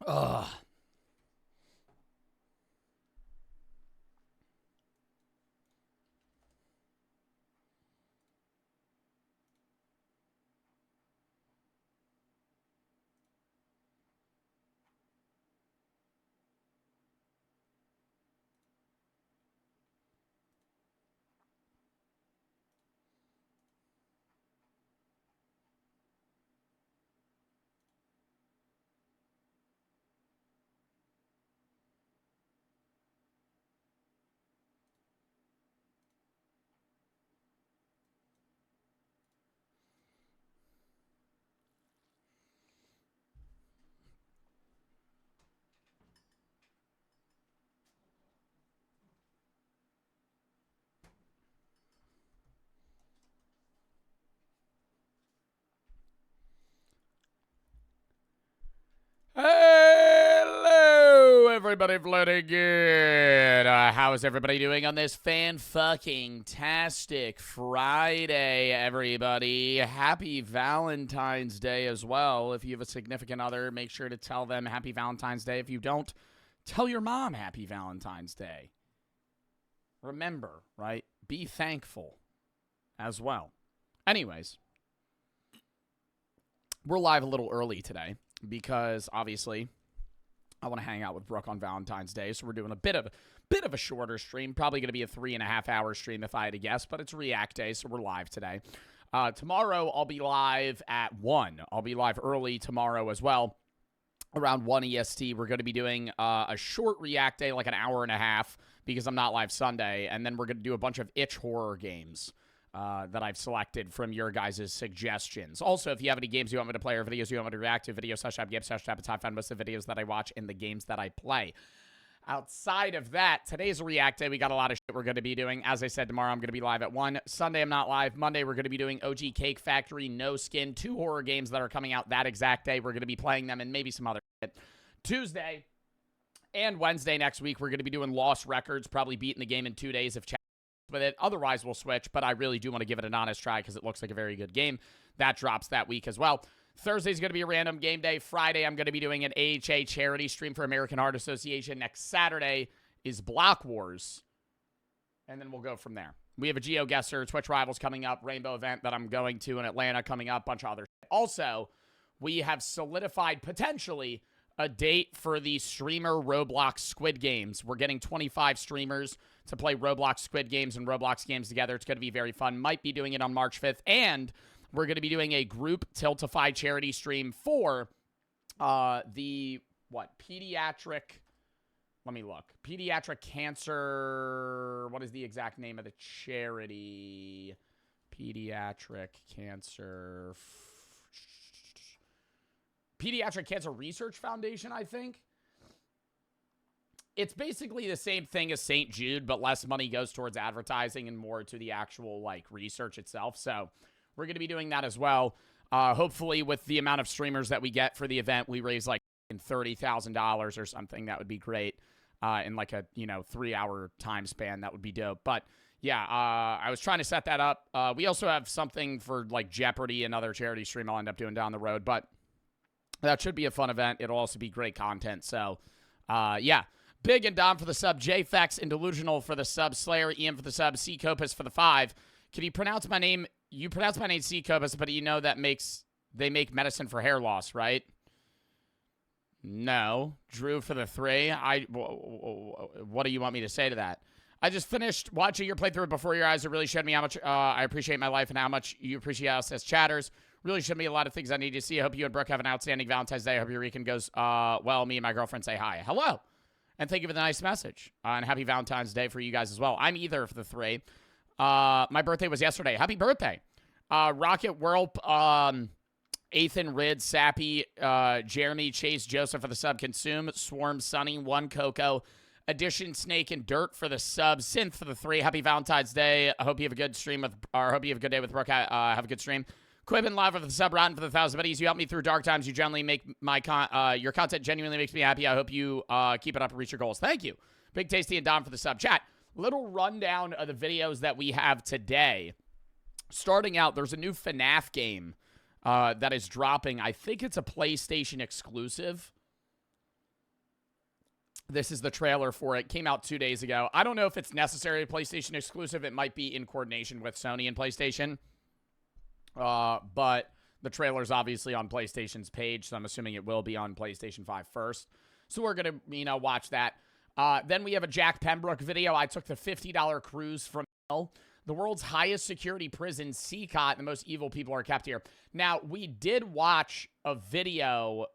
Ugh. Hello, everybody floating in. How is everybody doing on this fan-fucking-tastic Friday, everybody? Happy Valentine's Day as well. If you have a significant other, make sure to tell them Happy Valentine's Day. If you don't, tell your mom Happy Valentine's Day. Remember, right? Be thankful as well. Anyways, we're live a little early today, because obviously I want to hang out with Brooke on Valentine's Day, so we're doing a bit of a shorter stream. Probably going to be a 3.5 hour stream if I had to guess, but it's React Day, so we're live today. Tomorrow I'll be live at 1. I'll be live early tomorrow as well, around 1 EST. We're going to be doing a short React Day, like an hour and a half, because I'm not live Sunday, and then we're going to do a bunch of itch horror games that I've selected from your guys' suggestions. Also, if you have any games you want me to play or videos you want me to react to, video/games/tab, find most of the videos that I watch in the games that I play. Outside of that, today's a React Day. We got a lot of shit we're going to be doing. As I said, tomorrow I'm going to be live at 1. Sunday I'm not live. Monday we're going to be doing OG Cake Factory, No Skin, 2 horror games that are coming out that exact day. We're going to be playing them and maybe some other shit. Tuesday and Wednesday next week we're going to be doing Lost Records, probably beating the game in 2 days if with it. Otherwise, we'll switch, but I really do want to give it an honest try because it looks like a very good game. That drops that week as well. Thursday's going to be a random game day. Friday, I'm going to be doing an AHA charity stream for American Heart Association. Next Saturday is Block Wars, and then we'll go from there. We have a GeoGuessr, Twitch Rivals coming up, Rainbow event that I'm going to in Atlanta coming up, bunch of other shit. Also, we have solidified potentially a date for the streamer Roblox Squid Games. We're getting 25 streamers to play Roblox Squid Games and Roblox games together. It's going to be very fun. Might be doing it on March 5th. And we're going to be doing a group Tiltify charity stream for the, pediatric, let me look. Pediatric cancer, what is the exact name of the charity? Pediatric Cancer Research Foundation, I think. It's basically the same thing as St. Jude, but less money goes towards advertising and more to the actual, research itself. So we're going to be doing that as well. Hopefully, with the amount of streamers that we get for the event, we raise, $30,000 or something. That would be great. In, a 3-hour time span. That would be dope. But, yeah, I was trying to set that up. We also have something for, Jeopardy, another charity stream I'll end up doing down the road. But that should be a fun event. It'll also be great content. So, yeah. Big and Dom for the sub, JFX and Delusional for the sub, Slayer, Ian for the sub, CECOT for the 5. Can you pronounce my name? You pronounce my name CECOT, but you know that they make medicine for hair loss, right? No. Drew for the 3. What do you want me to say to that? I just finished watching your playthrough before your eyes. It really showed me how much I appreciate my life and how much you appreciate us as chatters. Really showed me a lot of things I need to see. I hope you and Brooke have an outstanding Valentine's Day. I hope your weekend goes well. Me and my girlfriend say hi. Hello. And thank you for the nice message. And happy Valentine's Day for you guys as well. I'm either of the 3. My birthday was yesterday. Happy birthday. Rocket Whirlp, Ethan, Rid, Sappy, Jeremy, Chase, Joseph for the sub, Consume, Swarm, Sunny, One Coco, Addition, Snake, and Dirt for the sub, Synth for the 3. Happy Valentine's Day. I hope you have a good stream or hope you have a good day with Brooke. Have a good stream. Quibben Live for the sub, Rotten for the 1,000 buddies. You help me through dark times. You generally make my your content genuinely makes me happy. I hope you keep it up and reach your goals. Thank you. Big Tasty and Dom for the sub. Chat, little rundown of the videos that we have today. Starting out, there's a new FNAF game that is dropping. I think it's a PlayStation exclusive. This is the trailer for it. Came out 2 days ago. I don't know if it's necessarily a PlayStation exclusive. It might be in coordination with Sony and PlayStation. But the trailer's obviously on PlayStation's page, so I'm assuming it will be on PlayStation 5 first. So we're going to, watch that. Then we have a Jack Pembroke video. I took the $50 cruise from hell. The world's highest security prison, CECOT. The most evil people are kept here. Now, we did watch a video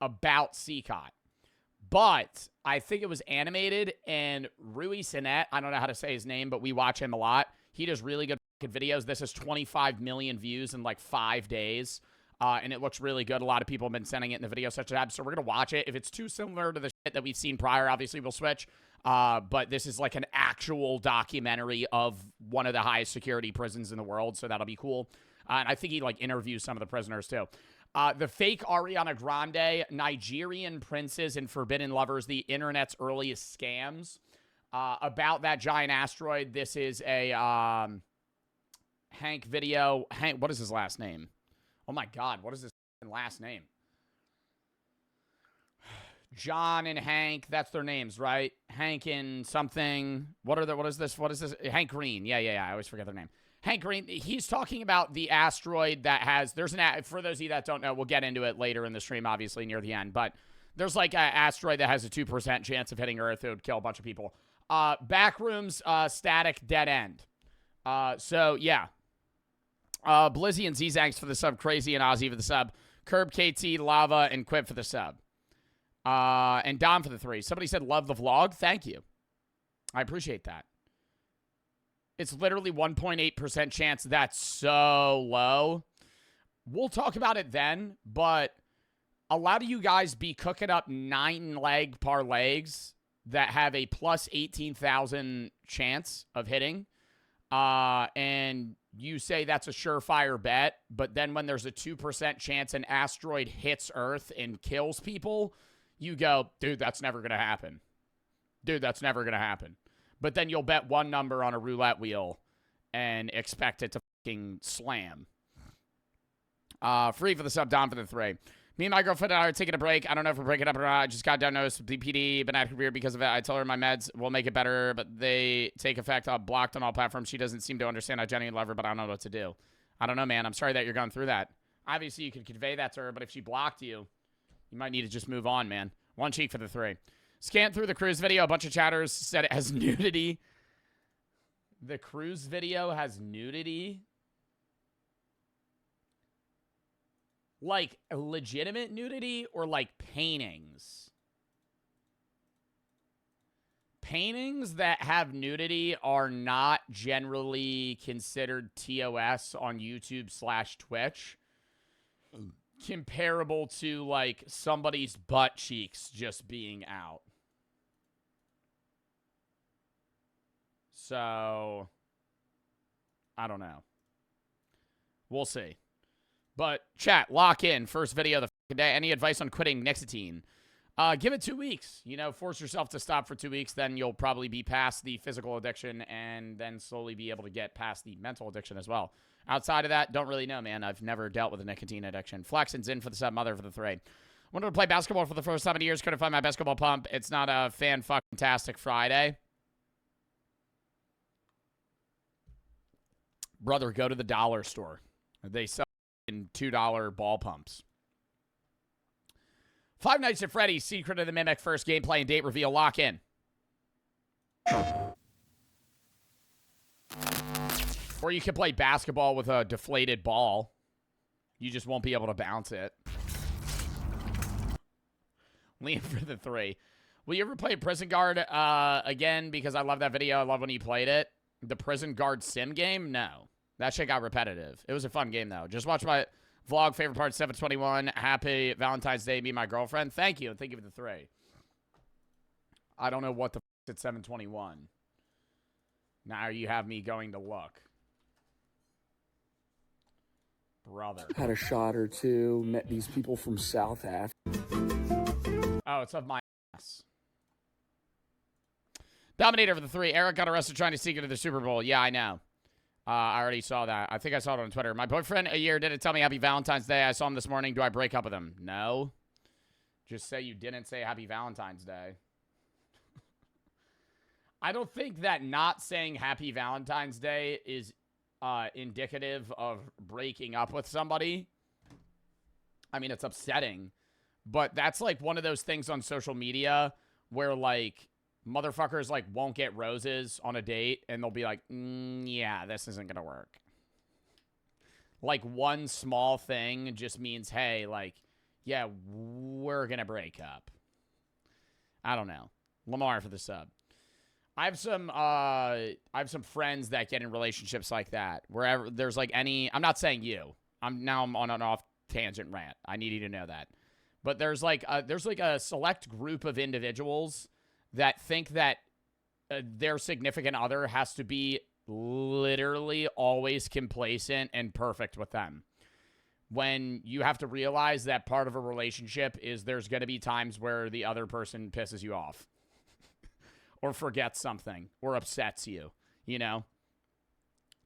about CECOT. But I think it was animated, and Rui Sinet, I don't know how to say his name, but we watch him a lot. He does really good videos. This has 25 million views in like 5 days, and it looks really good. A lot of people have been sending it in the video section tab, so we're going to watch it. If it's too similar to the shit that we've seen prior, obviously we'll switch. But this is like an actual documentary of one of the highest security prisons in the world, so that'll be cool. And I think he like interviews some of the prisoners too. The fake Ariana Grande, Nigerian princes and forbidden lovers, the internet's earliest scams. About that giant asteroid, this is a Hank video. Hank, what is his last name? Oh my God, what is his last name? John and Hank, that's their names, right? Hank and something. What is this? Hank Green. Yeah. I always forget their name. Hank Green, he's talking about the asteroid that has, for those of you that don't know, we'll get into it later in the stream, obviously, near the end, but there's like an asteroid that has a 2% chance of hitting Earth. It would kill a bunch of people. Backrooms, static, dead end. So, yeah. Blizzy and Zizangs for the sub, Crazy and Ozzy for the sub, Curb, KT, Lava, and Quip for the sub. And Dom for the 3. Somebody said, love the vlog. Thank you. I appreciate that. It's literally 1.8% chance. That's so low. We'll talk about it then, but a lot of you guys be cooking up 9-leg parlays that have a plus 18,000 chance of hitting. And you say that's a surefire bet, but then when there's a 2% chance an asteroid hits Earth and kills people, you go, dude, that's never going to happen. Dude, that's never going to happen. But then you'll bet one number on a roulette wheel and expect it to fucking slam. Free for the sub, down for the 3. Me and my girlfriend and I are taking a break. I don't know if we're breaking up or not. I just got diagnosed with BPD, been active weird because of it. I told her my meds will make it better, but they take effect. Blocked on all platforms. She doesn't seem to understand. I genuinely love her, but I don't know what to do. I don't know, man. I'm sorry that you're going through that. Obviously, you could convey that to her, but if she blocked you, you might need to just move on, man. One cheek for the 3. Scanned through the cruise video. A bunch of chatters said it has nudity. The cruise video has nudity? Like legitimate nudity or like paintings? Paintings that have nudity are not generally considered TOS on YouTube/Twitch. Comparable to like somebody's butt cheeks just being out. So, I don't know. We'll see. But, chat, lock in. First video of the day. Any advice on quitting nicotine? Give it 2 weeks. Force yourself to stop for 2 weeks. Then you'll probably be past the physical addiction and then slowly be able to get past the mental addiction as well. Outside of that, don't really know, man. I've never dealt with a nicotine addiction. Flexen's in for the sub, Mother for the 3. Wanted to play basketball for the first 7 years. Couldn't find my basketball pump. It's not a fan-fucking-tastic Friday. Brother, go to the dollar store. They sell in $2 ball pumps. Five Nights at Freddy's Secret of the Mimic first gameplay and date reveal. Lock in. Or you can play basketball with a deflated ball. You just won't be able to bounce it. Liam for the 3. Will you ever play Prison Guard again? Because I love that video. I love when you played it. The Prison Guard sim game? No. That shit got repetitive. It was a fun game, though. Just watch my vlog. Favorite part, 721. Happy Valentine's Day, me and my girlfriend. Thank you, and thank you for the 3. I don't know what the f*** at 721. Now you have me going to look. Brother. Had a shot or two. Met these people from South Africa. Oh, it's of my ass. Dominator for the 3. Eric got arrested trying to sneak into the Super Bowl. Yeah, I know. I already saw that. I think I saw it on Twitter. My boyfriend a year didn't tell me Happy Valentine's Day. I saw him this morning. Do I break up with him? No. Just say you didn't say Happy Valentine's Day. I don't think that not saying Happy Valentine's Day is indicative of breaking up with somebody. I mean, it's upsetting, but that's like one of those things on social media where like motherfuckers like won't get roses on a date and they'll be like, yeah, this isn't gonna work. Like one small thing just means, hey, like, yeah, we're gonna break up. I don't know. Lamar for the sub. I have some friends that get in relationships like that. Wherever there's like any, I'm not saying you. I'm on an off tangent rant. I need you to know that. But there's like a select group of individuals that think that their significant other has to be literally always complacent and perfect with them. When you have to realize that part of a relationship is there's going to be times where the other person pisses you off or forgets something or upsets you, you know?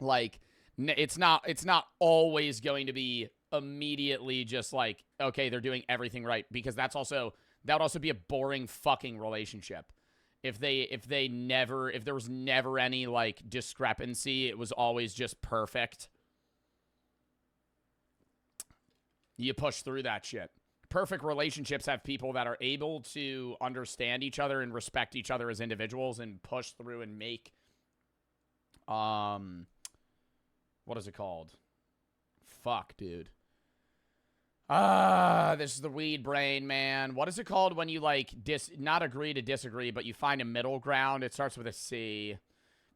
Like it's not always going to be immedately just like, okay, they're doing everything right, because that would also be a boring fucking relationship. If there was never any like discrepancy, it was always just perfect. You push through that shit. Perfect relationships have people that are able to understand each other and respect each other as individuals and push through and make, what is it called? Fuck, dude. This is the weed brain, man. What is it called when you like not agree to disagree, but you find a middle ground? It starts with a C.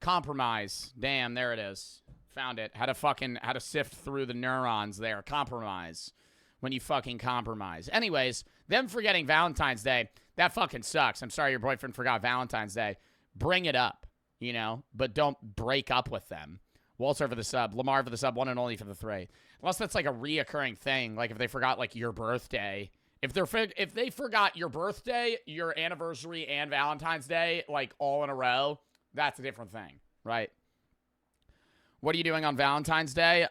Compromise. Damn, there it is. Found it. How to sift through the neurons there. Compromise. When you fucking compromise. Anyways, them forgetting Valentine's Day, that fucking sucks. I'm sorry your boyfriend forgot Valentine's Day. Bring it up, you know, but don't break up with them. Walter for the sub. Lamar for the sub. One and only for the 3. Unless that's like a reoccurring thing. Like if they forgot like your birthday. If they forgot your birthday, your anniversary, and Valentine's Day, like all in a row, that's a different thing, right? What are you doing on Valentine's Day?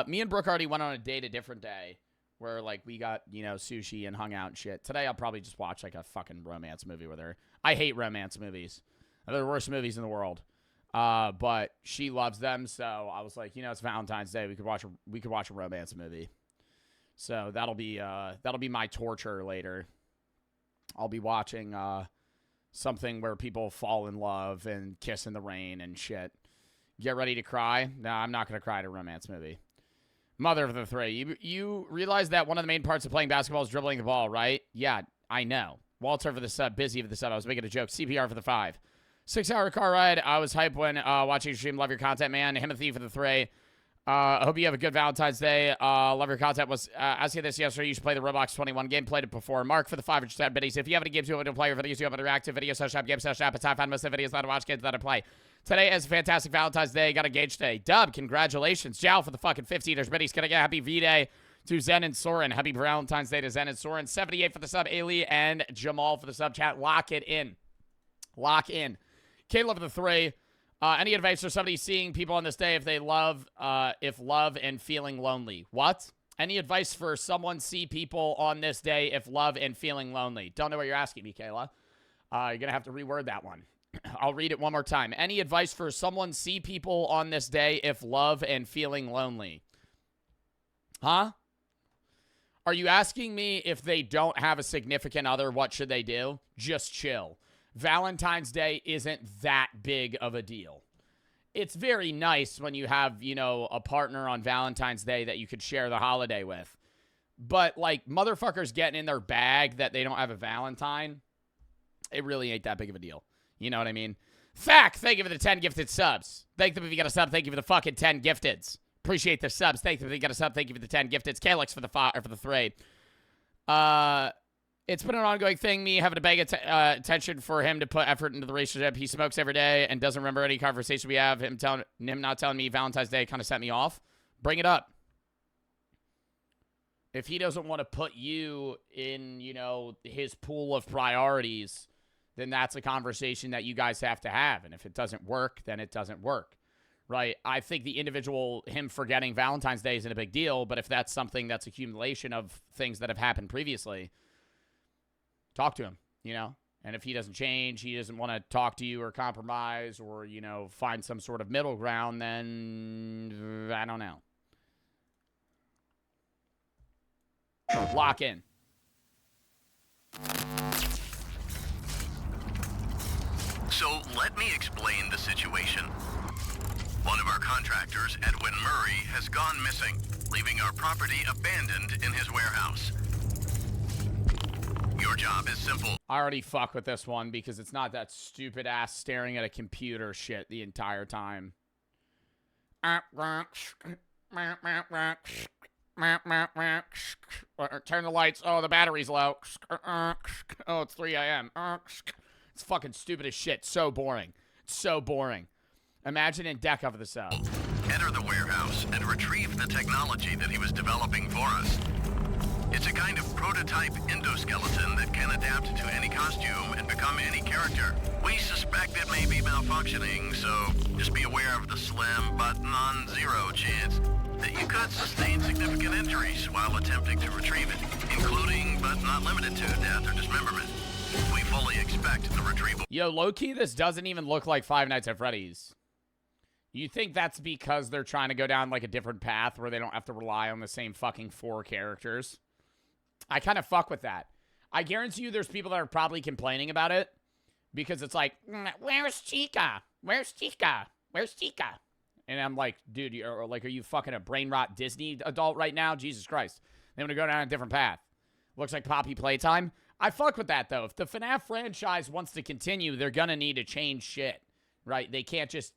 Me and Brooke already went on a date a different day where like we got, you know, sushi and hung out and shit. Today I'll probably just watch like a fucking romance movie with her. I hate romance movies. They're the worst movies in the world. But she loves them, so I was like, you know, it's Valentine's Day. We could watch a romance movie. So that'll be my torture later. I'll be watching something where people fall in love and kiss in the rain and shit. Get ready to cry? No, I'm not gonna cry at a romance movie. Mother of the 3. You realize that one of the main parts of playing basketball is dribbling the ball, right? Yeah, I know. Walter for the sub. Busy for the sub. I was making a joke. CPR for the 5. 6-hour car ride. I was hyped when watching your stream. Love your content, man. Timothy for the 3. I hope you have a good Valentine's Day. Love your content. Was asking this yesterday. You should play the Roblox 21 game. Played it before. Mark for the 5 inch biddies. If you have any games you want to play or videos you want to react to, video shop, game shop, it's time find most of the videos that I watch, games that I play. Today is a fantastic Valentine's Day. Got engaged today. Dub, congratulations. Jow for the fucking 15ers biddies. Can I get happy V-Day to Zen and Soren? Happy Valentine's Day to Zen and Soren. 78 for the sub. Ali and Jamal for the sub chat. Lock it in. Lock in. Caleb for the 3. Any advice for somebody seeing people on this day if love and feeling lonely? What? Any advice for someone see people on this day if love and feeling lonely? Don't know what you're asking me, Kayla. You're going to have to reword that one. I'll read it one more time. Any advice for someone see people on this day if love and feeling lonely? Huh? Are you asking me if they don't have a significant other, what should they do? Just chill. Valentine's Day isn't that big of a deal. It's very nice when you have, you know, a partner on Valentine's Day that you could share the holiday with. But, like, motherfuckers getting in their bag that they don't have a Valentine, it really ain't that big of a deal. You know what I mean? Fact, thank you for the 10 gifted subs. Thank them if you got a sub. Thank you for the fucking 10 gifteds. Appreciate the subs. Thank them if you got a sub. Thank you for the 10 gifteds. Calix for the 3. It's been an ongoing thing, me having to beg attention for him to put effort into the relationship. He smokes every day and doesn't remember any conversation we have. Him not telling me Valentine's Day kind of set me off. Bring it up. If he doesn't want to put you in, you know, his pool of priorities, then that's a conversation that you guys have to have. And if it doesn't work, then it doesn't work, right? I think the individual, him forgetting Valentine's Day isn't a big deal, but if that's something that's accumulation of things that have happened previously, talk to him, you know, And if he doesn't change, he doesn't want to talk to you or compromise or, you know, find some sort of middle ground, then I don't know. Lock in. So let me explain the situation. One of our contractors, Edwin Murray, has gone missing, leaving our property abandoned in his warehouse. Your job is simple. I already fuck with this one because it's not that stupid ass staring at a computer shit the entire time. Turn the lights. Oh, the battery's low. Oh, it's 3 a.m. It's fucking stupid as shit. So boring. So boring. Imagine in deck of this out. Enter the warehouse and retrieve the technology that he was developing for us. It's a kind of prototype endoskeleton that can adapt to any costume and become any character. We suspect it may be malfunctioning, so just be aware of the slim but non-zero chance that you could sustain significant injuries while attempting to retrieve it, including but not limited to death or dismemberment. We fully expect the retrieval. Yo, low-key, this doesn't even look like Five Nights at Freddy's. You think that's because they're trying to go down like a different path where they don't have to rely on the same fucking 4 characters? I kind of fuck with that. I guarantee you there's people that are probably complaining about it because it's like, where's Chica? Where's Chica? Where's Chica? And I'm like, dude, are you fucking a brain rot Disney adult right now? Jesus Christ. They want to go down a different path. Looks like Poppy Playtime. I fuck with that, though. If the FNAF franchise wants to continue, they're going to need to change shit, right? They can't just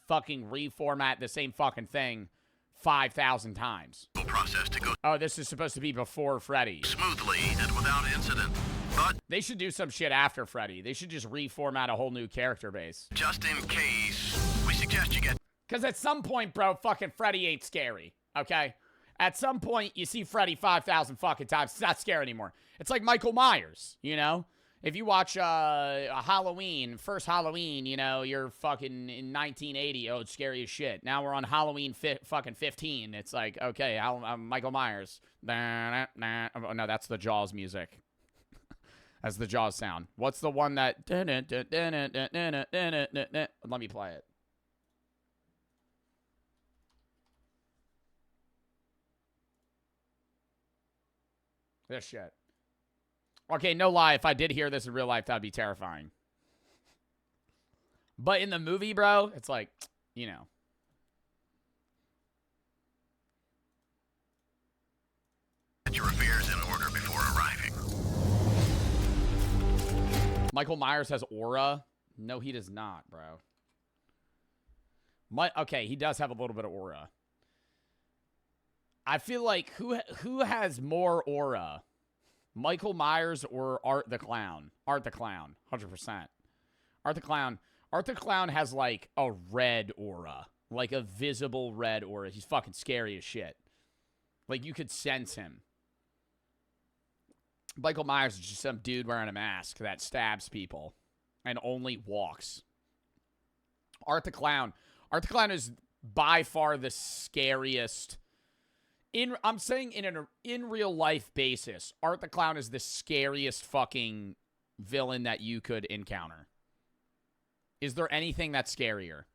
fucking reformat the same fucking thing 5,000 times. Process to go. Oh, this is supposed to be before Freddy. Smoothly and without incident. But they should do some shit after Freddy. They should just reformat a whole new character base. Just in case, we suggest you get... Because at some point, bro, fucking Freddy ain't scary, okay? At some point, you see Freddy 5,000 fucking times. It's not scary anymore. It's like Michael Myers, you know? If you watch a Halloween, first Halloween, you know, you're fucking in 1980. Oh, it's scary as shit. Now we're on Halloween fucking 15. It's like, okay, Michael Myers. Oh, no, that's the Jaws music. That's the Jaws sound. What's the one that... Let me play it. This shit. Okay, no lie. If I did hear this in real life, that'd be terrifying. But in the movie, bro, it's like, you know. Get your affairs in order before arriving. Michael Myers has aura? No, he does not, bro. Okay, he does have a little bit of aura. I feel like who has more aura? Michael Myers or Art the Clown? Art the Clown, 100%. Art the Clown. Art the Clown has like a red aura. Like a visible red aura. He's fucking scary as shit. Like you could sense him. Michael Myers is just some dude wearing a mask that stabs people and only walks. Art the Clown. Art the Clown is by far the scariest. I'm saying in real life basis, Art the Clown is the scariest fucking villain that you could encounter. Is there anything that's scarier?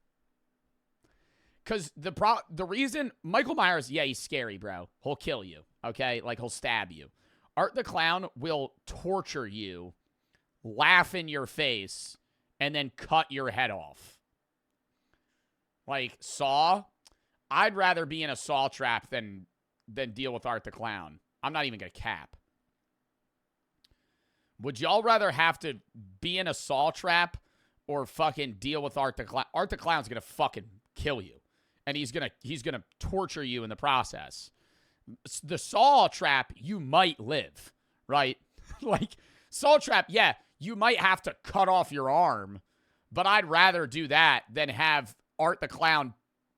Because the reason Michael Myers, yeah, he's scary, bro. He'll kill you, okay? Like he'll stab you. Art the Clown will torture you, laugh in your face, and then cut your head off. Like Saw, I'd rather be in a Saw trap than deal with Art the Clown. I'm not even going to cap. Would y'all rather have to be in a Saw trap or fucking deal with Art the Clown? Art the Clown's going to fucking kill you. And he's going to torture you in the process. The Saw trap, you might live, right? Like, Saw trap, yeah, you might have to cut off your arm, but I'd rather do that than have Art the Clown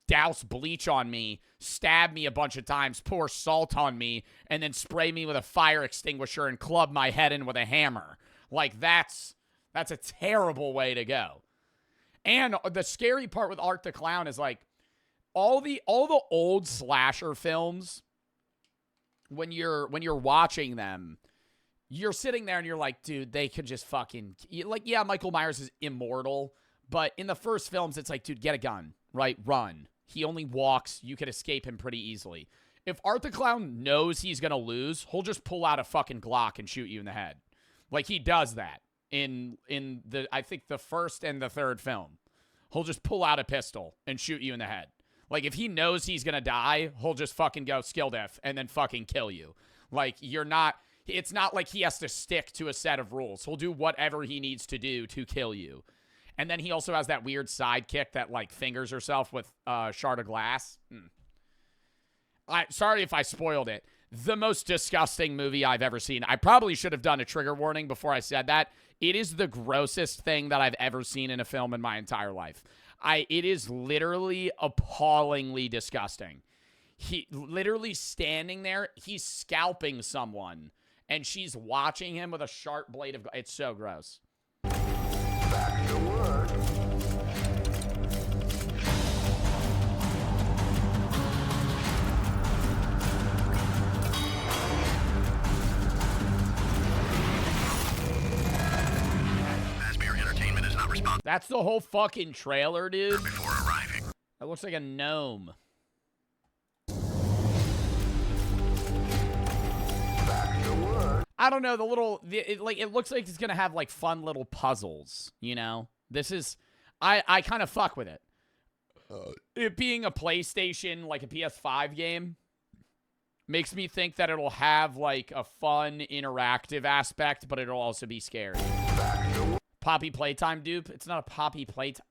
douse bleach on me, stab me a bunch of times, pour salt on me, and then spray me with a fire extinguisher and club my head in with a hammer. Like, that's a terrible way to go. And the scary part with Art the Clown is, like, all the old slasher films, when you're watching them, you're sitting there and you're like, dude, they could just fucking, like, yeah, Michael Myers is immortal, but in the first films, it's like, dude, get a gun, right? Run. He only walks. You could escape him pretty easily. If Art the Clown knows he's going to lose, he'll just pull out a fucking Glock and shoot you in the head. Like, he does that in the, I think, the first and the third film. He'll just pull out a pistol and shoot you in the head. Like, if he knows he's going to die, he'll just fucking go skill diff and then fucking kill you. Like, you're not... It's not like he has to stick to a set of rules. He'll do whatever he needs to do to kill you. And then he also has that weird sidekick that, like, fingers herself with a shard of glass. Sorry if I spoiled it. The most disgusting movie I've ever seen. I probably should have done a trigger warning before I said that. It is the grossest thing that I've ever seen in a film in my entire life. It is literally appallingly disgusting. He literally standing there, he's scalping someone. And she's watching him with a sharp blade of... It's so gross. Back to work. Fazbear Entertainment is not responsible. That's the whole fucking trailer, dude. Before arriving. That looks like a gnome. I don't know, it looks like it's gonna have, like, fun little puzzles, you know? This is, I kind of fuck with it. It being a PlayStation, like a PS5 game, makes me think that it'll have, like, a fun, interactive aspect, but it'll also be scary. Poppy Playtime dupe? It's not a Poppy Playtime.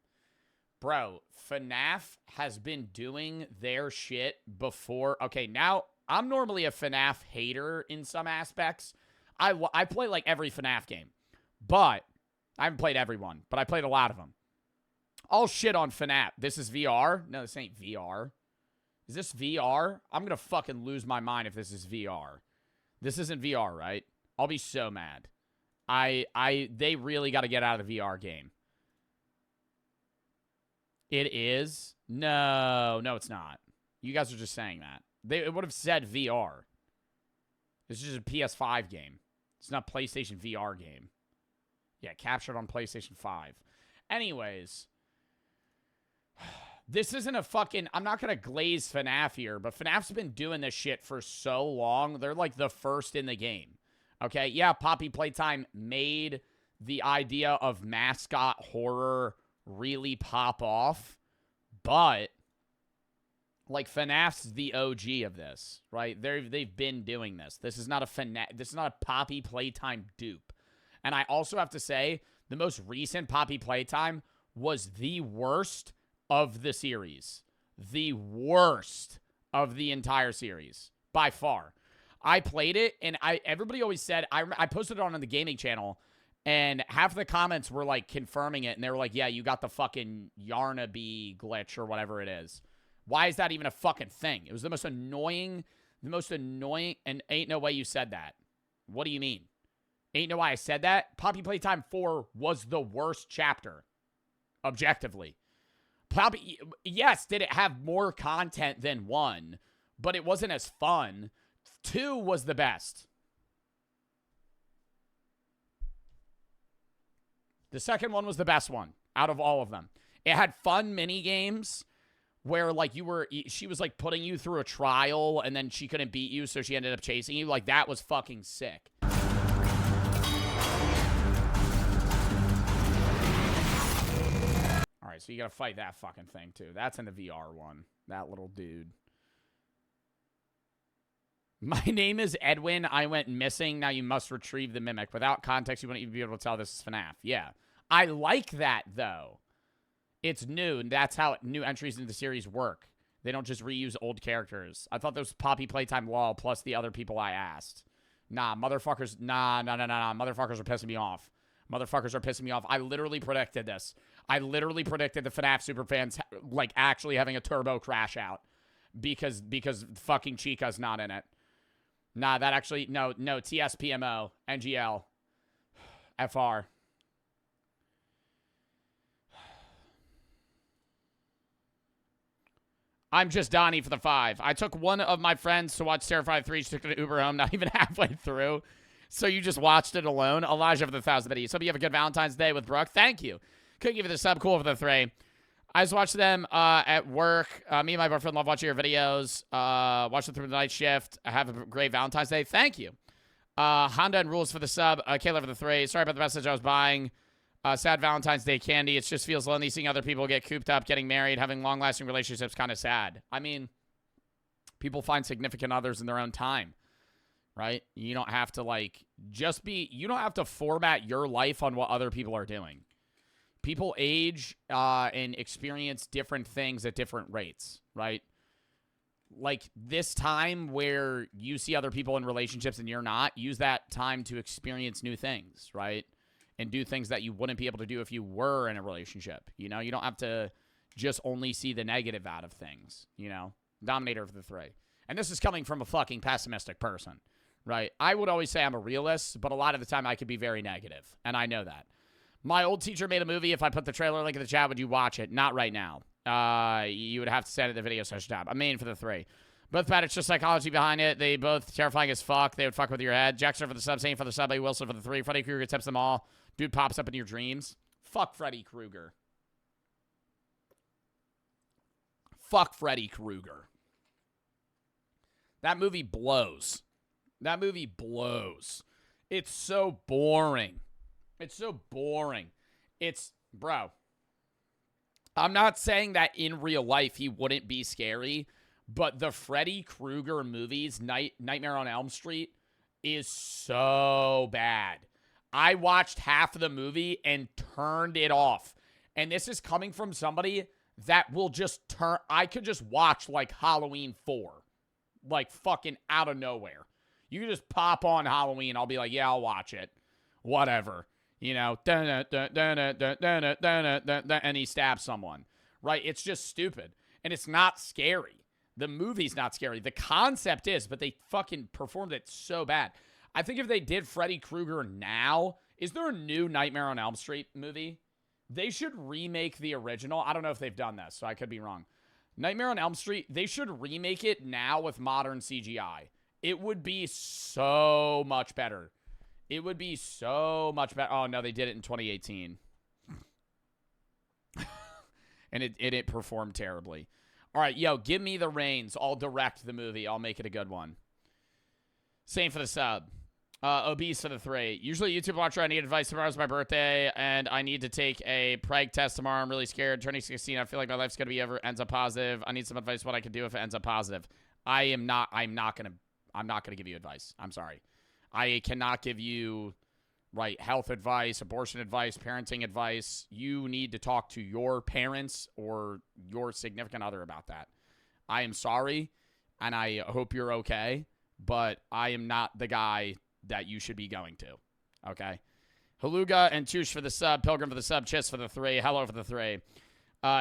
Bro, FNAF has been doing their shit before. Okay, now, I'm normally a FNAF hater in some aspects. I play, like, every FNAF game. But, I haven't played every one, but I played a lot of them. I'll shit on FNAF. This is VR? No, this ain't VR. Is this VR? I'm gonna fucking lose my mind if this is VR. This isn't VR, right? I'll be so mad. They really gotta get out of the VR game. It is? No, it's not. You guys are just saying that. It would have said VR. This is just a PS5 game. It's not a PlayStation VR game. Yeah, captured on PlayStation 5. Anyways. This isn't a fucking... I'm not going to glaze FNAF here, but FNAF's been doing this shit for so long. They're like the first in the game. Okay? Yeah, Poppy Playtime made the idea of mascot horror really pop off. But... like, FNAF's the OG of this, right? They've been doing this. This is not a Poppy Playtime dupe. And I also have to say, the most recent Poppy Playtime was the worst of the series. The worst of the entire series. By far. I played it, and everybody always said... I posted it on the gaming channel, and half the comments were, like, confirming it, and they were like, yeah, you got the fucking Yarnaby glitch or whatever it is. Why is that even a fucking thing? It was the most annoying, and ain't no way you said that. What do you mean? Ain't no way I said that? Poppy Playtime 4 was the worst chapter. Objectively. Poppy, yes, did it have more content than 1, but it wasn't as fun. 2 was the best. The second one was the best one out of all of them. It had fun mini games. Where, like, she was, like, putting you through a trial, and then she couldn't beat you, so she ended up chasing you. Like, that was fucking sick. Alright, so you gotta fight that fucking thing, too. That's in the VR one. That little dude. My name is Edwin. I went missing. Now you must retrieve the mimic. Without context, you wouldn't even be able to tell this is FNAF. Yeah. I like that, though. It's new, and that's how new entries into the series work. They don't just reuse old characters. I thought there was Poppy Playtime LOL plus the other people I asked. Nah, motherfuckers. Nah. Motherfuckers are pissing me off. Motherfuckers are pissing me off. I literally predicted this. I literally predicted the FNAF superfans, like, actually having a turbo crash out. Because fucking Chica's not in it. Nah, that actually... No, TSPMO. NGL. FR. I'm just Donnie for the 5. I took one of my friends to watch Terrified 3. She took an Uber home, not even halfway through. So you just watched it alone? Elijah for the 1,000 videos. Hope you have a good Valentine's Day with Brooke. Thank you. Couldn't give you the sub. Cool for the 3. I just watched them at work. Me and my boyfriend love watching your videos. Watch them through the night shift. Have a great Valentine's Day. Thank you. Honda and Rules for the sub. Kayla for the 3. Sorry about the message I was buying. Sad Valentine's Day candy. It just feels lonely seeing other people get cooped up, getting married, having long-lasting relationships. Kind of sad. I mean, people find significant others in their own time, right? You don't have to, like, you don't have to format your life on what other people are doing. People age and experience different things at different rates, right? Like, this time where you see other people in relationships and you're not, use that time to experience new things, right? And do things that you wouldn't be able to do if you were in a relationship. You know, you don't have to just only see the negative out of things, you know? Dominator for the 3. And this is coming from a fucking pessimistic person, right? I would always say I'm a realist, but a lot of the time I could be very negative, and I know that. My old teacher made a movie. If I put the trailer link in the chat, would you watch it? Not right now. You would have to send it the video session tab. I'm main for the 3. Both bad. It's just psychology behind it. They both terrifying as fuck. They would fuck with your head. Jackson for the sub. Same for the sub. A. Wilson for the 3. Freddy Krueger tips them all. Dude pops up in your dreams. Fuck Freddy Krueger. Fuck Freddy Krueger. That movie blows. That movie blows. It's so boring. It's so boring. Bro. I'm not saying that in real life he wouldn't be scary, but the Freddy Krueger movies, Nightmare on Elm Street, is so bad. I watched half of the movie and turned it off. And this is coming from somebody that will just I could just watch, like, Halloween 4. Like, fucking out of nowhere. You can just pop on Halloween. I'll be like, yeah, I'll watch it. Whatever. You know, and he stabs someone. Right? It's just stupid. And it's not scary. The movie's not scary. The concept is, but they fucking performed it so bad. I think if they did Freddy Krueger now, is there a new Nightmare on Elm Street movie? They should remake the original. I don't know if they've done this, so I could be wrong. Nightmare on Elm Street, they should remake it now with modern CGI. It would be so much better. It would be so much better. Oh, no, they did it in 2018. And it performed terribly. All right, yo, give me the reins. I'll direct the movie. I'll make it a good one. Same for the sub. Obese for the 3. Usually YouTube watcher, I need advice. Tomorrow's my birthday, and I need to take a preg test tomorrow. I'm really scared. Turning 16, I feel like my life's going to be over. Ends up positive. I need some advice what I can do if it ends up positive. I'm not going to give you advice. I'm sorry. I cannot give you, right, health advice, abortion advice, parenting advice. You need to talk to your parents or your significant other about that. I am sorry, and I hope you're okay, but I am not the guy that you should be going to, okay? Haluga and Touche for the sub, Pilgrim for the sub, Chiss for the 3, Hello for the 3.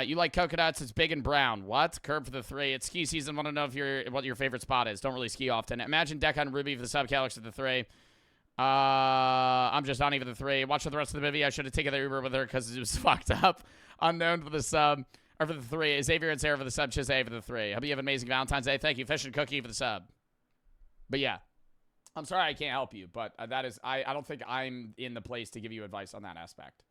You like coconuts? It's big and brown. What? Curb for the 3. It's ski season. Want to know what your favorite spot is. Don't really ski often. Imagine Deca and Ruby for the sub, Calyx for the 3. I'm just Donnie for the 3. Watch the rest of the movie. I should have taken the Uber with her because it was fucked up. Unknown for the sub, or for the 3. Xavier and Sarah for the sub, Chiss A for the 3. Hope you have an amazing Valentine's Day. Thank you. Fish and Cookie for the sub. But yeah. I'm sorry I can't help you, but that is, I don't think I'm in the place to give you advice on that aspect.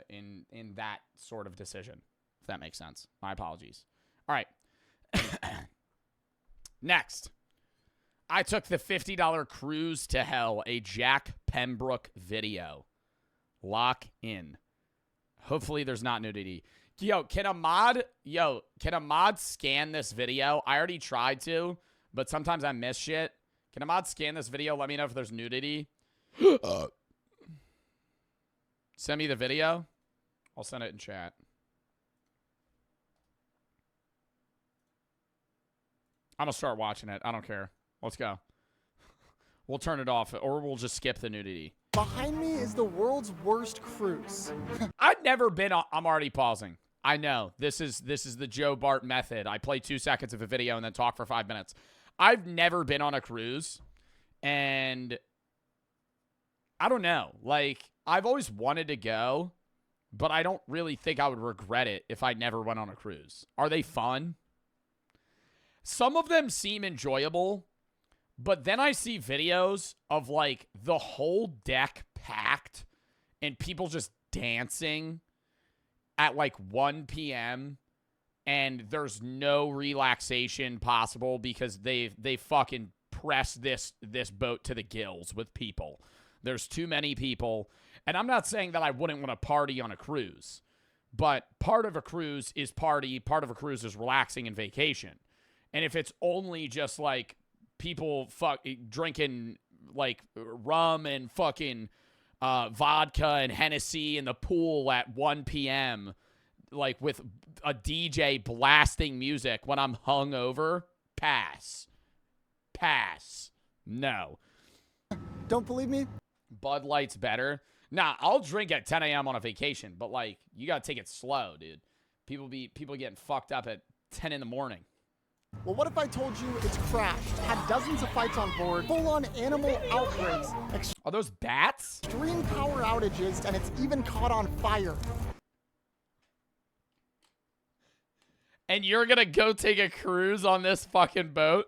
In that sort of decision, if that makes sense. My apologies. All right. Next. I took the $50 cruise to hell, a Jack Pembroke video. Lock in. Hopefully there's not nudity. Can a mod scan this video? I already tried to, but sometimes I miss shit. Can a mod scan this video? Let me know if there's nudity. Send me the video. I'll send it in chat. I'm going to start watching it. I don't care. Let's go. We'll turn it off, or we'll just skip the nudity. Behind me is the world's worst cruise. I've never been on... I'm already pausing. I know. This is the Joe Bart method. I play 2 seconds of a video and then talk for 5 minutes. I've never been on a cruise, and I don't know. Like, I've always wanted to go, but I don't really think I would regret it if I never went on a cruise. Are they fun? Some of them seem enjoyable, But then I see videos of, like, the whole deck packed and people just dancing at, like, 1 p.m. and there's no relaxation possible because they fucking press this boat to the gills with people. There's too many people. And I'm not saying that I wouldn't want to party on a cruise, but part of a cruise is party, part of a cruise is relaxing and vacation. And if it's only just, like, people drinking, like, rum and fucking vodka and Hennessy in the pool at 1 p.m., like, with a DJ blasting music when I'm hungover, pass. No. Don't believe me? Bud Light's better. Nah, I'll drink at 10 a.m. on a vacation, but, like, you gotta take it slow, dude. People getting fucked up at 10 in the morning. Well, what if I told you it's crashed, had dozens of fights on board, full-on animal outbreaks, Are those bats? extreme power outages, and it's even caught on fire? And you're gonna go take a cruise on this fucking boat?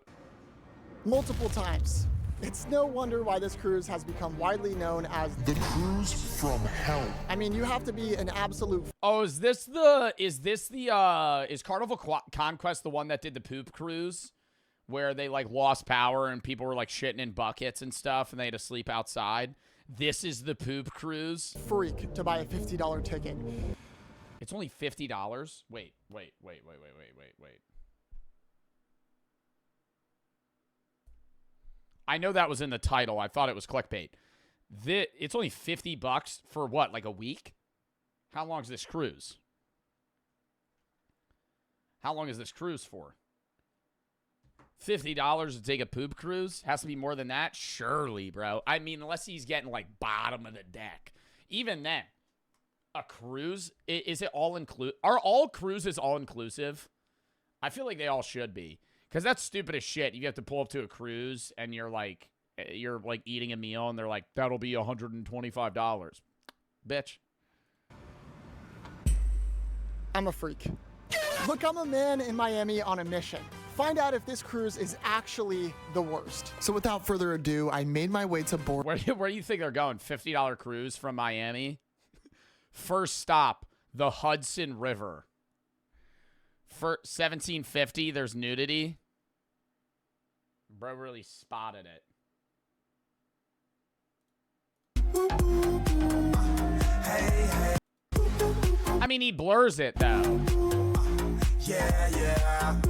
Multiple times. It's no wonder why this cruise has become widely known as The Cruise from Hell. I mean, you have to be an absolute Oh, is Carnival Conquest the one that did the poop cruise? Where they, like, lost power and people were, like, shitting in buckets and stuff and they had to sleep outside? This is the poop cruise? freak to buy a $50 ticket. It's only $50? Wait. I know that was in the title. I thought it was clickbait. It's only $50 for what, like a week? How long is this cruise? How long is this cruise for? $50 to take a poop cruise? Has to be more than that? Surely, bro. I mean, unless he's getting, like, bottom of the deck. Even then, a cruise, is it all-inclusive? Are all cruises all-inclusive? I feel like they all should be. Because that's stupid as shit. You have to pull up to a cruise and you're like eating a meal and they're like, that'll be $125. Bitch. I'm a freak. Look, I'm a man in Miami on a mission. Find out if this cruise is actually the worst. So without further ado, I made my way to board. Where do you think they're going? $50 cruise from Miami? First stop, the Hudson River. For $17.50, there's nudity. Bro really spotted it. I mean, he blurs it, though. Yeah.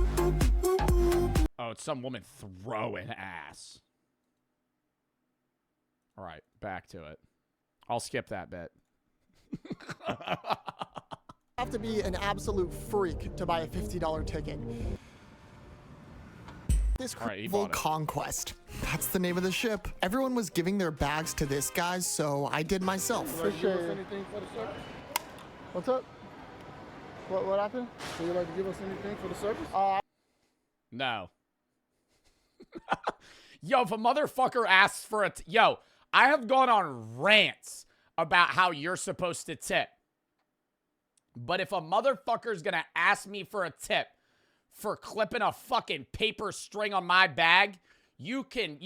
Oh, it's some woman throwing ass. All right, back to it. I'll skip that bit. Have to be an absolute freak to buy a $50 ticket. This All right, he Carnival bought it. Conquest. That's the name of the ship. Everyone was giving their bags to this guy, so I did myself. Appreciate it. Anything for the service? What's up? What happened? So you like to give us anything for the service? No. Yo, if a motherfucker asks for yo, I have gone on rants about how you're supposed to tip. But if a motherfucker's gonna ask me for a tip for clipping a fucking paper string on my bag, you can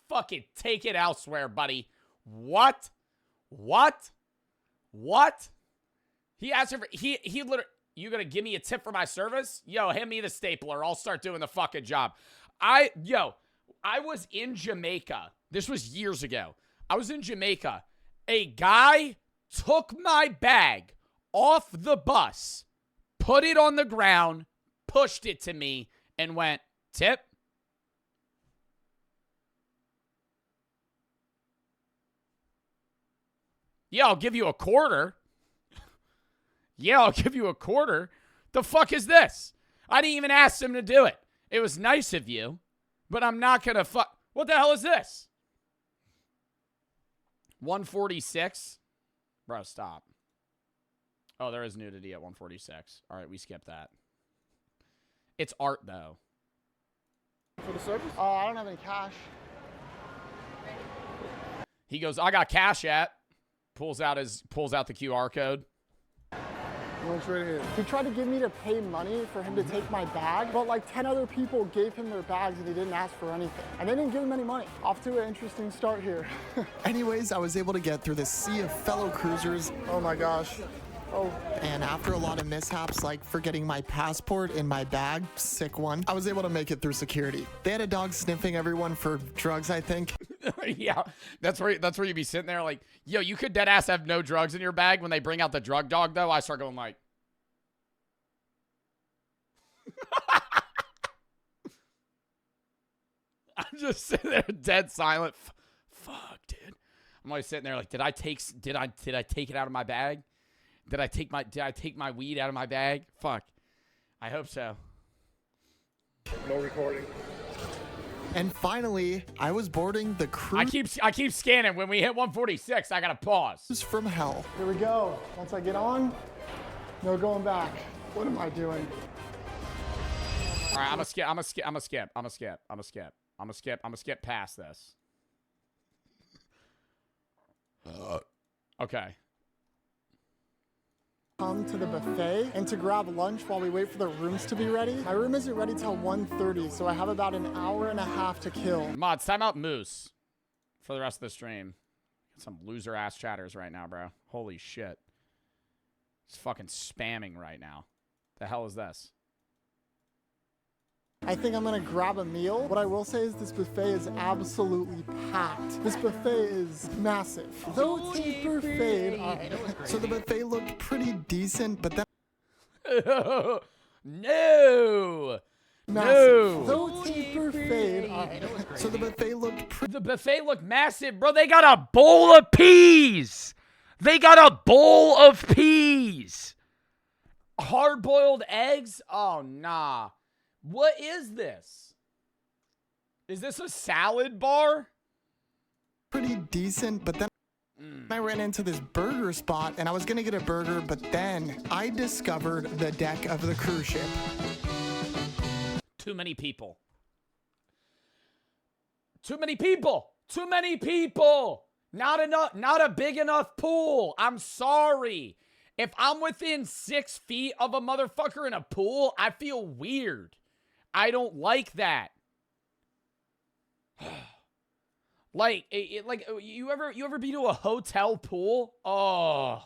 fucking take it elsewhere, buddy. What? He asked for he literally, you gonna give me a tip for my service? Yo, hand me the stapler. I'll start doing the fucking job. I was in Jamaica. This was years ago. I was in Jamaica. A guy took my bag off the bus, put it on the ground, pushed it to me, and went, tip? Yeah, I'll give you a quarter. Yeah, I'll give you a quarter. The fuck is this? I didn't even ask him to do it. It was nice of you, but I'm not gonna fuck. What the hell is this? 146? Bro, stop. Oh, there is nudity at 146. All right, we skip that. It's art, though. For the service? I don't have any cash. He goes, I got cash at. Pulls out the QR code. You want to trade in? He tried to get me to pay money for him to take my bag, but like 10 other people gave him their bags and he didn't ask for anything. And they didn't give him any money. Off to an interesting start here. Anyways, I was able to get through this sea of fellow cruisers. Oh my gosh. Oh. And after a lot of mishaps, like forgetting my passport in my bag, sick one, I was able to make it through security. They had a dog sniffing everyone for drugs, I think. Yeah, that's where you'd be sitting there like, yo, you could dead ass have no drugs in your bag. When they bring out the drug dog, though, I start going like, I'm just sitting there dead silent. Fuck, dude. I'm always sitting there like, did I take it out of my bag? Did I take my weed out of my bag? Fuck. I hope so. No recording. And finally, I was boarding the cruise. I keep scanning. When we hit 146, I gotta pause. From hell. Here we go. Once I get on, no going back. What am I doing? All right, I'm gonna skip past this. Okay. Come to the buffet and to grab lunch while we wait for the rooms to be ready. My room isn't ready till 1:30, so I have about an hour and a half to kill. Mods, time out Moose for the rest of the stream. Some loser ass chatters right now, bro. Holy shit. It's fucking spamming right now. The hell is this? I think I'm gonna grab a meal. What I will say is this buffet is absolutely packed. This buffet is massive. Though it's a buffet, so the buffet looked pretty decent, but then no. massive. Though it's a buffet, so the buffet looked The buffet looked massive, bro. They got a bowl of peas. They got a bowl of peas. Hard-boiled eggs? Oh, nah. What is this? Is this a salad bar? pretty decent, but then I ran into this burger spot and I was gonna get a burger, but then I discovered the deck of the cruise ship. Too many people. Too many people. Too many people. Not enough. Not a big enough pool. I'm sorry. If I'm within 6 feet of a motherfucker in a pool, I feel weird. I don't like that. Like you ever be to a hotel pool? Oh.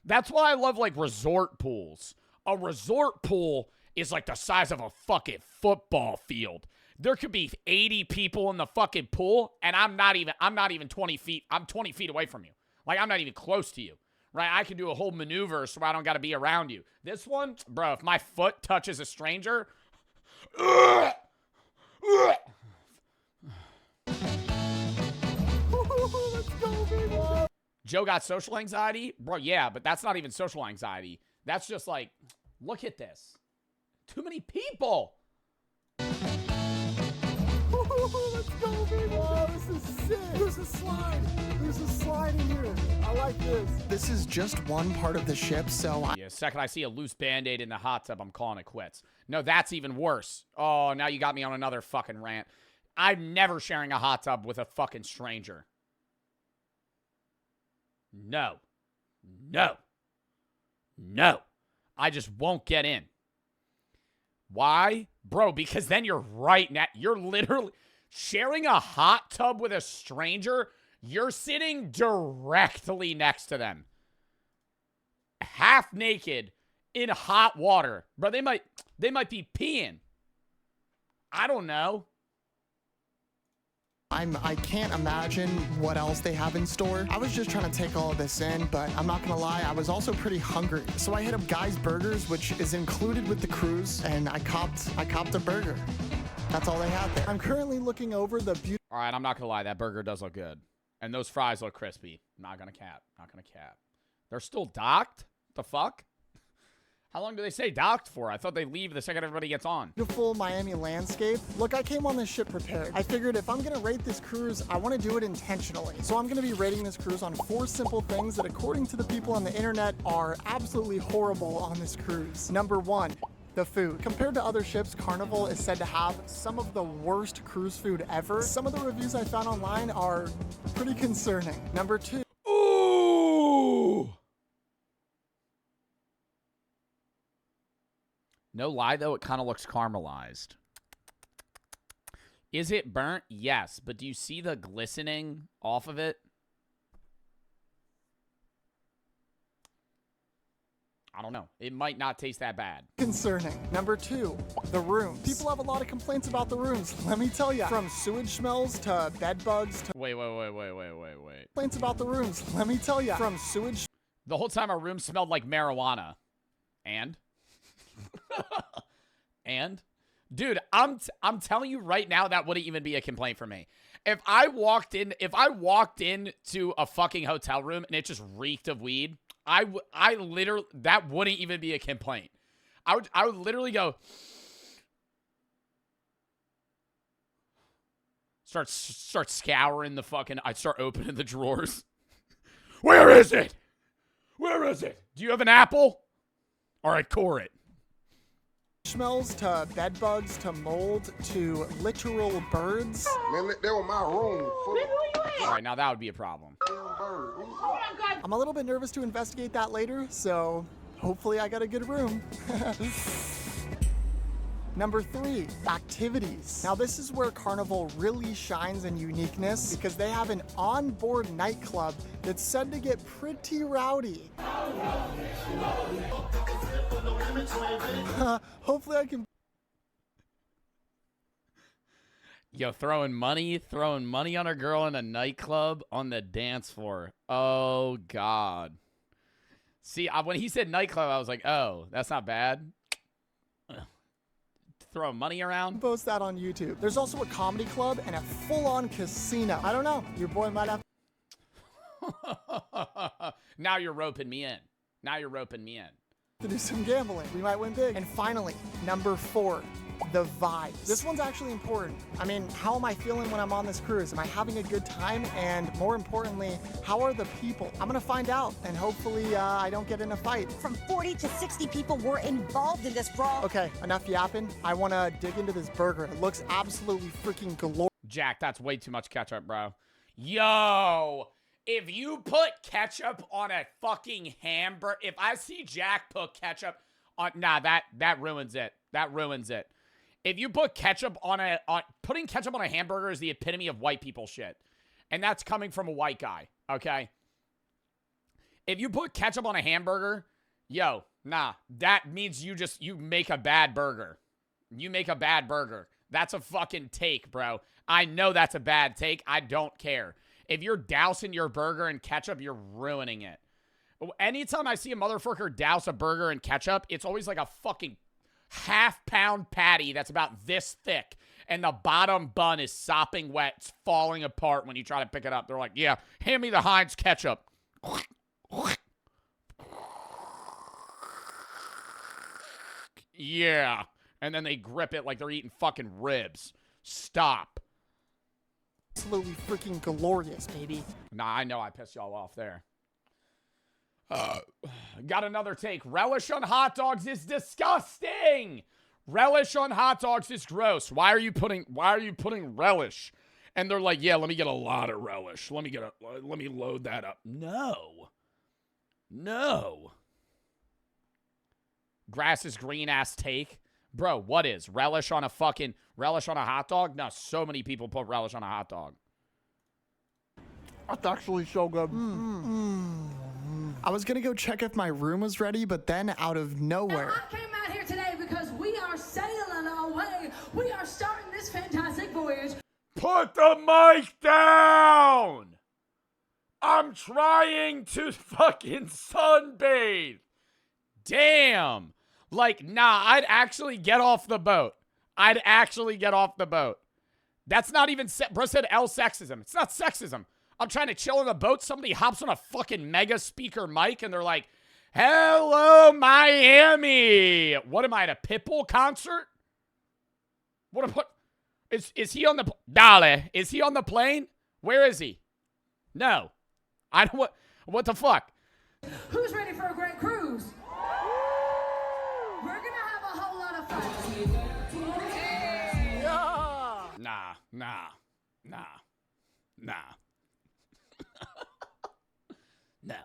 That's why I love like resort pools. A resort pool is like the size of a fucking football field. There could be 80 people in the fucking pool, and I'm not even 20 feet. I'm 20 feet away from you. Like, I'm not even close to you. Right? I can do a whole maneuver so I don't got to be around you. This one, bro, if my foot touches a stranger, Joe got social anxiety? Bro, yeah, but that's not even social anxiety. That's just like, look at this. Too many people. Let's go, baby. Whoa, this is sick. There's a slide. There's a slide in here. I like this. This is just one part of the ship, so Yeah, second I see a loose Band-Aid in the hot tub, I'm calling it quits. No, that's even worse. Oh, now you got me on another fucking rant. I'm never sharing a hot tub with a fucking stranger. No. No. No. I just won't get in. Why? Bro, because then you're right now. You're literally sharing a hot tub with a stranger. You're sitting directly next to them. Half naked in hot water. Bro, they might be peeing. I don't know. I can't imagine what else they have in store. I was just trying to take all of this in, but I'm not gonna lie, I was also pretty hungry. So I hit up Guy's Burgers, which is included with the cruise, and I copped a burger. That's all they had there. I'm currently looking over the beautiful. All right, I'm not gonna lie, that burger does look good, and those fries look crispy. Not gonna cap. Not gonna cap. They're still docked. The fuck? How long do they say docked for? I thought they leave the second everybody gets on. Beautiful Miami landscape. Look, I came on this ship prepared. I figured if I'm gonna rate this cruise, I wanna do it intentionally. So I'm gonna be rating this cruise on 4 simple things that according to the people on the internet are absolutely horrible on this cruise. Number 1, the food. Compared to other ships, Carnival is said to have some of the worst cruise food ever. Some of the reviews I found online are pretty concerning. Number 2. Ooh! No lie, though, it kind of looks caramelized. Is it burnt? Yes, but do you see the glistening off of it? I don't know. It might not taste that bad. Concerning. Number 2, the rooms. People have a lot of complaints about the rooms. Let me tell you, from sewage smells to bed bugs to Wait. complaints about the rooms. Let me tell you, from sewage. The whole time our room smelled like marijuana. And? And? Dude, I'm telling you right now, that wouldn't even be a complaint for me. If I walked into a fucking hotel room and it just reeked of weed, I literally, that wouldn't even be a complaint. I would literally go, start scouring the fucking, I'd start opening the drawers. Where is it? Where is it? Do you have an apple? All right, core it. Smells to bed bugs to mold to literal birds. Man, that was my room. All right, now that would be a problem. I'm a little bit nervous to investigate that later, so hopefully I got a good room. Number 3, activities. Now this is where Carnival really shines in uniqueness because they have an onboard nightclub that's said to get pretty rowdy. Hopefully I can. Yo, throwing money on a girl in a nightclub on the dance floor. Oh, God. See, when he said nightclub, I was like, oh, that's not bad. Throw money around. Post that on YouTube. There's also a comedy club and a full-on casino. I don't know. Your boy might have Now you're roping me in. to do some gambling. We might win big. And finally, number 4, the vibes. This one's actually important. I mean, how am I feeling when I'm on this cruise? Am I having a good time? And more importantly, how are the people? I'm gonna find out, and hopefully I don't get in a fight. From 40 to 60 people were involved in this brawl. Okay, enough yapping. I wanna dig into this burger. It looks absolutely freaking glorious. Jack, that's way too much ketchup, bro. Yo, if you put ketchup on a fucking hamburger, if I see Jack put ketchup on, nah, that ruins it. That ruins it. If you put ketchup putting ketchup on a hamburger is the epitome of white people shit. And that's coming from a white guy, okay? If you put ketchup on a hamburger, yo, nah, that means you make a bad burger. You make a bad burger. That's a fucking take, bro. I know that's a bad take. I don't care. If you're dousing your burger in ketchup, you're ruining it. Anytime I see a motherfucker douse a burger in ketchup, it's always like a fucking half-pound patty that's about this thick, and the bottom bun is sopping wet. It's falling apart when you try to pick it up. They're like, yeah, hand me the Heinz ketchup. Yeah. And then they grip it like they're eating fucking ribs. Stop. Absolutely freaking glorious, baby. Nah, I know I pissed y'all off there. Got another take. Relish on hot dogs is disgusting. Relish on hot dogs is gross. Why are you putting relish? And they're like, yeah, let me get a lot of relish. Let me load that up. No. Grass is green ass take. Bro, what is relish on a hot dog? No, so many people put relish on a hot dog. That's actually so good. I was gonna go check if my room was ready, but then out of nowhere. Now, I came out here today because we are sailing our way. We are starting this fantastic voyage. Put the mic down! I'm trying to fucking sunbathe. Damn. Like, nah, I'd actually get off the boat. That's not even, bro said L sexism. It's not sexism. I'm trying to chill on the boat. Somebody hops on a fucking mega speaker mic and they're like, hello, Miami. What am I, at a Pitbull concert? Is he on the, Dale, is he on the plane? Where is he? No. I don't, what the fuck? Who's ready for a great cruise? We're gonna have a whole lot of fun. Nah. No.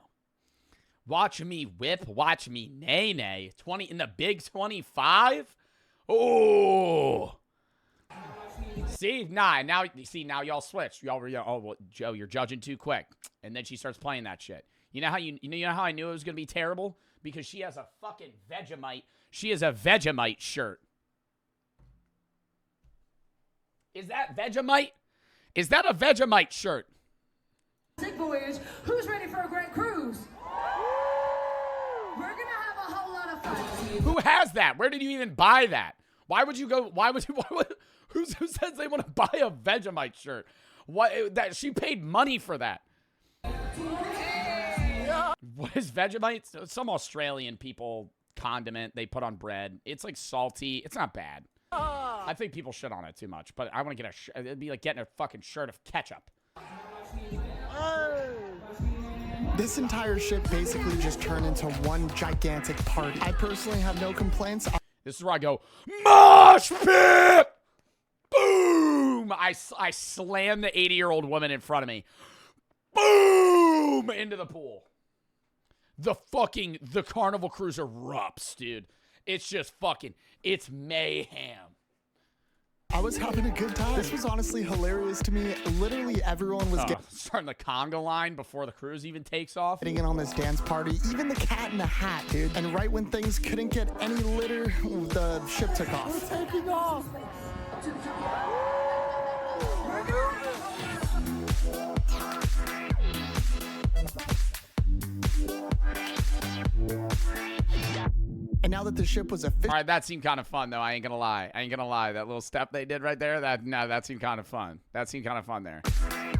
Watch me whip. Watch me nay-nay. 20 in the big 25? Oh. See? Nah, now y'all switched. Y'all were, oh, well, Joe, you're judging too quick. And then she starts playing that shit. You know how I knew it was going to be terrible? Because she has a fucking Vegemite. She has a Vegemite shirt. Is that Vegemite? Is that a Vegemite shirt? Voyage. Who's ready for a great cruise? We're gonna have a whole lot of fun. Who has that? Where did you even buy that? Why would you go? Who says they want to buy a Vegemite shirt? What? That she paid money for that. What is Vegemite? Some Australian people condiment they put on bread. It's like salty. It's not bad. I think people shit on it too much, but I want to get a it'd be like getting a fucking shirt of ketchup. This entire ship basically just turned into one gigantic party. I personally have no complaints. This is where I go, mosh pit! Boom! I slam the 80-year-old woman in front of me. Boom! Into the pool. The Carnival Cruise erupts, dude. It's just it's mayhem. I was having a good time. This was honestly hilarious to me. Literally everyone was starting the conga line before the cruise even takes off. Getting in on this dance party. Even the Cat in the Hat, dude. And right when things couldn't get any litter, the ship took off. We're taking off. And now that the ship was official. All right, that seemed kind of fun, though. I ain't gonna lie. That little step they did right there, that seemed kind of fun. That seemed kind of fun there.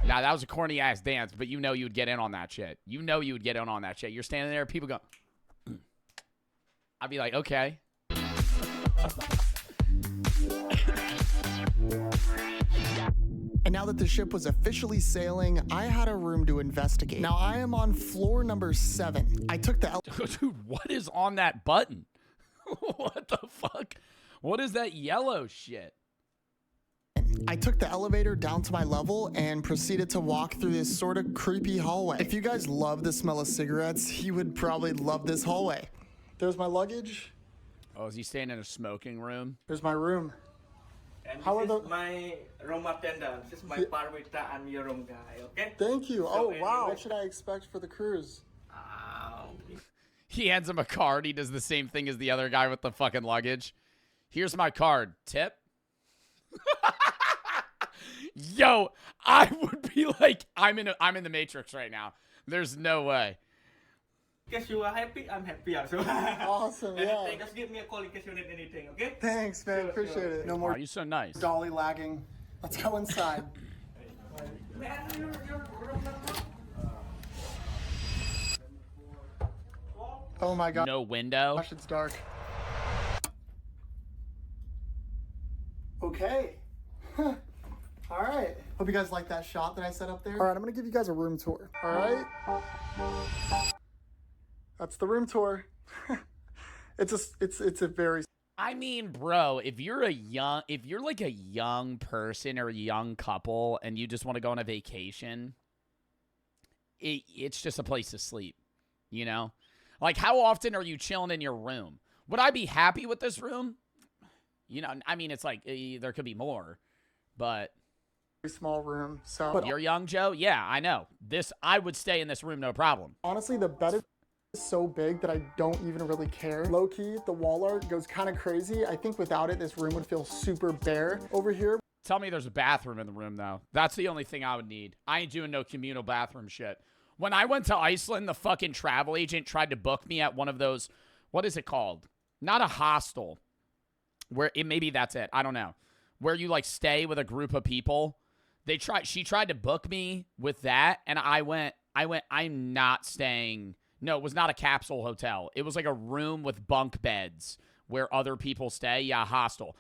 Now, that was a corny-ass dance, but you know you would get in on that shit. You know you would get in on that shit. You're standing there, people go, I'd be like, okay. And now that the ship was officially sailing, I had a room to investigate. Now, I am on floor number 7. I took the... Dude, what is on that button? What the fuck? What is that yellow shit? I took the elevator down to my level and proceeded to walk through this sort of creepy hallway. If you guys love the smell of cigarettes, you would probably love this hallway. There's my luggage. Oh, is he staying in a smoking room? There's my room. And How this are is the... my room attendant. This is my Parvita. I'm your room guy, okay? Thank you. So Oh, wow. anyway- What should I expect for the cruise? He hands him a card. He does the same thing as the other guy with the fucking luggage. Here's my card. Tip? Yo, I would be like, I'm in the Matrix right now. There's no way. In case you are happy, I'm happy also. Awesome, yeah. Anything, just give me a call in case you need anything, okay? Thanks, man. Sure, Appreciate sure. it. No Oh, more you're so nice. dolly lagging. Let's go inside. Oh my god. No window. Gosh, it's dark. Okay. All right. Hope you guys like that shot that I set up there. All right, I'm gonna give you guys a room tour. All right. That's the room tour. It's a very. I mean, bro, if you're like a young person or a young couple and you just want to go on a vacation, it's just a place to sleep, you know? Like, how often are you chilling in your room? Would I be happy with this room? You know, I mean, it's like, there could be more, but... small room. So But you're young, Joe? Yeah, I know. I would stay in this room, no problem. honestly, the bed is so big that I don't even really care. Low key, the wall art goes kind of crazy. I think without it, this room would feel super bare. Over here, Tell me there's a bathroom in the room, though. That's the only thing I would need. I ain't doing no communal bathroom shit. When I went to Iceland, the fucking travel agent tried to book me at one of those, what is it called? Not a hostel. Maybe that's it. I don't know. Where you like stay with a group of people. She tried to book me with that, and I went, I'm not staying. No, it was not a capsule hotel. It was like a room with bunk beds where other people stay. Yeah, hostel.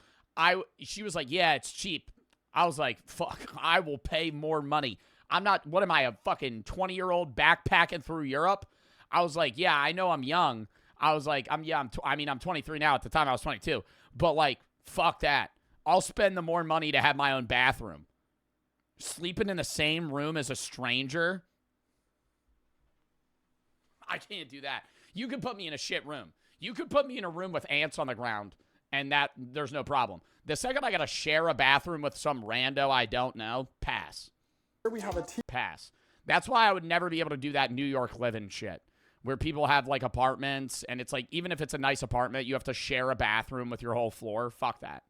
She was like, yeah, it's cheap. I was like, fuck, I will pay more money. I'm not, what am I, a fucking 20-year-old backpacking through Europe? I was like, yeah, I know I'm young. I was like, I'm 23 now. At the time, I was 22. But like, fuck that. I'll spend the more money to have my own bathroom. Sleeping in the same room as a stranger? I can't do that. You could put me in a shit room. You could put me in a room with ants on the ground, and there's no problem. The second I got to share a bathroom with some rando I don't know, pass. Here we have a pass. That's why I would never be able to do that New York living shit, where people have, like, apartments, and it's like, even if it's a nice apartment, you have to share a bathroom with your whole floor. Fuck that.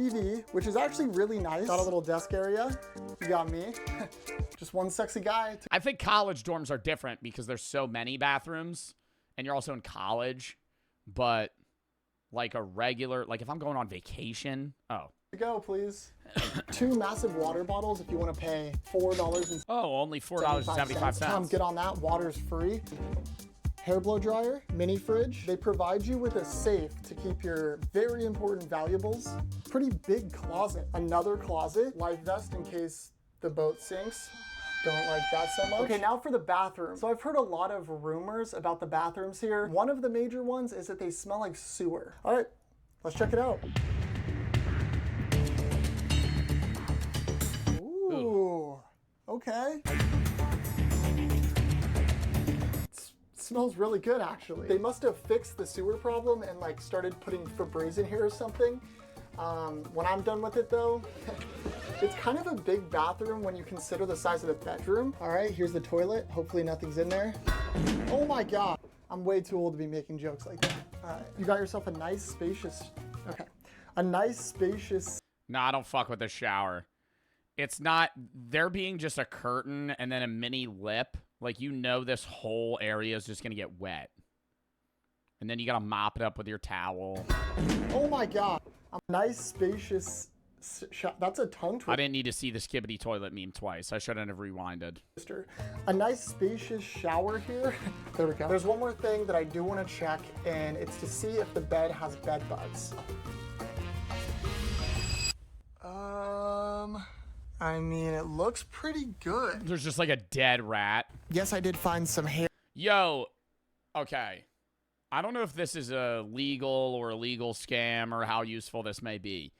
TV, which is actually really nice. Got a little desk area. You got me. Just one sexy guy. I think college dorms are different because there's so many bathrooms, and you're also in college. But, like, a regular, like, if I'm going on vacation, Go, please. 2 massive water bottles if you want to pay $4. Only $4.75. Tom, get on that. Water's free. Hair blow dryer, mini fridge. They provide you with a safe to keep your very important valuables. Pretty big closet. Another closet. Life vest in case the boat sinks. Don't like that so much. Okay, now for the bathroom. So I've heard a lot of rumors about the bathrooms here. One of the major ones is that they smell like sewer. All right, let's check it out. Ooh, okay. Smells really good, actually. They must have fixed the sewer problem and like started putting Febreze in here or something. When I'm done with it though, it's kind of a big bathroom when you consider the size of the bedroom. All right, here's the toilet. Hopefully nothing's in there. Oh my God, I'm way too old to be making jokes like that. All right, you got yourself a nice spacious, okay. A nice spacious. Nah, I don't fuck with the shower. It's not, there being just a curtain and then a mini lip. Like, you know this whole area is just going to get wet. And then you got to mop it up with your towel. Oh my God. A nice, spacious... That's a tongue twister. I didn't need to see the skibbity toilet meme twice. I shouldn't have rewinded. A nice, spacious shower here. There we go. There's one more thing that I do want to check, and it's to see if the bed has bed bugs. I mean, it looks pretty good. There's just like a dead rat. Yes, I did find some hair. Yo, okay. I don't know if this is a legal or illegal scam or how useful this may be.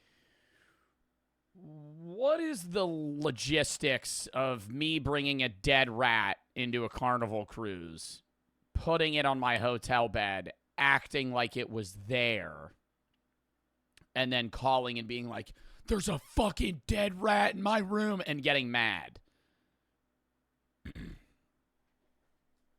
What is the logistics of me bringing a dead rat into a Carnival cruise, putting it on my hotel bed, acting like it was there, and then calling and being like, there's a fucking dead rat in my room, and getting mad?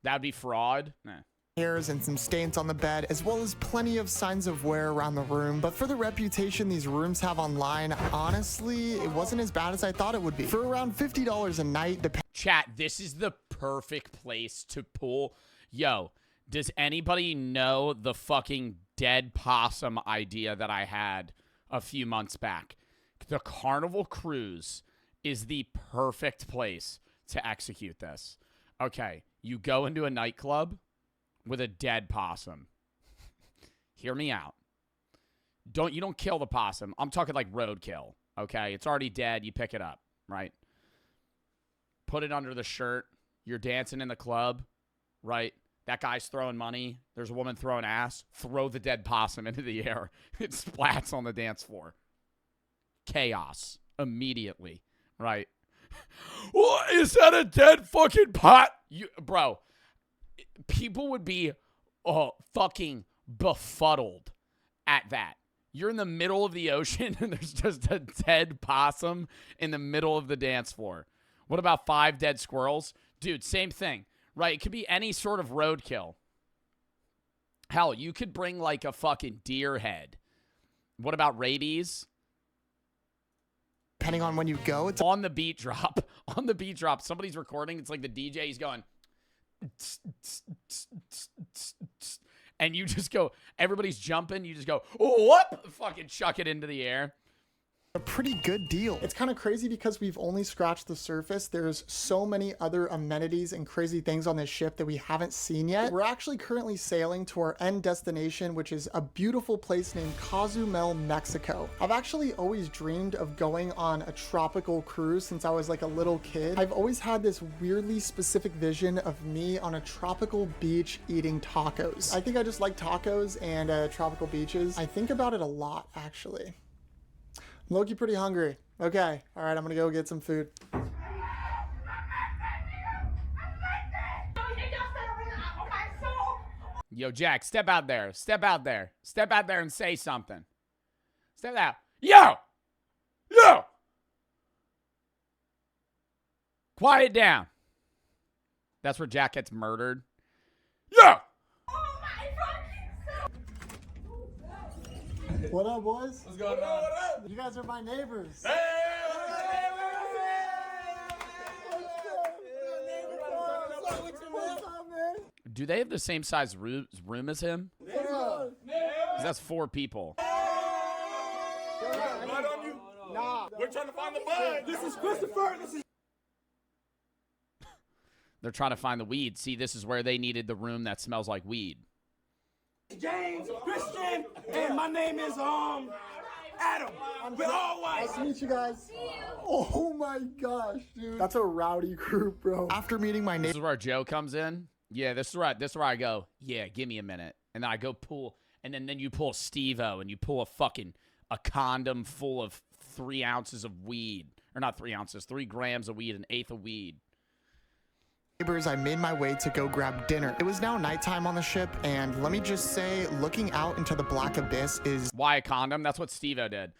That'd be fraud? Nah. Hairs and some stains on the bed, as well as plenty of signs of wear around the room. But for the reputation these rooms have online, honestly, it wasn't as bad as I thought it would be. For around $50 a night, Chat, this is the perfect place to pull. Yo, does anybody know the fucking dead possum idea that I had a few months back? The Carnival cruise is the perfect place to execute this. Okay, you go into a nightclub with a dead possum. Hear me out. You don't kill the possum. I'm talking like roadkill, okay? It's already dead. You pick it up, right? Put it under the shirt. You're dancing in the club, right? That guy's throwing money. There's a woman throwing ass. Throw the dead possum into the air. It splats on the dance floor. Chaos immediately, right? What, is that a dead fucking pot? Bro, people would be fucking befuddled at that. You're in the middle of the ocean and there's just a dead possum in the middle of the dance floor. What about 5 dead squirrels? Dude, same thing, right? It could be any sort of roadkill. Hell, you could bring like a fucking deer head. What about rabies? Depending on when you go, it's on the beat drop. On the beat drop, somebody's recording. It's like the DJ is going, and you just go, everybody's jumping. You just go, oh, what? Fucking chuck it into the air. A pretty good deal. It's kind of crazy because we've only scratched the surface. There's so many other amenities and crazy things on this ship that we haven't seen yet. We're actually currently sailing to our end destination, which is a beautiful place named Cozumel, Mexico. I've actually always dreamed of going on a tropical cruise since I was like a little kid. I've always had this weirdly specific vision of me on a tropical beach eating tacos. I think I just like tacos and tropical beaches. I think about it a lot, actually. I'm low-key pretty hungry. Okay, all right, I'm gonna go get some food. Yo, Jack, step out there. Step out there. Step out there and say something. Step out. Yo! Yo! Quiet down. That's where Jack gets murdered. Yo! What up, boys? What's going on? You guys are my neighbors. Do they have the same size room as him? Yeah. 'Cause that's 4 people. Blood on you? Nah. We're trying to find the blood. This is Christopher. This is They're trying to find the weed. See, this is where they needed the room that smells like weed. James, Christian, and my name is Adam. We're all white. Nice to meet you guys. Oh my gosh, dude. That's a rowdy group, bro. After meeting my This neighbor, is where Joe comes in. Yeah, this is where I go, yeah, give me a minute. And then I go pull, and then you pull Steve-O, and you pull a condom full of 3 ounces of weed. Or not 3 ounces, 3 grams of weed, 1/8 of weed. I made my way to go grab dinner. It was now nighttime on the ship, and let me just say, looking out into the black abyss is... Why a condom? That's what Steve-O did.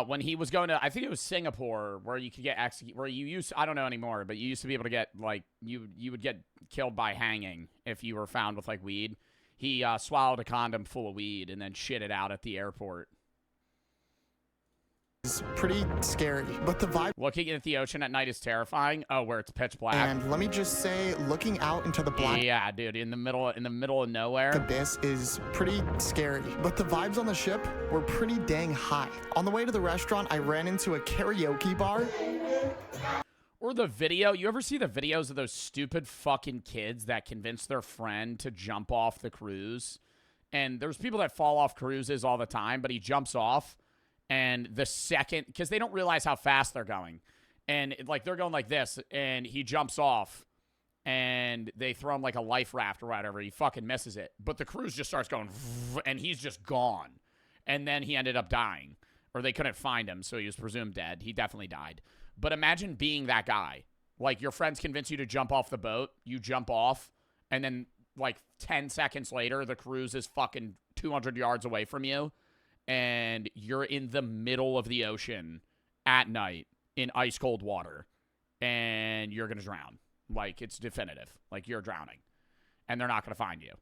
When he was going to, I think it was Singapore, where you could get where you used, I don't know anymore, but you used to be able to get, like, you would get killed by hanging if you were found with, like, weed. He swallowed a condom full of weed and then shit it out at the airport. It's pretty scary, but the vibe... Looking at the ocean at night is terrifying. Oh, where it's pitch black. And let me just say, looking out into the black... Yeah, dude, in the middle of nowhere. abyss is pretty scary, but the vibes on the ship were pretty dang high. On the way to the restaurant, I ran into a karaoke bar. Or the video. You ever see the videos of those stupid fucking kids that convince their friend to jump off the cruise? And there's people that fall off cruises all the time, but he jumps off. And the second, because they don't realize how fast they're going. And, like, they're going like this, and he jumps off, and they throw him like a life raft or whatever. He fucking misses it. But the cruise just starts going, and he's just gone. And then he ended up dying. Or they couldn't find him, so he was presumed dead. He definitely died. But imagine being that guy. Like, your friends convince you to jump off the boat. You jump off, and then, like, 10 seconds later, the cruise is fucking 200 yards away from you. And you're in the middle of the ocean at night in ice cold water, and you're going to drown. Like, it's definitive. Like, you're drowning, and they're not going to find you.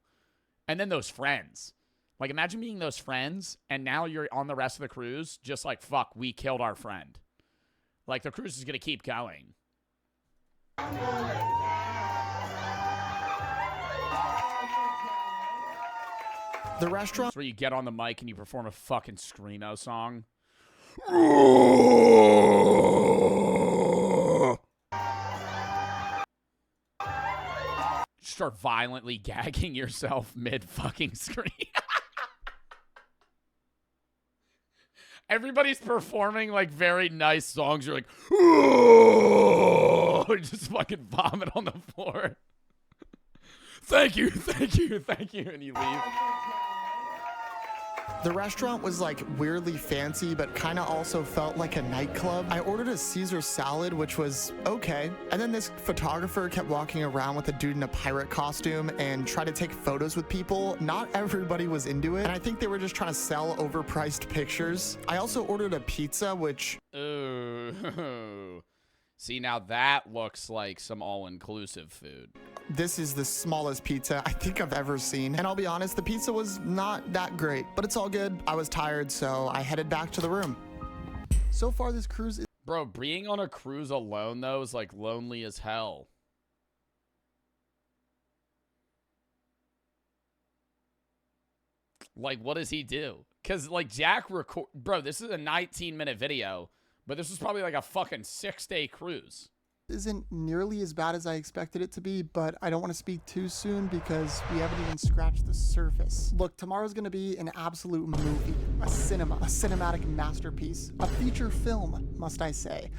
And then those friends. Like, imagine being those friends, and now you're on the rest of the cruise, just like, fuck, we killed our friend. Like, the cruise is going to keep going. The restaurant... It's where you get on the mic and you perform a fucking Screamo song. Start violently gagging yourself mid-fucking scream. Everybody's performing, like, very nice songs. You're like, just fucking vomit on the floor. Thank you, thank you, thank you. And you leave. The restaurant was like weirdly fancy, but kind of also felt like a nightclub. I ordered a Caesar salad, which was okay. And then this photographer kept walking around with a dude in a pirate costume and tried to take photos with people. Not everybody was into it, and I think they were just trying to sell overpriced pictures. I also ordered a pizza, which... Ooh. See, now that looks like some all-inclusive food. This is the smallest pizza I think I've ever seen. And I'll be honest, the pizza was not that great, but it's all good. I was tired, so I headed back to the room. So far, this cruise is... Bro, being on a cruise alone, though, is, like, lonely as hell. Like, what does he do? Because, like, Jack record... Bro, this is a 19-minute video, but this was probably, like, a fucking 6-day cruise. Isn't nearly as bad as I expected it to be, but I don't want to speak too soon because we haven't even scratched the surface. Look, tomorrow's going to be an absolute movie, a cinematic masterpiece, a feature film, must I say.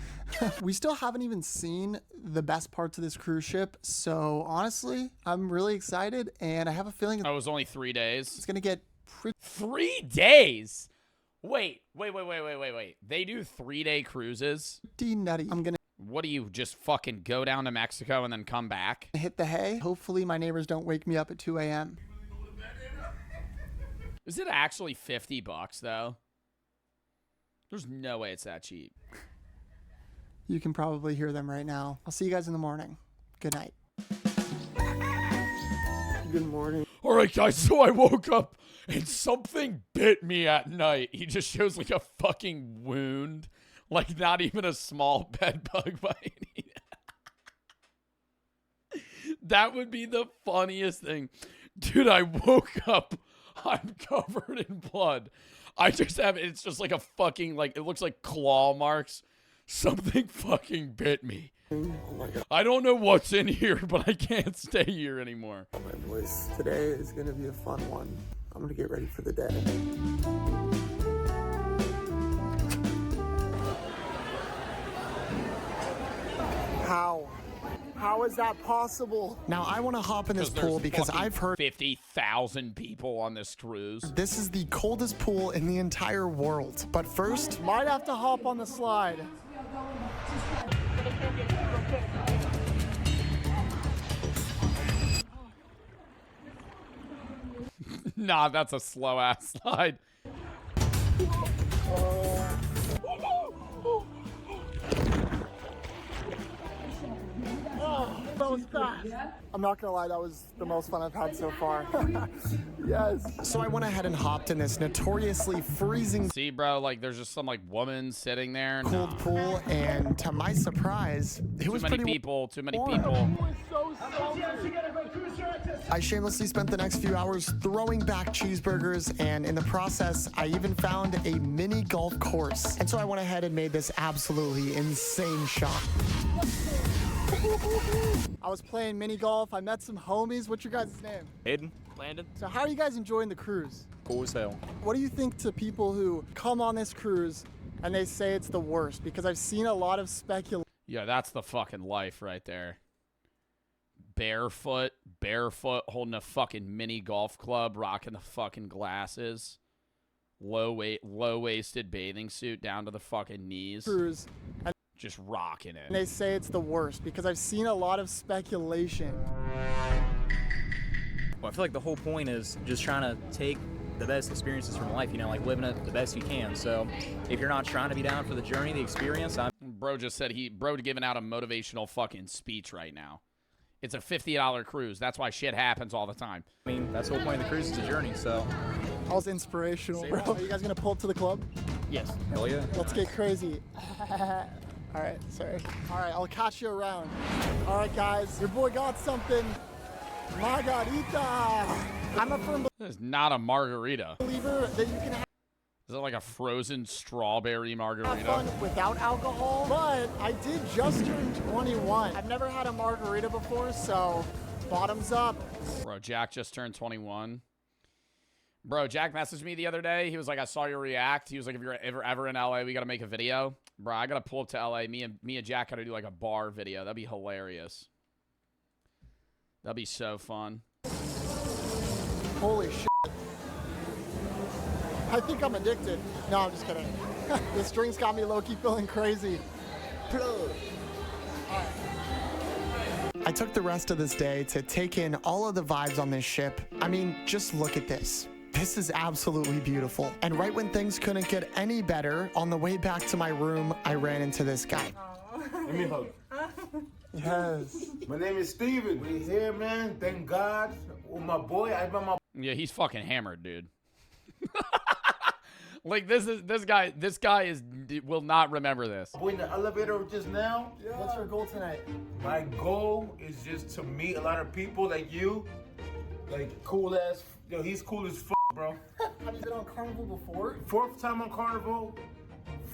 We still haven't even seen the best parts of this cruise ship, so honestly, I'm really excited, and I have a feeling Oh, it was only 3 days? it's going to get pretty... 3 days? Wait. They do 3-day cruises? nutty. I'm going to What do you just fucking go down to Mexico and then come back? hit the hay. Hopefully my neighbors don't wake me up at 2 a.m. Is it actually $50 though? There's no way it's that cheap. You can probably hear them right now. I'll see you guys in the morning. Good night. Good morning. All right, guys, so I woke up and something bit me at night. He just shows like a fucking wound. Like not even a small bed bug bite. That would be the funniest thing. Dude, I woke up. I'm covered in blood. I just have, it's just like a fucking, like, it looks like claw marks. Something fucking bit me. Oh my God. I don't know what's in here, but I can't stay here anymore. My voice. Today is going to be a fun one. I'm going to get ready for the day. How is that possible? Now, I want to hop in this pool because I've heard 50,000 people on this cruise. this is the coldest pool in the entire world. But first, might have to hop on the slide. Nah, that's a slow ass slide. That was fast. I'm not gonna lie, that was the most fun I've had so far. Yes. So I went ahead and hopped in this notoriously freezing See, bro, like there's just some like woman sitting there. cold pool, and to my surprise, it was Too many pretty people. Too many people. I shamelessly spent the next few hours throwing back cheeseburgers, and in the process, I even found a mini golf course. And so I went ahead and made this absolutely insane shot. I was playing mini golf. I met some homies. What's your guys' name? Aiden. Landon. So how are you guys enjoying the cruise? Cool as hell. What do you think to people who come on this cruise and they say it's the worst? Because I've seen a lot of speculation. Yeah, that's the fucking life right there. Barefoot, holding a fucking mini golf club, rocking the fucking glasses. Low-waisted bathing suit down to the fucking knees. Cruise. Just rocking it. And they say it's the worst because I've seen a lot of speculation. Well, I feel like the whole point is just trying to take the best experiences from life, you know, like living it the best you can. So if you're not trying to be down for the journey, the experience, Bro just said bro giving out a motivational fucking speech right now. It's a $50 cruise. That's why shit happens all the time. I mean, that's the whole point of the cruise is a journey, so. That was inspirational, bro. Are you guys gonna pull up to the club? Yes. Hell yeah. Let's get crazy. All right, sorry. All right, I'll catch you around. All right, guys, your boy got something. Margarita. I'm a firm This is not a margarita. believer that you can Is it like a frozen strawberry have margarita? fun without alcohol, but I did just turn 21. I've never had a margarita before, so bottoms up. Bro, Jack just turned 21. Bro, Jack messaged me the other day. He was like, I saw your react. He was like, if you're ever in LA, we got to make a video. Bro, I got to pull up to LA. Me and Jack got to do like a bar video. That'd be hilarious. That'd be so fun. Holy shit. I think I'm addicted. No, I'm just kidding. This drink's got me low-key feeling crazy. I took the rest of this day to take in all of the vibes on this ship. I mean, just look at this. This is absolutely beautiful. And right when things couldn't get any better, on the way back to my room, I ran into this guy. Let me hug. Yes. My name is Steven. We here, man. Thank God. With my boy, I met my. Yeah, he's fucking hammered, dude. Like this guy will not remember this. Boy in the elevator just now. Yeah. What's your goal tonight? My goal is just to meet a lot of people like you, like cool ass. Yo, he's cool as bro. Have you been on Carnival before? 4th time on Carnival.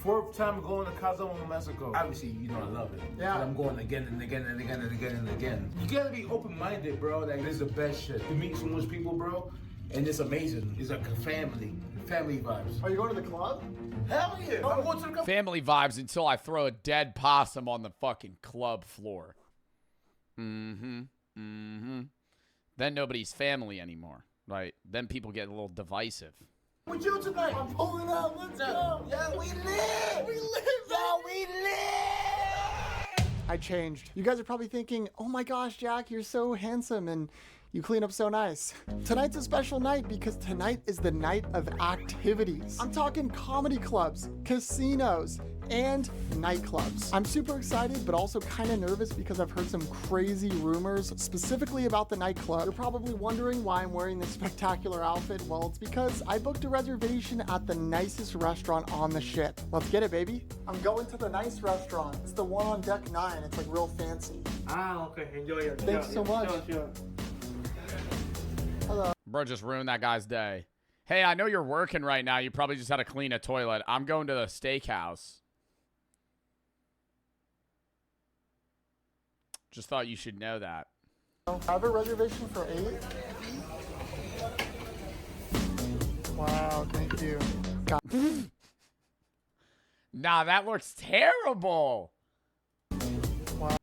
4th time going to Cozumel, Mexico. Obviously, you know I love it. Yeah. But I'm going again and again and again and again and again. You gotta be open-minded, bro. Like this is the best shit. You meet so much people, bro, and it's amazing. It's like a family vibes. Are you going to the club? Hell yeah! I'm going to the club. Family vibes until I throw a dead possum on the fucking club floor. Then nobody's family anymore, right? Then people get a little divisive. With you tonight. I'm pulling up. Let's go. Yeah, we live. We live. Yeah, we live. I changed. You guys are probably thinking, oh my gosh, Jack, you're so handsome and You clean up so nice. Tonight's a special night because tonight is the night of activities. I'm talking comedy clubs, casinos, and nightclubs. I'm super excited, but also kind of nervous because I've heard some crazy rumors, specifically about the nightclub. You're probably wondering why I'm wearing this spectacular outfit. Well, it's because I booked a reservation at the nicest restaurant on the ship. Let's get it, baby. I'm going to the nice restaurant. It's the one on deck 9. It's like real fancy. Ah, okay. Enjoy it. Thanks so much. Sure. Hello. Bro just ruined that guy's day. Hey, I know you're working right now. You probably just had to clean a toilet. I'm going to the steakhouse. Just thought you should know that. I have a reservation for 8. Wow, thank you. God. Nah, that looks terrible. Wow.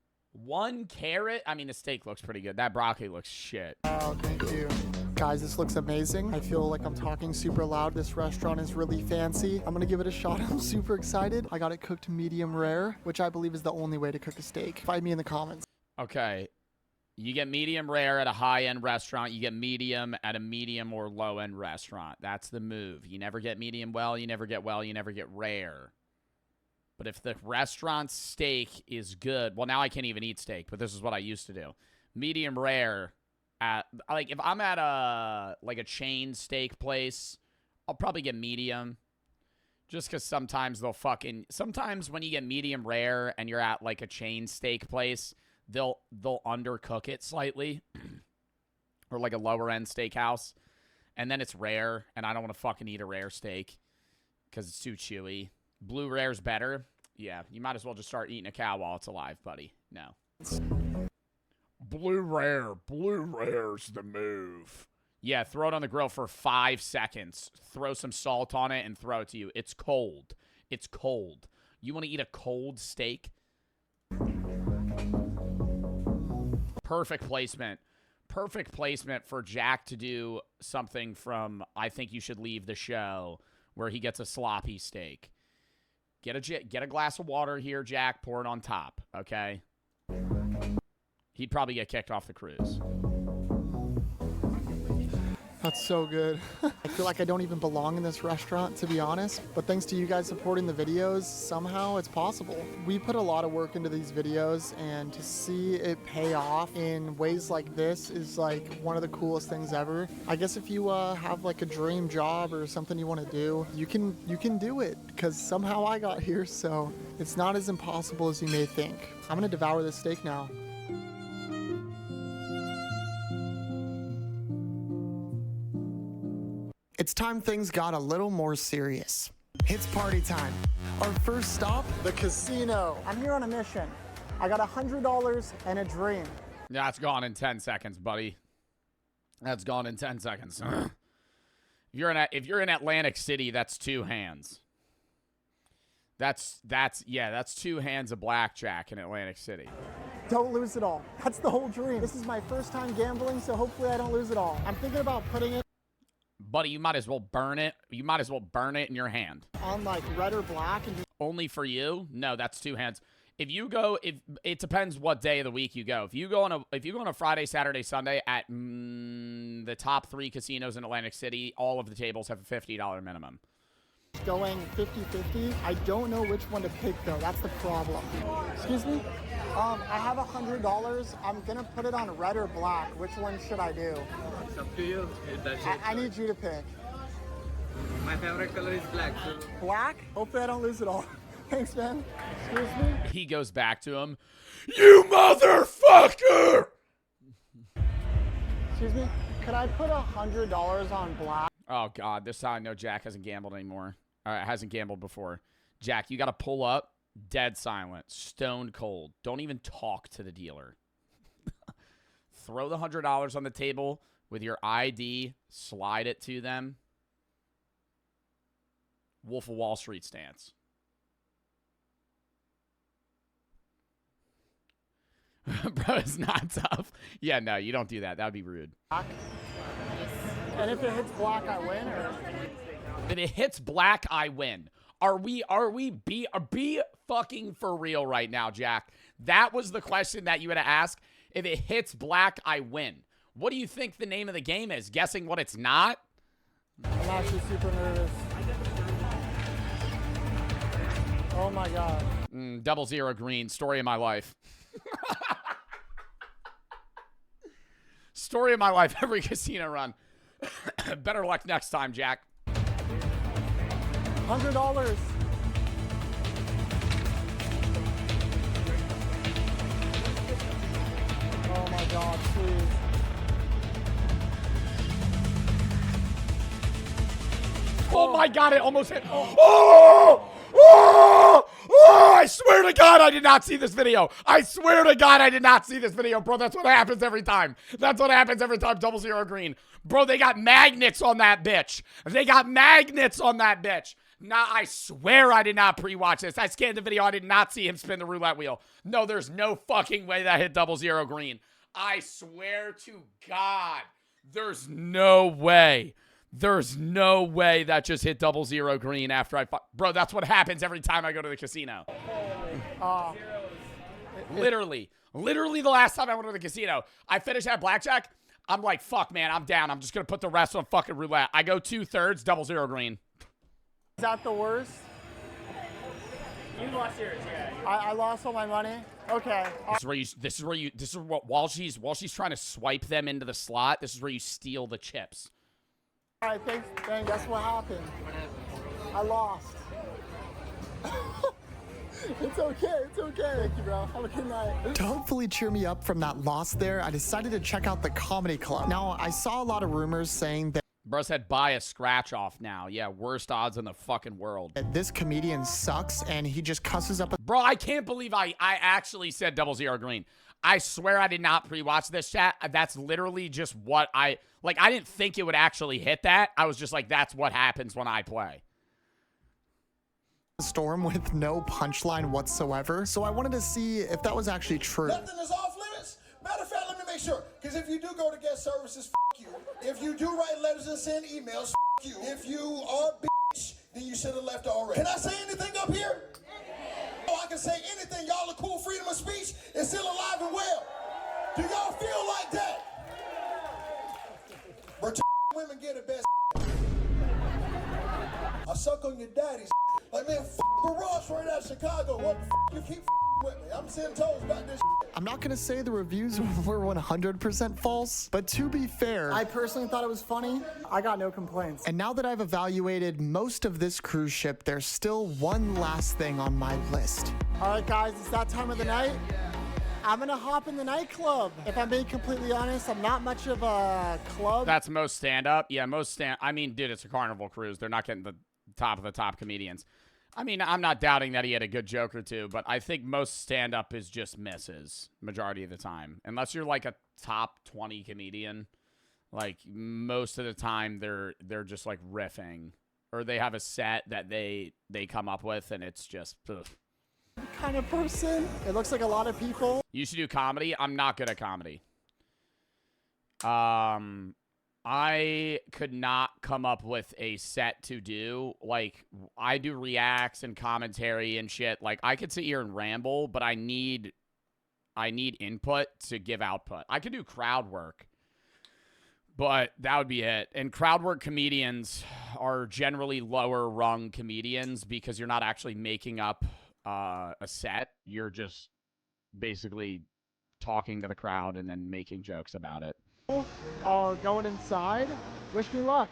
1 carrot? I mean, the steak looks pretty good. That broccoli looks shit. Wow, thank you. Guys, this looks amazing. I feel like I'm talking super loud. This restaurant is really fancy. I'm gonna give it a shot. I'm super excited. I got it cooked medium rare, which I believe is the only way to cook a steak. Find me in the comments. Okay. You get medium rare at a high-end restaurant. You get medium at a medium or low-end restaurant. That's the move. You never get medium well. You never get well. You never get rare. But if the restaurant's steak is good, well, now I can't even eat steak, but this is what I used to do. Medium rare at, like, if I'm at a chain steak place, I'll probably get medium. Just because sometimes sometimes when you get medium rare and you're at, like, a chain steak place, they'll undercook it slightly. Or, like, a lower-end steakhouse. And then it's rare, and I don't want to fucking eat a rare steak because it's too chewy. Blue rare's better. Yeah, you might as well just start eating a cow while it's alive, buddy. No. Blue rare's the move. Yeah, throw it on the grill for 5 seconds. Throw some salt on it and throw it to you. It's cold. It's cold. You want to eat a cold steak? Perfect placement. Perfect placement for Jack to do something from I Think You Should Leave the Show, where he gets a sloppy steak. Get a glass of water here, Jack. Pour it on top, okay? He'd probably get kicked off the cruise. That's so good. I feel like I don't even belong in this restaurant, to be honest. But thanks to you guys supporting the videos, somehow it's possible. We put a lot of work into these videos, and to see it pay off in ways like this is like one of the coolest things ever. I guess if you have like a dream job or something you want to do, you can do it, because somehow I got here, so it's not as impossible as you may think. I'm gonna devour this steak now. It's time things got a little more serious. It's party time. Our first stop, the casino. I'm here on a mission. I got $100 and a dream. That's gone in 10 seconds, buddy. That's gone in 10 seconds. If you're in Atlantic City, that's 2 hands. That's 2 hands of blackjack in Atlantic City. Don't lose it all. That's the whole dream. This is my first time gambling, so hopefully I don't lose it all. I'm thinking about putting it, Buddy, you might as well burn it. You might as well burn it in your hand. on like red or black, and just Only for you? No, that's 2 hands. If it depends what day of the week you go. If you go on a Friday, Saturday, Sunday at the top 3 casinos in Atlantic City, all of the tables have a $50 minimum. going 50-50. I don't know which one to pick though. That's the problem. Excuse me? I have $100. I'm gonna put it on red or black. Which one should I do? It's up to you. I need you to pick. My favorite color is black. So Black? Hopefully I don't lose it all. Thanks, man. Excuse me? He goes back to him. You motherfucker! Excuse me? Could I put $100 on black? Oh, God. This is how I know Jack hasn't gambled anymore. Hasn't gambled before. Jack, you got to pull up. Dead silent. Stone cold. Don't even talk to the dealer. Throw the $100 on the table with your ID. Slide it to them. Wolf of Wall Street stance. Bro, it's not tough. Yeah, no, you don't do that. That would be rude. And if it hits black, I win? Or? If it hits black, I win. Are we be fucking for real right now, Jack? That was the question that you had to ask. If it hits black, I win. What do you think the name of the game is? Guessing what it's not? I'm actually super nervous. Oh my god. 00 green. Story of my life. Story of my life. Every casino run. Better luck next time, Jack. $100. Oh my god, please. Oh my god, it almost hit. Oh! Oh! Oh! I swear to God, I did not see this video. I swear to God, I did not see this video, bro. That's what happens every time. That's what happens every time. 00 green. Bro, they got magnets on that bitch. They got magnets on that bitch. Nah, I swear I did not pre-watch this. I scanned the video. I did not see him spin the roulette wheel. No, there's no fucking way that hit 00 green. I swear to God, there's no way. There's no way that just hit 00 green after I bro, that's what happens every time I go to the casino. Literally the last time I went to the casino, I finished at blackjack. I'm like, fuck, man, I'm down. I'm just going to put the rest on fucking roulette. I go 2/3, 00 green. Is that the worst? You lost yours, yeah. I lost all my money. Okay. This is what while she's trying to swipe them into the slot, this is where you steal the chips. All right, thanks. Guess what happened? I lost. It's okay. It's okay. Thank you, bro. Have a good night. To hopefully cheer me up from that loss there, I decided to check out the comedy club. Now, I saw a lot of rumors saying that Bro said buy a scratch off now. Yeah, worst odds in the fucking world. this comedian sucks and he just cusses up. Bro, I can't believe I actually said 00 green. I swear I did not pre-watch this chat. That's literally just what I didn't think it would actually hit that. I was just like, that's what happens when I play. Storm with no punchline whatsoever. So I wanted to see if that was actually true. Nothing is off limits. Matter of fact, let me make sure. Because if you do go to guest services, f*** you. If you do write letters and send emails, f*** you. If you are a bitch, then you should have left already. Can I say anything up here? Oh, I can say anything. Y'all are cool. Freedom of speech is still alive and well. Do y'all feel like that? But women get the best. I suck on your daddy's. Like, man, Ross right out of Chicago. What the you keep with me? I'm 10 toes about this. I'm not gonna say the reviews were 100% false, but to be fair, I personally thought it was funny. I got no complaints. And now that I've evaluated most of this cruise ship, there's still one last thing on my list. All right, guys, it's that time of the night. I'm gonna hop in the nightclub. If I'm being completely honest, I'm not much of a club. That's most stand-up. Yeah, I mean, dude, it's a Carnival cruise. They're not getting the top of the top comedians. I mean, I'm not doubting that he had a good joke or two, but I think most stand-up is just misses majority of the time. Unless you're like a top 20 comedian, like most of the time they're just like riffing, or they have a set that they come up with, and it's just ugh. Kind of person. It looks like a lot of people. You should do comedy. I'm not good at comedy. I could not come up with a set to do. Like, I do reacts and commentary and shit. Like, I could sit here and ramble, but I need input to give output. I could do crowd work, but that would be it. And crowd work comedians are generally lower rung comedians because you're not actually making up a set. You're just basically talking to the crowd and then making jokes about it. Going inside. Wish me luck.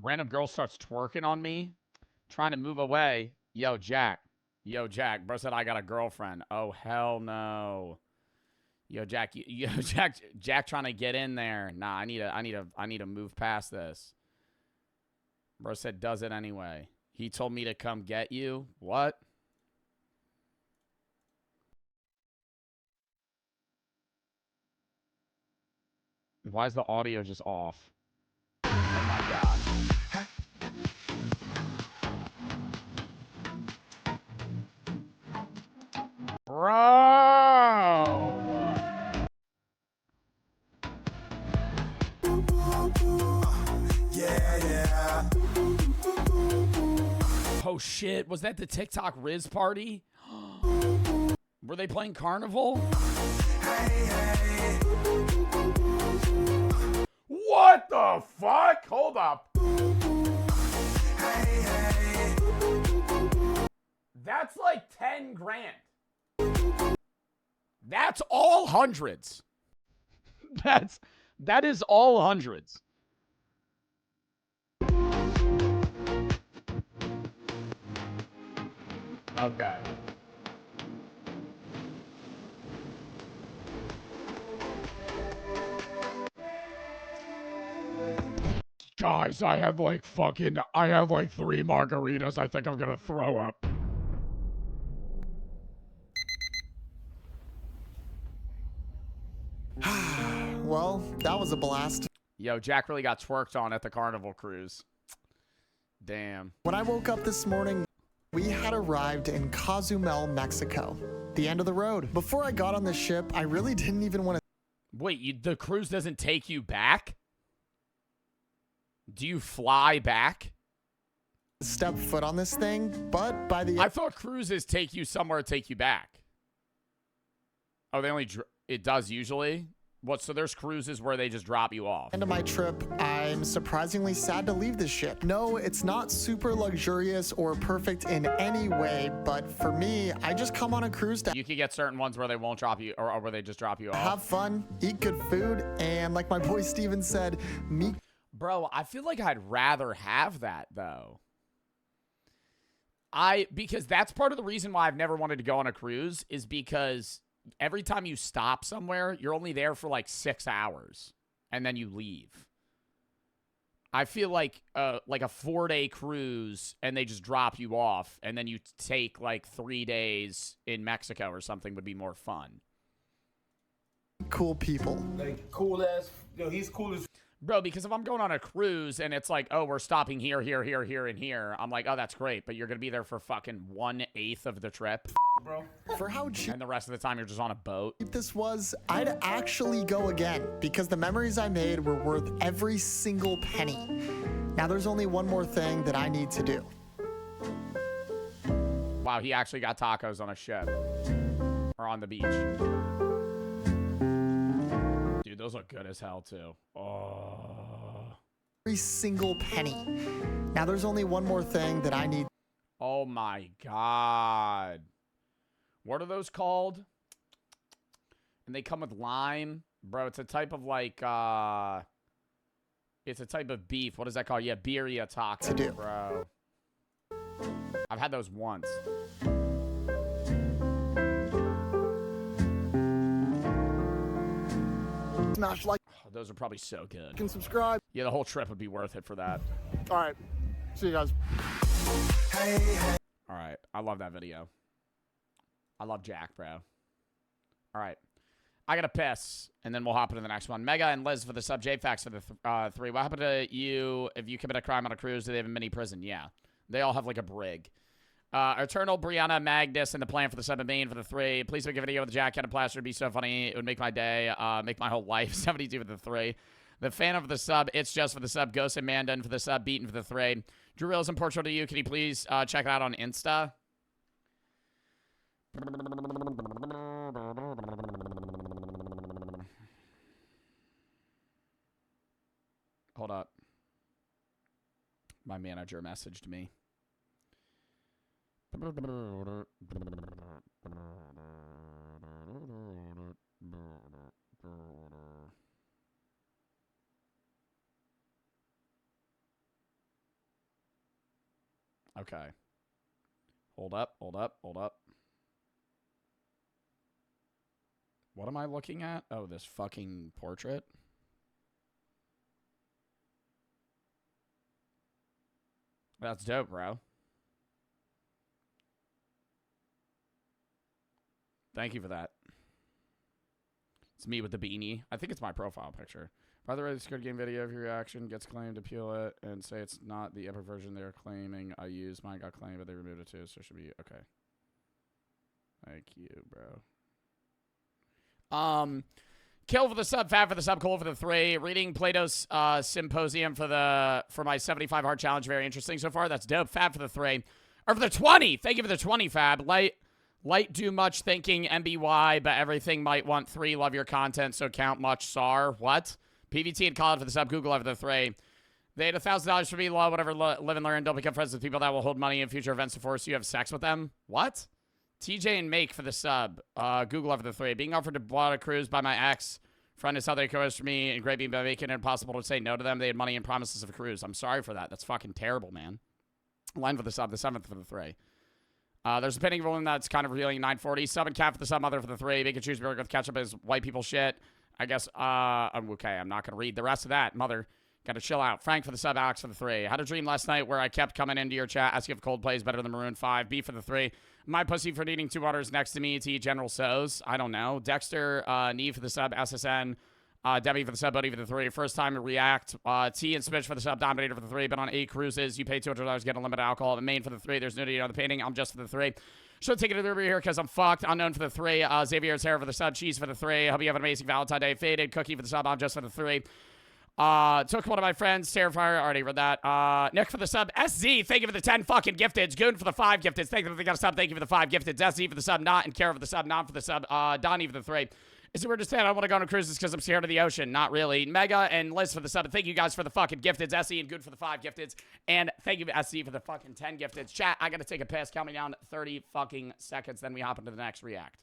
Random girl starts twerking on me, trying to move away. Yo, Jack. Bro said I got a girlfriend. Oh, hell no. Yo, Jack. Jack trying to get in there. Nah, I need to move past this. Bro said does it anyway. He told me to come get you. What? Why is the audio just off? Oh my god. Bro! Yeah. Oh, shit. Was that the TikTok Riz party? Were they playing Carnival? What the fuck? Hold up. That's like 10 grand. That's all hundreds. That is all hundreds. Okay. Guys, I have like 3 margaritas. I think I'm gonna throw up. Well, that was a blast. Yo, Jack really got twerked on at the Carnival cruise. Damn. When I woke up this morning, we had arrived in Cozumel, Mexico. The end of the road. Before I got on the ship, I really didn't even want to... Wait, the cruise doesn't take you back? Do you fly back? Step foot on this thing, but by the... I thought cruises take you somewhere to take you back. Oh, they only... It does usually? What, so there's cruises where they just drop you off? End of my trip, I'm surprisingly sad to leave this ship. No, it's not super luxurious or perfect in any way, but for me, I just come on a cruise to... You can get certain ones where they won't drop you, or where they just drop you off. Have fun, eat good food, and like my boy Steven said, me... Bro, I feel like I'd rather have that, though. Because that's part of the reason why I've never wanted to go on a cruise, is because every time you stop somewhere, you're only there for like 6 hours, and then you leave. I feel like a 4-day cruise, and they just drop you off, and then you take like 3 days in Mexico or something would be more fun. Cool people. Like, cool ass, yo, he's cool as... Bro, because if I'm going on a cruise and it's like, oh, we're stopping here, here, here, here, and here, I'm like, oh, that's great, but you're going to be there for fucking 1/8 of the trip. Bro. For how cheap and the rest of the time you're just on a boat. This was, I'd actually go again because the memories I made were worth every single penny. Now there's only one more thing that I need to do. Wow, he actually got tacos on a ship. Or on the beach. Dude, those look good as hell, too. Oh. Every single penny. Now there's only one more thing that I need. Oh my God. What are those called? And they come with lime. Bro, it's a type of like, it's a type of beef. What is that called? Yeah, birria taco, to do. Bro. I've had those once. Smash like. Oh, those are probably so good. You can subscribe. Yeah, the whole trip would be worth it for that. All right. See you guys. All right. I love that video. I love Jack, bro. All right. I got to piss, and then we'll hop into the next one. Mega and Liz for the sub. J-Fax for the 3. What happened to you if you commit a crime on a cruise? Do they have a mini prison? Yeah. They all have, like, a brig. Eternal, Brianna, Magnus, and the plan for the 7 main for the 3. Please make a video with the Jack and a plaster. It'd be so funny. It would make my day, make my whole life. 72 for the 3. The fan of the sub, it's just for the sub. Ghost and Mandan for the sub. Beaten for the 3. Drew Reels in Portugal to you. Can you please check it out on Insta? Hold up. My manager messaged me. Okay. Hold up, hold up, hold up. What am I looking at? Oh, this fucking portrait. That's dope, bro. Thank you for that. It's me with the beanie. I think it's my profile picture. By the way, the Squid Game video of your reaction gets claimed, appeal it, and say it's not the epic version they're claiming I used. Mine got claimed, but they removed it too, so it should be okay. Thank you, bro. Kill for the sub, Fat for the sub, Cole for the 3. Reading Plato's Symposium for my 75 hard challenge. Very interesting so far. That's dope. Fat for the 3. Or for the 20. Thank you for the 20, Fab. Light do much thinking, MBY, but everything might want 3. Love your content, so count much, SAR. What? PVT and Colin for the sub. Google over the 3. They had $1,000 for me, law, whatever, live and learn. Don't become friends with people that will hold money in future events to force you to have sex with them. What? TJ and Make for the sub. Google over the 3. Being offered to blow a cruise by my ex friend is how they co-host for me and great being by making it impossible to say no to them. They had money and promises of a cruise. I'm sorry for that. That's fucking terrible, man. Line for the sub. The 7th for the 3. There's a pending ruling that's kind of revealing 940. Sub and cat for the sub. Mother for the 3. Bacon choose burger with ketchup is white people shit. I guess, okay, I'm not going to read the rest of that. Mother, got to chill out. Frank for the sub. Alex for the 3. I had a dream last night where I kept coming into your chat asking if Coldplay is better than Maroon 5. B for the 3. My pussy for needing 2 waters next to me to eat General So's. I don't know. Dexter, Neve for the sub. SSN. Debbie for the sub. Buddy for the 3. First time to react. T and Spitch for the sub. Dominator for the 3. Been on 8 cruises. You pay $200 get unlimited alcohol. Main for the 3. There's nudity on the painting. I'm just for the 3. Should take it over here because I'm fucked. Unknown for the 3. Xavier's hair for the sub. Cheese for the 3. Hope you have an amazing Valentine's Day. Faded. Cookie for the sub. I'm just for the 3. Took one of my friends. Terrifier. Already read that. Nick for the sub. SZ. Thank you for the 10 fucking gifteds. Goon for the 5 gifteds. Thank you for the sub. Thank you for the 5 gifteds. SZ for the sub. Not and Kara for the sub. Not for the sub. Donnie for the 3. Is it weird to say I don't want to go on cruises because I'm scared of the ocean? Not really. Mega and Liz for the sub. And thank you guys for the fucking gifteds. SE and Good for the 5 gifteds. And thank you, SE, for the fucking 10 gifteds. Chat, I got to take a piss. Count me down 30 fucking seconds. Then we hop into the next react.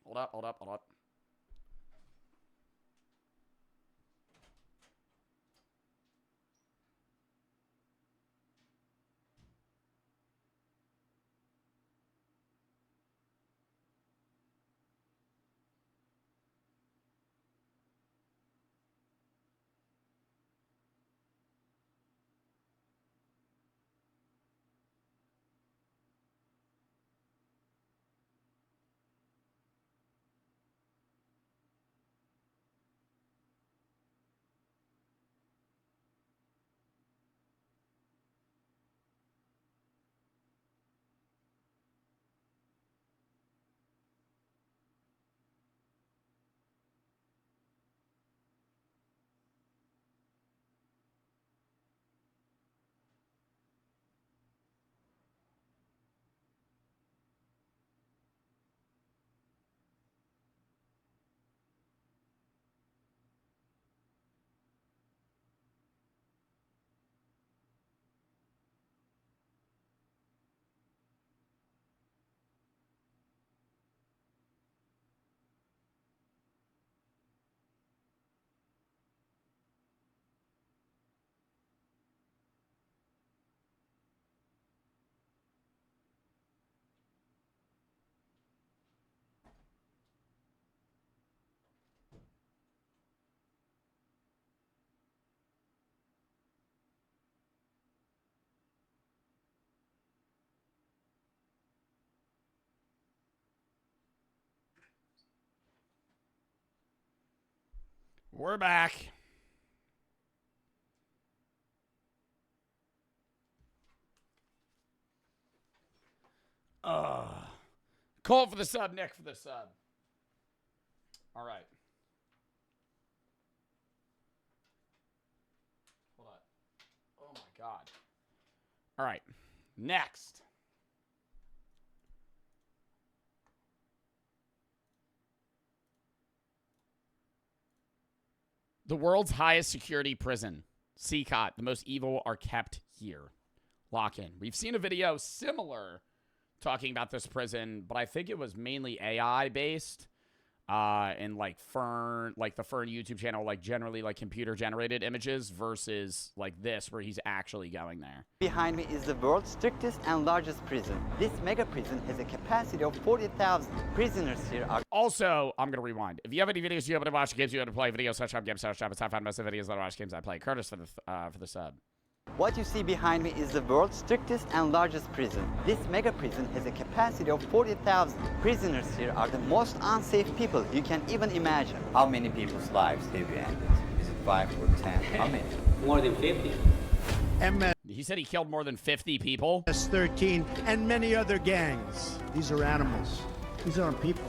Hold up, hold up, hold up. We're back. Cole for the sub, Nick for the sub. All right. Hold on. Oh my God. All right. Next. The world's highest security prison, CECOT. The most evil are kept here. Lock in. We've seen a video similar talking about this prison, but I think it was mainly AI based. And like Fern, like the Fern YouTube channel, like generally like computer generated images versus like this where he's actually going there. Behind me is the world's strictest and largest prison. This mega prison has a capacity of 40,000. Prisoners here are... Also, I'm going to rewind. If you have any videos you want to watch, games you want to play, videos, such games, such it's I find most of the videos that I watch games I play. Curtis for the sub. What you see behind me is the world's strictest and largest prison. This mega prison has a capacity of 40,000. Prisoners here are the most unsafe people you can even imagine. How many people's lives have you ended? Is it 5 or 10? How many? More than 50. He said he killed more than 50 people. MS-13 and many other gangs. These are animals. These aren't people.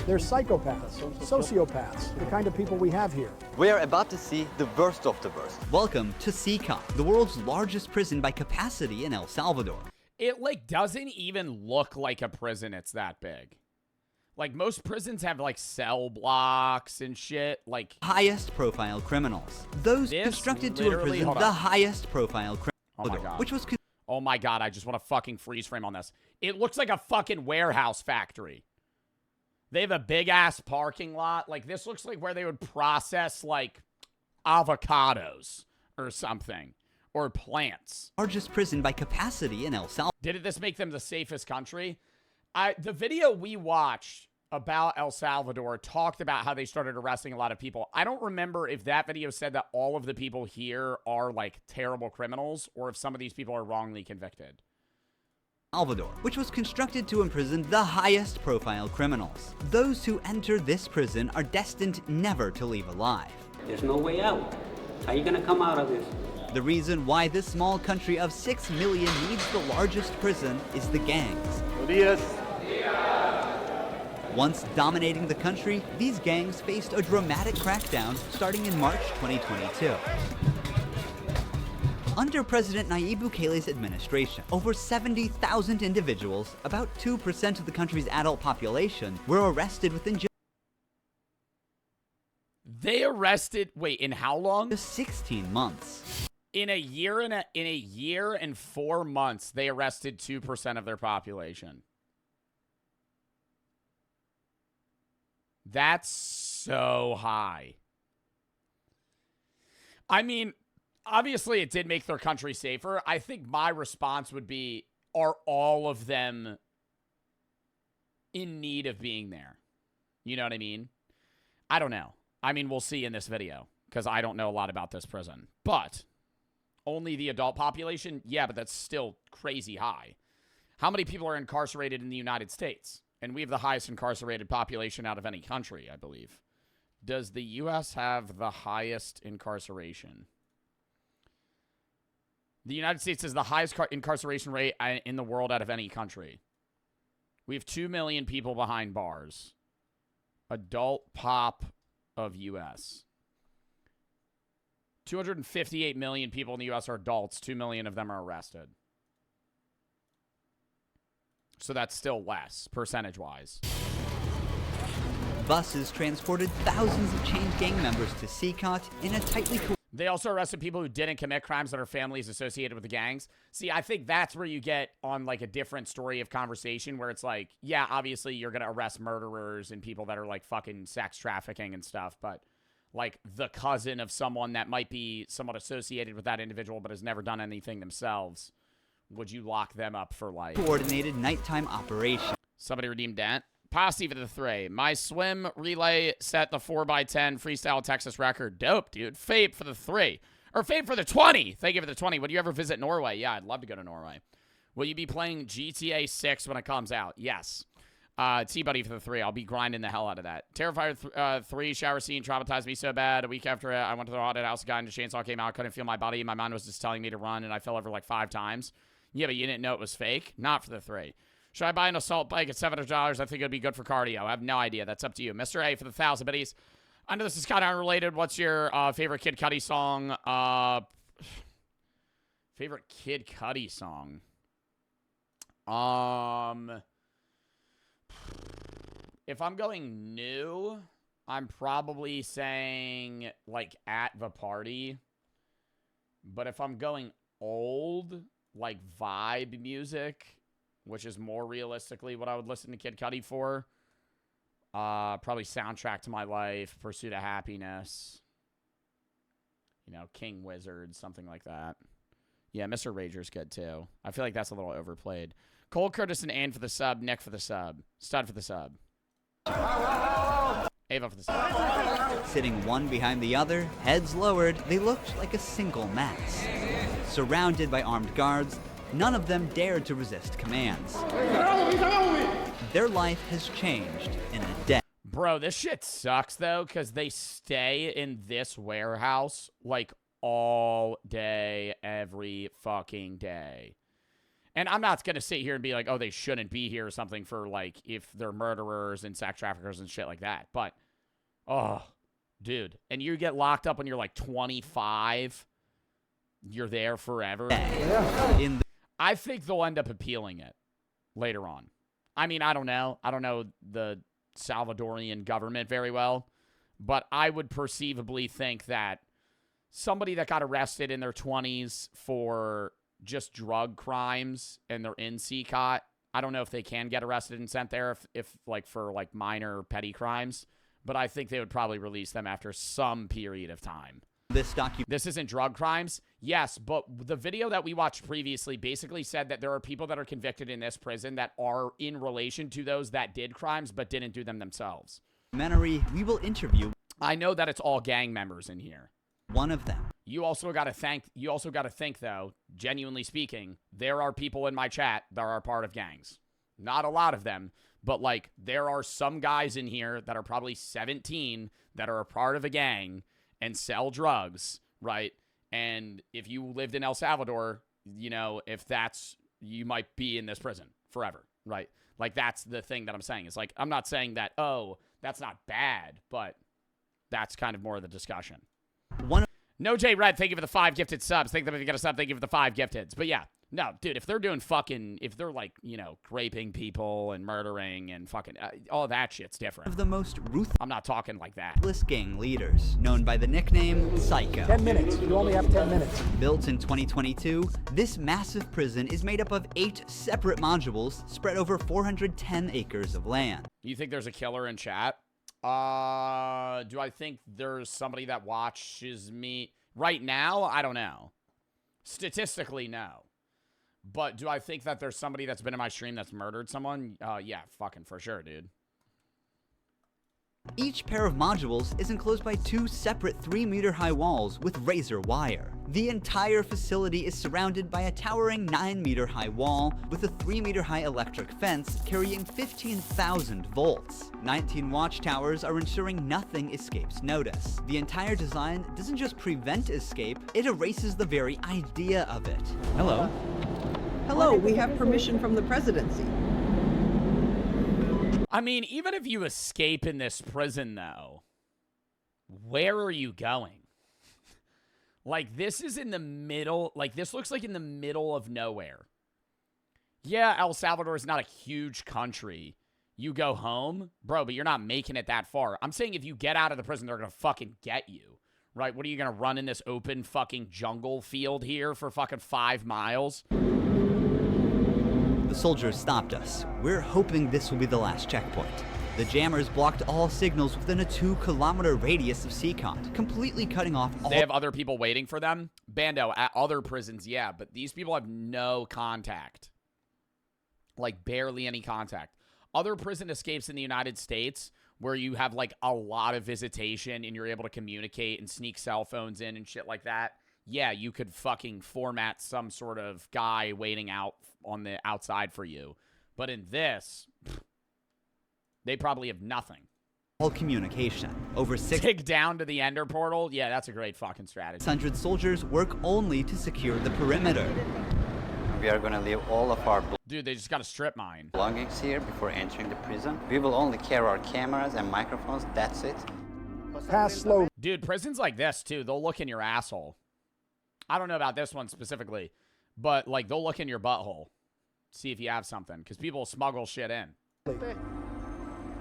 They're psychopaths, sociopaths, the kind of people we have here. We are about to see the worst of the worst. Welcome to CECOT, the world's largest prison by capacity in El Salvador. It, like, doesn't even look like a prison. It's that big. Like, most prisons have, like, cell blocks and shit. Like, highest profile criminals. Those constructed to imprison the highest profile criminals. Oh my God. Which was... Oh my God, I just want to fucking freeze frame on this. It looks like a fucking warehouse factory. They have a big-ass parking lot. Like, this looks like where they would process, like, avocados or something. Or plants. Largest prison by capacity in El Salvador. Did this make them the safest country? The video we watched about El Salvador talked about how they started arresting a lot of people. I don't remember if that video said that all of the people here are, like, terrible criminals, or if some of these people are wrongly convicted. Salvador, which was constructed to imprison the highest profile criminals. Those who enter this prison are destined never to leave alive. There's no way out. How are you gonna come out of this? The reason why this small country of 6 million needs the largest prison is the gangs. Once dominating the country, these gangs faced a dramatic crackdown starting in March 2022. Under President Nayib Bukele's administration, over 70,000 individuals, about 2% of the country's adult population, were arrested within just... They arrested, wait, in how long? Just 16 months. In a year and 4 months, they arrested 2% of their population. That's so high. I mean, obviously it did make their country safer. I think my response would be, are all of them in need of being there? You know what I mean? I don't know. I mean, we'll see in this video, because I don't know a lot about this prison. But only the adult population? Yeah, but that's still crazy high. How many people are incarcerated in the United States? And we have the highest incarcerated population out of any country, I believe. Does the U.S. have the highest incarceration? The United States has the highest incarceration rate in the world out of any country. We have 2 million people behind bars. Adult pop of U.S. 258 million people in the U.S. are adults. 2 million of them are arrested. So that's still less, percentage-wise. Buses transported thousands of chained gang members to CECOT in a tightly... They also arrested people who didn't commit crimes that are families associated with the gangs. See, I think that's where you get on, like, a different story of conversation where it's like, yeah, obviously you're going to arrest murderers and people that are, like, fucking sex trafficking and stuff, but, like, the cousin of someone that might be somewhat associated with that individual but has never done anything themselves, would you lock them up for, like... coordinated nighttime operation. Somebody redeemed that. Posse for the 3. My swim relay set the 4x10 freestyle Texas record. Dope, dude. Fabe for the 3. Or Fabe for the 20. Thank you for the 20. Would you ever visit Norway? Yeah, I'd love to go to Norway. Will you be playing GTA 6 when it comes out? Yes. T-Buddy for the 3. I'll be grinding the hell out of that. Terrifier 3. Shower scene traumatized me so bad. A week after I went to the haunted house, a guy in a chainsaw came out. I couldn't feel my body. My mind was just telling me to run, and I fell over like 5 times. Yeah, but you didn't know it was fake? Not for the 3. Should I buy an assault bike at $700? I think it would be good for cardio. I have no idea. That's up to you. Mr. A for the 1,000 biddies. I know this is kind of unrelated. What's your favorite Kid Cudi song? Favorite Kid Cudi song? If I'm going new, I'm probably saying, like, At the Party. But if I'm going old, like, vibe music, which is more realistically what I would listen to Kid Cudi for, probably Soundtrack to My Life, Pursuit of Happiness, you know, King Wizard, something like that. Yeah, Mr. Rager's good, too. I feel like that's a little overplayed. Cole Curtis and Ann for the sub, Nick for the sub, Stud for the sub. Ava for the sub. Sitting one behind the other, heads lowered, they looked like a single mass. Surrounded by armed guards, none of them dared to resist commands. Their life has changed in a day. Bro, this shit sucks, though, because they stay in this warehouse, like, all day, every fucking day. And I'm not going to sit here and be like, oh, they shouldn't be here or something for, like, if they're murderers and sex traffickers and shit like that. But, oh, dude. And you get locked up when you're, like, 25. You're there forever. Yeah. I think they'll end up appealing it later on. I mean, I don't know. I don't know the Salvadorian government very well. But I would perceivably think that somebody that got arrested in their 20s for just drug crimes and they're in CECOT, I don't know if they can get arrested and sent there if like for like minor petty crimes, but I think they would probably release them after some period of time. This isn't drug crimes? Yes, but the video that we watched previously basically said that there are people that are convicted in this prison that are in relation to those that did crimes but didn't do them themselves. We will interview. I know that it's all gang members in here. One of them. You also got to think though, genuinely speaking, there are people in my chat that are part of gangs. Not a lot of them, but like there are some guys in here that are probably 17 that are a part of a gang and sell drugs, right? And if you lived in El Salvador, you know, you might be in this prison forever, right? Like that's the thing that I'm saying. It's like, I'm not saying that, oh, that's not bad, but that's kind of more of the discussion. No J Red, thank you for the 5 gifted subs. Thank them if you got a sub. Thank you for the 5 gifteds. But yeah, no, dude, if they're doing if they're like, you know, raping people and murdering and fucking, all that shit's different. Of the most ruthless. I'm not talking like that. Gang leaders, known by the nickname Psycho. 10 minutes. You only have 10 minutes. Built in 2022, this massive prison is made up of 8 separate modules spread over 410 acres of land. You think there's a killer in chat? Do I think there's somebody that watches me right now? I don't know. Statistically, no. But do I think that there's somebody that's been in my stream that's murdered someone? Yeah, fucking for sure, dude. Each pair of modules is enclosed by 2 separate 3-meter-high walls with razor wire. The entire facility is surrounded by a towering 9-meter-high wall with a 3-meter-high electric fence carrying 15,000 volts. 19 watchtowers are ensuring nothing escapes notice. The entire design doesn't just prevent escape, it erases the very idea of it. Hello. Hello, we have permission from the presidency. I mean, even if you escape in this prison, though, where are you going? Like, this is in the middle. Like, this looks like in the middle of nowhere. Yeah, El Salvador is not a huge country. You go home, bro, but you're not making it that far. I'm saying if you get out of the prison, they're going to fucking get you. Right? What are you going to run in this open fucking jungle field here for fucking 5 miles? The soldiers stopped us. We're hoping this will be the last checkpoint. The jammers blocked all signals within a 2-kilometer radius of CECOT, completely cutting off all— They have other people waiting for them? Bando, at other prisons, yeah, but these people have no contact. Like, barely any contact. Other prison escapes in the United States, where you have, like, a lot of visitation and you're able to communicate and sneak cell phones in and shit like that. Yeah, you could fucking format some sort of guy waiting out on the outside for you. But in this, they probably have nothing. All communication. Over Dig down to the Ender portal? Yeah, that's a great fucking strategy. 600 soldiers work only to secure the perimeter. We are gonna leave all of our Dude, they just got a strip mine. belongings here before entering the prison. We will only carry our cameras and microphones, that's it. Pass slow. Dude, prisons like this, too, they'll look in your asshole. I don't know about this one specifically, but, like, they'll look in your butthole. See if you have something, because people smuggle shit in.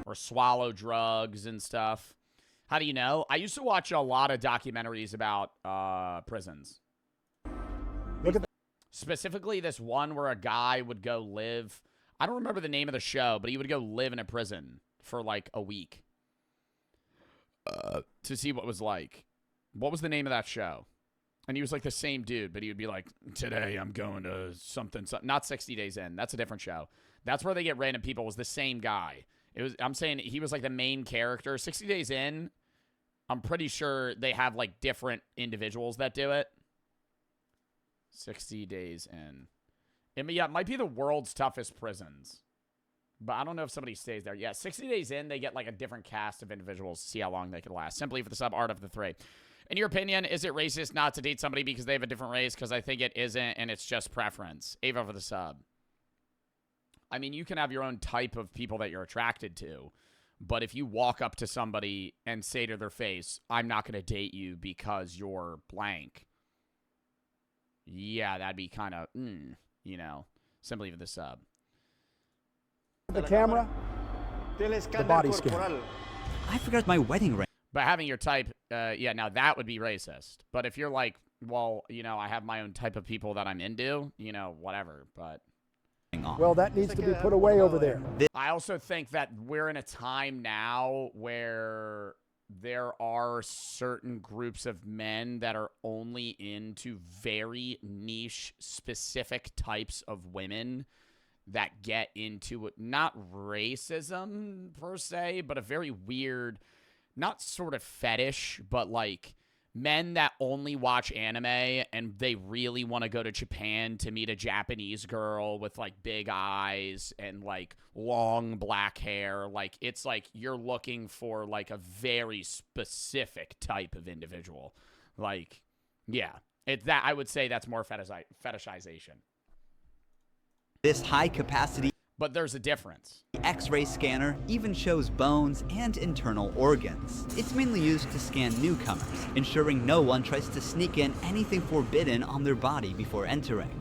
Or swallow drugs and stuff. How do you know? I used to watch a lot of documentaries about prisons. Look at that. Specifically, this one where a guy would go live. I don't remember the name of the show, but he would go live in a prison for like a week to see what it was like. What was the name of that show? And he was like the same dude, but he would be like, today I'm going to something. Not 60 Days In. That's a different show. That's where they get random people. It was the same guy. I'm saying he was like the main character. 60 Days In, I'm pretty sure they have like different individuals that do it. 60 Days In. Yeah, it might be the world's toughest prisons. But I don't know if somebody stays there. Yeah, 60 Days In, they get like a different cast of individuals to see how long they can last. Simply for the sub Art of the 3. In your opinion, is it racist not to date somebody because they have a different race? Because I think it isn't, and it's just preference. Ava for the sub. I mean, you can have your own type of people that you're attracted to, but if you walk up to somebody and say to their face, I'm not going to date you because you're blank, yeah, that'd be kind of, you know, simply for the sub. The camera, the body scan. I forgot my wedding ring. But having your type, yeah, now that would be racist. But if you're like, well, you know, I have my own type of people that I'm into, you know, whatever, but... Well, that needs to be put away over there. I also think that we're in a time now where there are certain groups of men that are only into very niche, specific types of women that get into not racism per se, but a very weird, not sort of fetish, but like men that only watch anime and they really want to go to Japan to meet a Japanese girl with like big eyes and like long black hair. Like it's like you're looking for like a very specific type of individual. Like, yeah, it's that I would say that's more fetishization. This high-capacity, but there's a difference. X-ray scanner even shows bones and internal organs. It's mainly used to scan newcomers, ensuring no one tries to sneak in anything forbidden on their body before entering.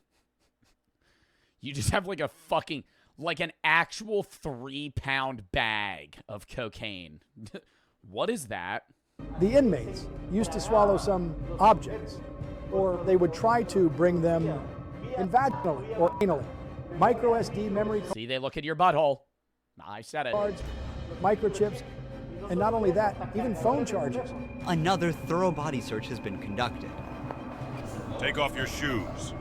You just have like a fucking, like an actual 3-pound bag of cocaine. What is that? The inmates used to swallow some objects, or they would try to bring them in vaginally or anally. Micro SD memory cards. See, they look at your butthole. I said it. Microchips, and not only that, even phone chargers. Another thorough body search has been conducted. Take off your shoes.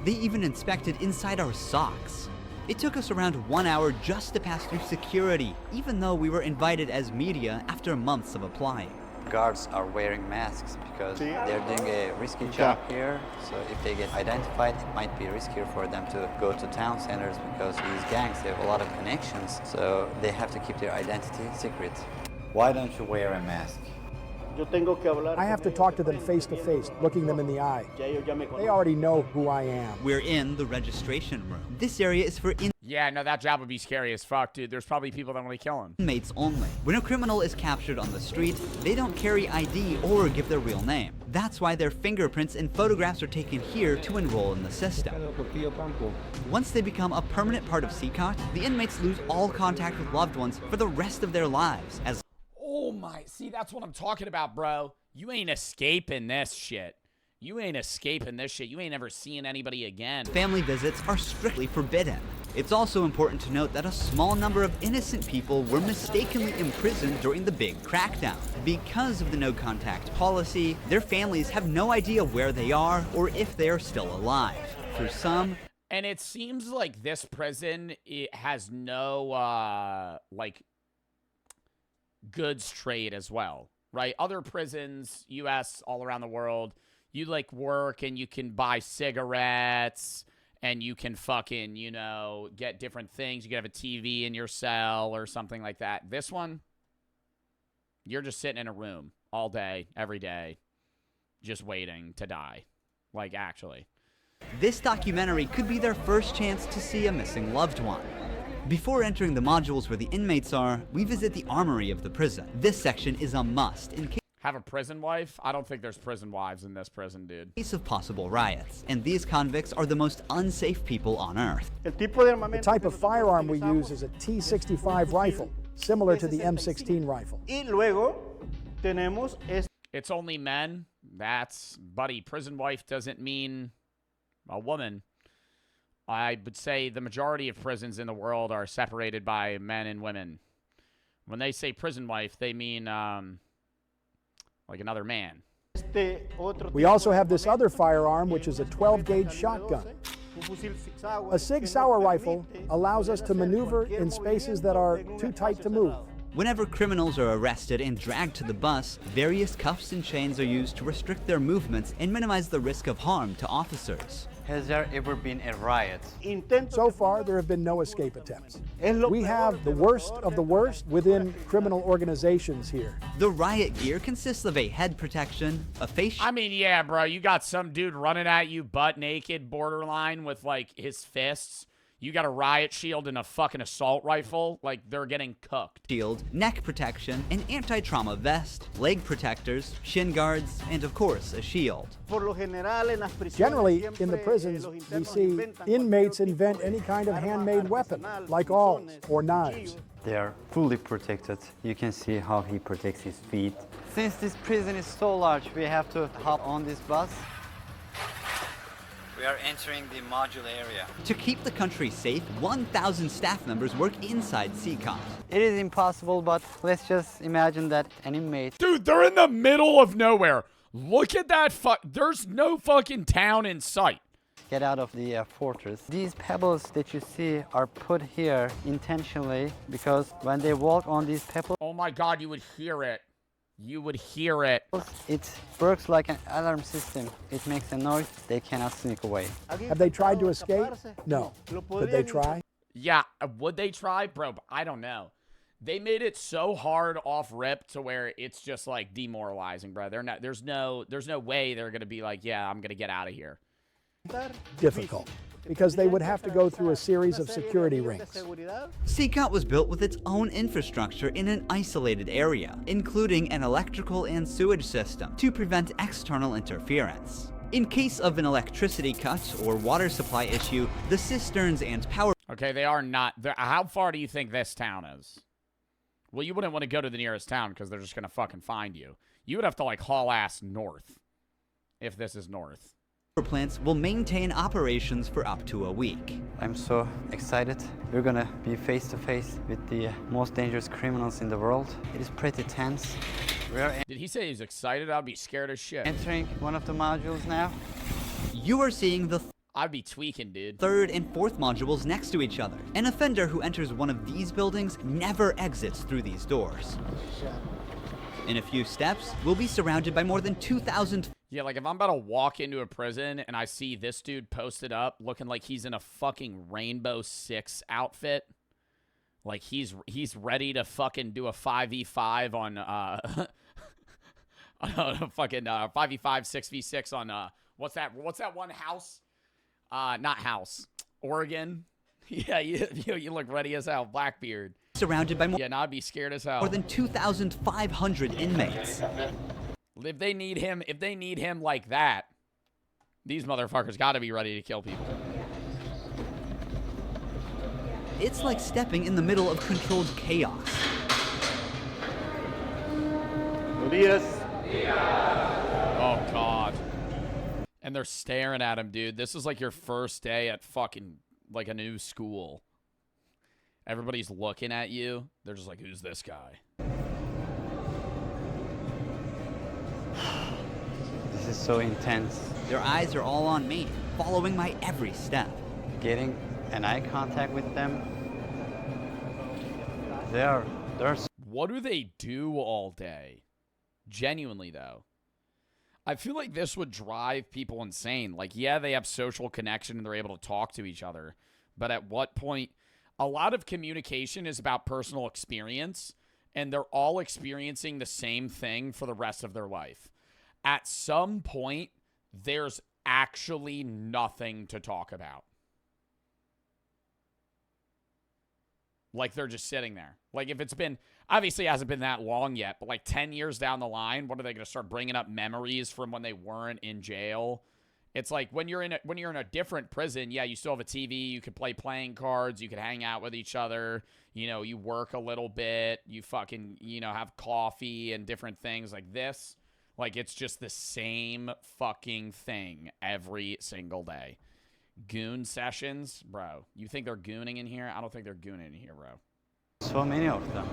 They even inspected inside our socks. It took us around 1 hour just to pass through security, even though we were invited as media after months of applying. Guards are wearing masks because they're doing a risky job here. So if they get identified, it might be riskier for them to go to town centers because these gangs have a lot of connections. So they have to keep their identity secret. Why don't you wear a mask? I have to talk to them face to face, looking them in the eye. They already know who I am. We're in the registration room. This area is for Yeah, no, that job would be scary as fuck, dude. There's probably people that want to kill him. Inmates only. When a criminal is captured on the street, they don't carry ID or give their real name. That's why their fingerprints and photographs are taken here to enroll in the system. Once they become a permanent part of CECOT, the inmates lose all contact with loved ones for the rest of their lives. Oh my, see, that's what I'm talking about, bro. You ain't escaping this shit. You ain't escaping this shit. You ain't ever seeing anybody again. Family visits are strictly forbidden. It's also important to note that a small number of innocent people were mistakenly imprisoned during the big crackdown. Because of the no-contact policy, their families have no idea where they are or if they are still alive. For some... And it seems like this prison, it has no, like, goods trade as well, right? Other prisons, U.S., all around the world, you, like, work and you can buy cigarettes and you can fucking, you know, get different things. You can have a TV in your cell or something like that. This one, you're just sitting in a room all day, every day, just waiting to die. Like, actually. This documentary could be their first chance to see a missing loved one. Before entering the modules where the inmates are, we visit the armory of the prison. This section is a must in case have a prison wife? I don't think there's prison wives in this prison, dude. Case of possible riots, and these convicts are the most unsafe people on Earth. The type of firearm we use is a T65 rifle, similar to the M16 rifle. It's only men? That's, buddy, prison wife doesn't mean a woman. I would say the majority of prisons in the world are separated by men and women. When they say prison wife, they mean like another man. We also have this other firearm, which is a 12-gauge shotgun. A Sig Sauer rifle allows us to maneuver in spaces that are too tight to move. Whenever criminals are arrested and dragged to the bus, various cuffs and chains are used to restrict their movements and minimize the risk of harm to officers. Has there ever been a riot? So far, there have been no escape attempts. We have the worst of the worst within criminal organizations here. The riot gear consists of a head protection, a face shield. I mean, yeah, bro, you got some dude running at you butt naked, borderline, with, like, his fists. You got a riot shield and a fucking assault rifle. Like, they're getting cooked. Shield, neck protection, an anti-trauma vest, leg protectors, shin guards, and of course, a shield. Generally, in the prisons, we see inmates invent any kind of handmade weapon, like awls or knives. They are fully protected. You can see how he protects his feet. Since this prison is so large, we have to hop on this bus. We are entering the module area. To keep the country safe, 1,000 staff members work inside CECOT. It is impossible, but let's just imagine that an inmate... Dude, they're in the middle of nowhere. Look at that there's no fucking town in sight. Get out of the fortress. These pebbles that you see are put here intentionally because when they walk on these pebbles... Oh my God, you would hear it. You would hear it. It works like an alarm system. It makes a noise. They cannot sneak away. Have they tried to escape? No. Could they try? Yeah, would they try? Bro, I don't know. They made it so hard off rip to where it's just like demoralizing, bro. There's no way they're going to be like, yeah, I'm going to get out of here. Difficult, because they would have to go through a series of security rings. CECOT was built with its own infrastructure in an isolated area, including an electrical and sewage system to prevent external interference. In case of an electricity cut or water supply issue, the cisterns and power... Okay, they are not... How far do you think this town is? Well, you wouldn't want to go to the nearest town because they're just going to fucking find you. You would have to, like, haul ass north if this is north. Plants will maintain operations for up to a week. I'm so excited. We're gonna be face to face with the most dangerous criminals in the world. It is pretty tense. Did he say he's excited? I'd be scared as shit. Entering one of the modules now. You are seeing the I'd be tweaking, dude. Third and fourth modules next to each other. An offender who enters one of these buildings never exits through these doors. In a few steps, we'll be surrounded by more than 2,000... Yeah, like if I'm about to walk into a prison and I see this dude posted up looking like he's in a fucking Rainbow Six outfit, like he's ready to fucking do a 5v5 on on a fucking 5v5 6v6 on what's that one house? Not House, Oregon. Yeah, you look ready as hell, Blackbeard. Surrounded by more... Yeah, now I'd be scared as hell. More than 2,500 inmates. If they need him like that, these motherfuckers got to be ready to kill people. It's like stepping in the middle of controlled chaos. Oh, God. And they're staring at him, dude. This is like your first day at fucking, like, a new school. Everybody's looking at you. They're just like, who's this guy? This is so intense. Their eyes are all on me, following my every step. Getting an eye contact with them. They're... What do they do all day? Genuinely, though. I feel like this would drive people insane. Like, yeah, they have social connection and they're able to talk to each other. But at what point... A lot of communication is about personal experience, and they're all experiencing the same thing for the rest of their life. At some point, there's actually nothing to talk about. Like, they're just sitting there. Like, if it's been, obviously it hasn't been that long yet, but like 10 years down the line, what are they going to start bringing up memories from when they weren't in jail? It's like when you're in a different prison, yeah, you still have a TV, you could play playing cards, you could hang out with each other, you know, you work a little bit, you fucking, you know, have coffee and different things like this. Like, it's just the same fucking thing every single day. Goon sessions, bro. You think they're gooning in here? I don't think they're gooning in here, bro. So many of them.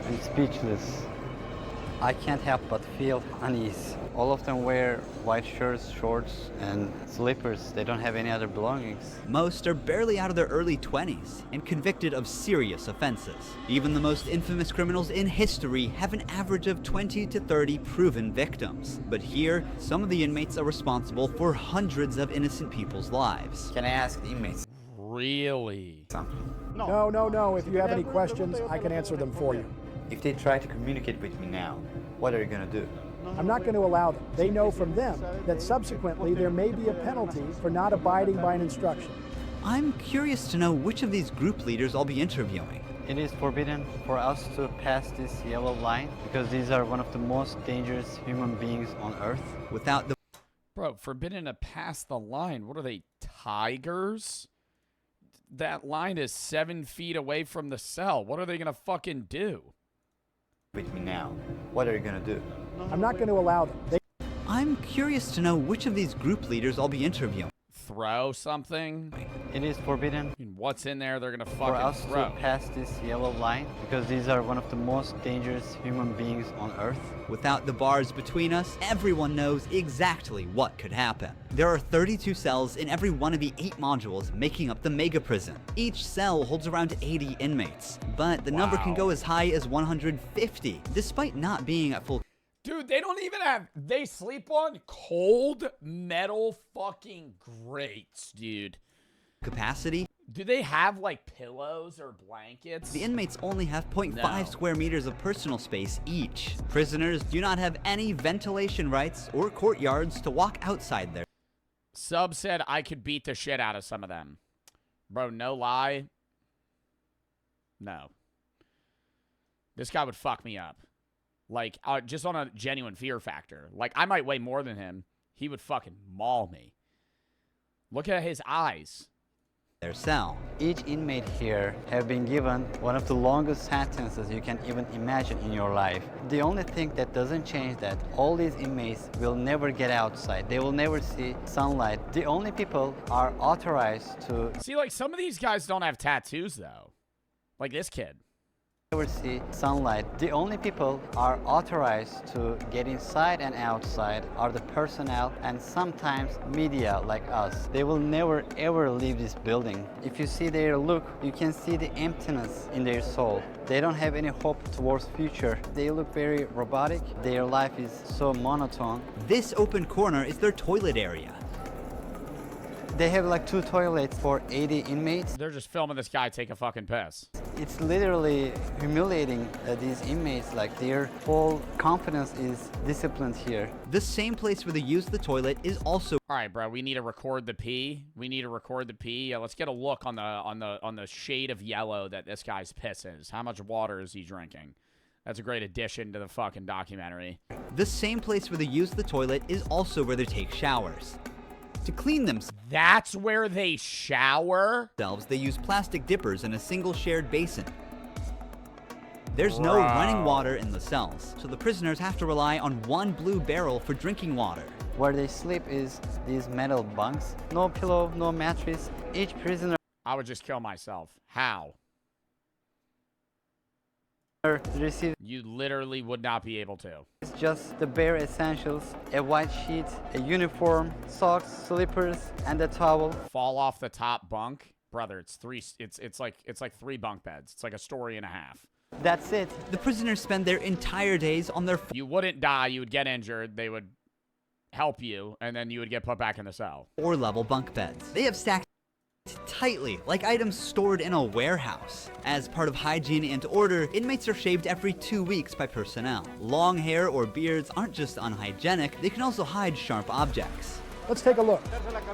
I'm speechless. I can't help but feel unease. All of them wear white shirts, shorts, and slippers. They don't have any other belongings. Most are barely out of their early 20s and convicted of serious offenses. Even the most infamous criminals in history have an average of 20 to 30 proven victims. But here, some of the inmates are responsible for hundreds of innocent people's lives. Can I ask the inmates? Really? No. If you have any questions, I can answer them for you. If they try to communicate with me now, what are you gonna do? I'm not going to allow them. They know from them that subsequently there may be a penalty for not abiding by an instruction. I'm curious to know which of these group leaders I'll be interviewing. It is forbidden for us to pass this yellow line because these are one of the most dangerous human beings on Earth. Without the... Bro, forbidden to pass the line. What are they, tigers? That line is 7 feet away from the cell. What are they going to fucking do? With me now, what are you going to do? I'm not going to allow them. I'm curious to know which of these group leaders I'll be interviewing. Throw something? It is forbidden. I mean, what's in there they're gonna for us throw? To pass this yellow line because these are one of the most dangerous human beings on Earth. Without the bars between us, everyone knows exactly what could happen. There are 32 cells in every one of the 8 modules making up the mega prison. Each cell holds around 80 inmates, but the number can go as high as 150, despite not being at full. Dude, they don't even have... They sleep on cold metal fucking grates, dude. Capacity. Do they have, like, pillows or blankets? The inmates only have 0.5 square meters of personal space each. Prisoners do not have any ventilation rights or courtyards to walk outside their... Sub said I could beat the shit out of some of them. Bro, no lie. No. This guy would fuck me up. Like, just on a genuine fear factor. Like, I might weigh more than him. He would fucking maul me. Look at his eyes. Their cell. Each inmate here have been given one of the longest sentences you can even imagine in your life. The only thing that doesn't change that all these inmates will never get outside. They will never see sunlight. The only people are authorized to... See, like, some of these guys don't have tattoos, though. Like this kid. Never see sunlight. The only people are authorized to get inside and outside are the personnel and sometimes media like us. They will never ever leave this building. If you see their look, you can see the emptiness in their soul. They don't have any hope towards future. They look very robotic. Their life is so monotone. This open corner is their toilet area. They have like 2 toilets for 80 inmates. They're just filming this guy take a fucking piss. It's literally humiliating these inmates. Like, their whole confidence is disciplined here. The same place where they use the toilet is also... All right, bro, we need to record the pee. We need to record the pee. Let's get a look on the shade of yellow that this guy's piss is. How much water is he drinking? That's a great addition to the fucking documentary. The same place where they use the toilet is also where they take showers. To clean themselves. That's where they shower? They use plastic dippers in a single shared basin. There's no running water in the cells, so the prisoners have to rely on one blue barrel for drinking water. Where they sleep is these metal bunks. No pillow, no mattress. Each prisoner... I would just kill myself. How? You literally would not be able to. It's just the bare essentials: a white sheet, a uniform, socks, slippers, and a towel. Fall off the top bunk, brother. It's like 3 bunk beds. It's like a story and a half. That's it. The prisoners spend their entire days on their... You wouldn't die. You would get injured. They would help you, and then you would get put back in the cell. 4-level bunk beds. They have stacked tightly, like items stored in a warehouse. As part of hygiene and order, inmates are shaved every 2 weeks by personnel. Long hair or beards aren't just unhygienic, they can also hide sharp objects. Let's take a look.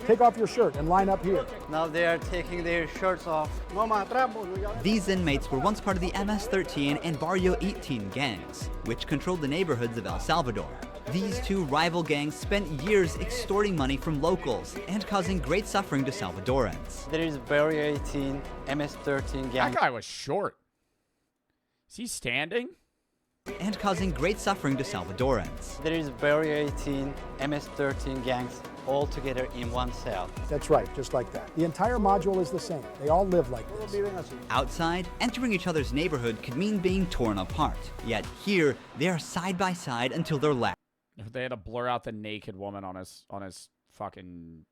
Take off your shirt and line up here. Now they are taking their shirts off. These inmates were once part of the MS-13 and Barrio 18 gangs, which controlled the neighborhoods of El Salvador. These 2 rival gangs spent years extorting money from locals and causing great suffering to Salvadorans. There is Barrio 18, MS-13 gang. That guy was short. Is he standing? And causing great suffering to Salvadorans. There is Barrio 18, MS-13 gangs. all together in one cell. That's right, just like that. The entire module is the same. They all live like this. Outside, entering each other's neighborhood could mean being torn apart. Yet here, they are side by side until their last. They had to blur out the naked woman on his fucking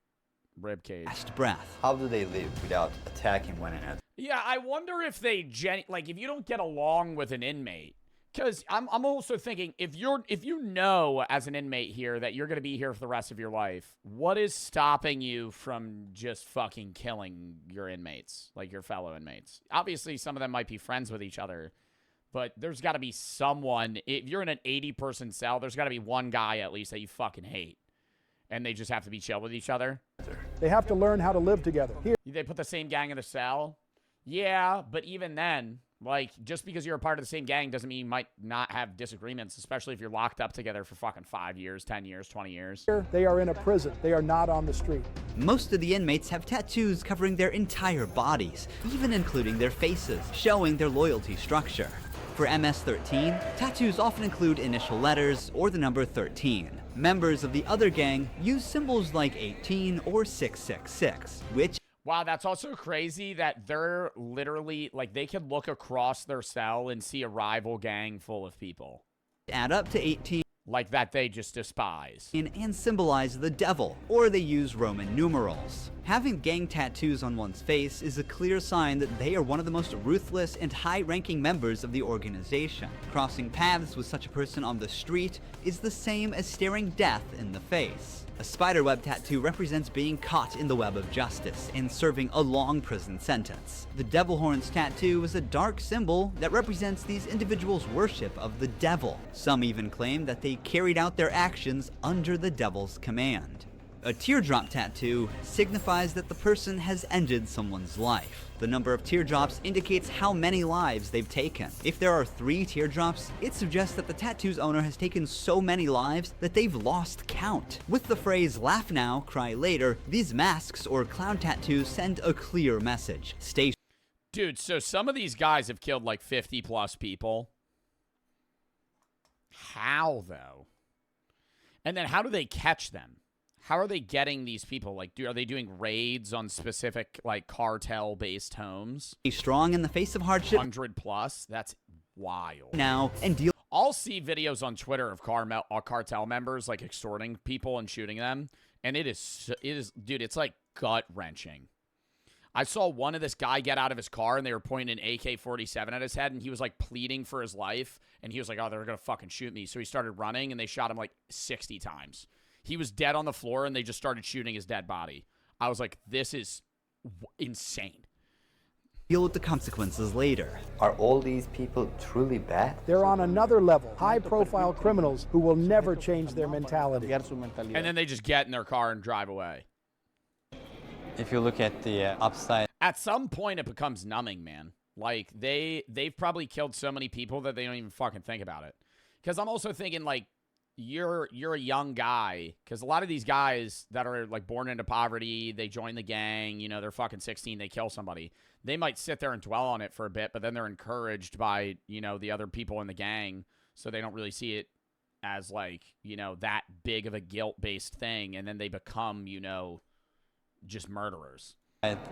rib cage. Last breath. How do they live without attacking one another? Yeah, I wonder if they like if you don't get along with an inmate. Because I'm also thinking, if you know as an inmate here that you're going to be here for the rest of your life, what is stopping you from just fucking killing your inmates, like your fellow inmates? Obviously, some of them might be friends with each other, but there's got to be someone. If you're in an 80-person cell, there's got to be one guy at least that you fucking hate, and they just have to be chill with each other. They have to learn how to live together. Here. They put the same gang in the cell? Yeah, but even then... Like, just because you're a part of the same gang doesn't mean you might not have disagreements, especially if you're locked up together for fucking 5 years, 10 years, 20 years. They are in a prison. They are not on the street. Most of the inmates have tattoos covering their entire bodies, even including their faces, showing their loyalty structure. For MS-13, tattoos often include initial letters or the number 13. Members of the other gang use symbols like 18 or 666, which... Wow, that's also crazy that they're literally, like, they could look across their cell and see a rival gang full of people. Add up to 18. Like that they just despise. And symbolize the devil, or they use Roman numerals. Having gang tattoos on one's face is a clear sign that they are one of the most ruthless and high-ranking members of the organization. Crossing paths with such a person on the street is the same as staring death in the face. A spiderweb tattoo represents being caught in the web of justice and serving a long prison sentence. The devil horns tattoo is a dark symbol that represents these individuals' worship of the devil. Some even claim that they carried out their actions under the devil's command. A teardrop tattoo signifies that the person has ended someone's life. The number of teardrops indicates how many lives they've taken. If there are 3 teardrops, it suggests that the tattoo's owner has taken so many lives that they've lost count. With the phrase "laugh now, cry later," these masks or clown tattoos send a clear message. Stay. Dude, so some of these guys have killed like 50 plus people. How, though? And then how do they catch them? How are they getting these people? Like, are they doing raids on specific, like, cartel-based homes? Stay strong in the face of hardship. 100 plus? That's wild. Now, and deal. I'll see videos on Twitter of cartel members, like, extorting people and shooting them. And it is, dude, it's, like, gut-wrenching. I saw one of this guy get out of his car, and they were pointing an AK-47 at his head, and he was, like, pleading for his life. And he was like, oh, they're going to fucking shoot me. So he started running, and they shot him, like, 60 times. He was dead on the floor, and they just started shooting his dead body. I was like, this is insane. Deal with the consequences later. Are all these people truly bad? They're on another level. High-profile criminals who will never change their mentality. And then they just get in their car and drive away. If you look at the upside... At some point, it becomes numbing, man. Like, they've probably killed so many people that they don't even fucking think about it. Because I'm also thinking, like, you're a young guy, because a lot of these guys that are like born into poverty, they join the gang, you know, they're fucking 16, they kill somebody. They might sit there and dwell on it for a bit, but then they're encouraged by, you know, the other people in the gang, so they don't really see it as like, you know, that big of a guilt-based thing, and then they become, you know, just murderers.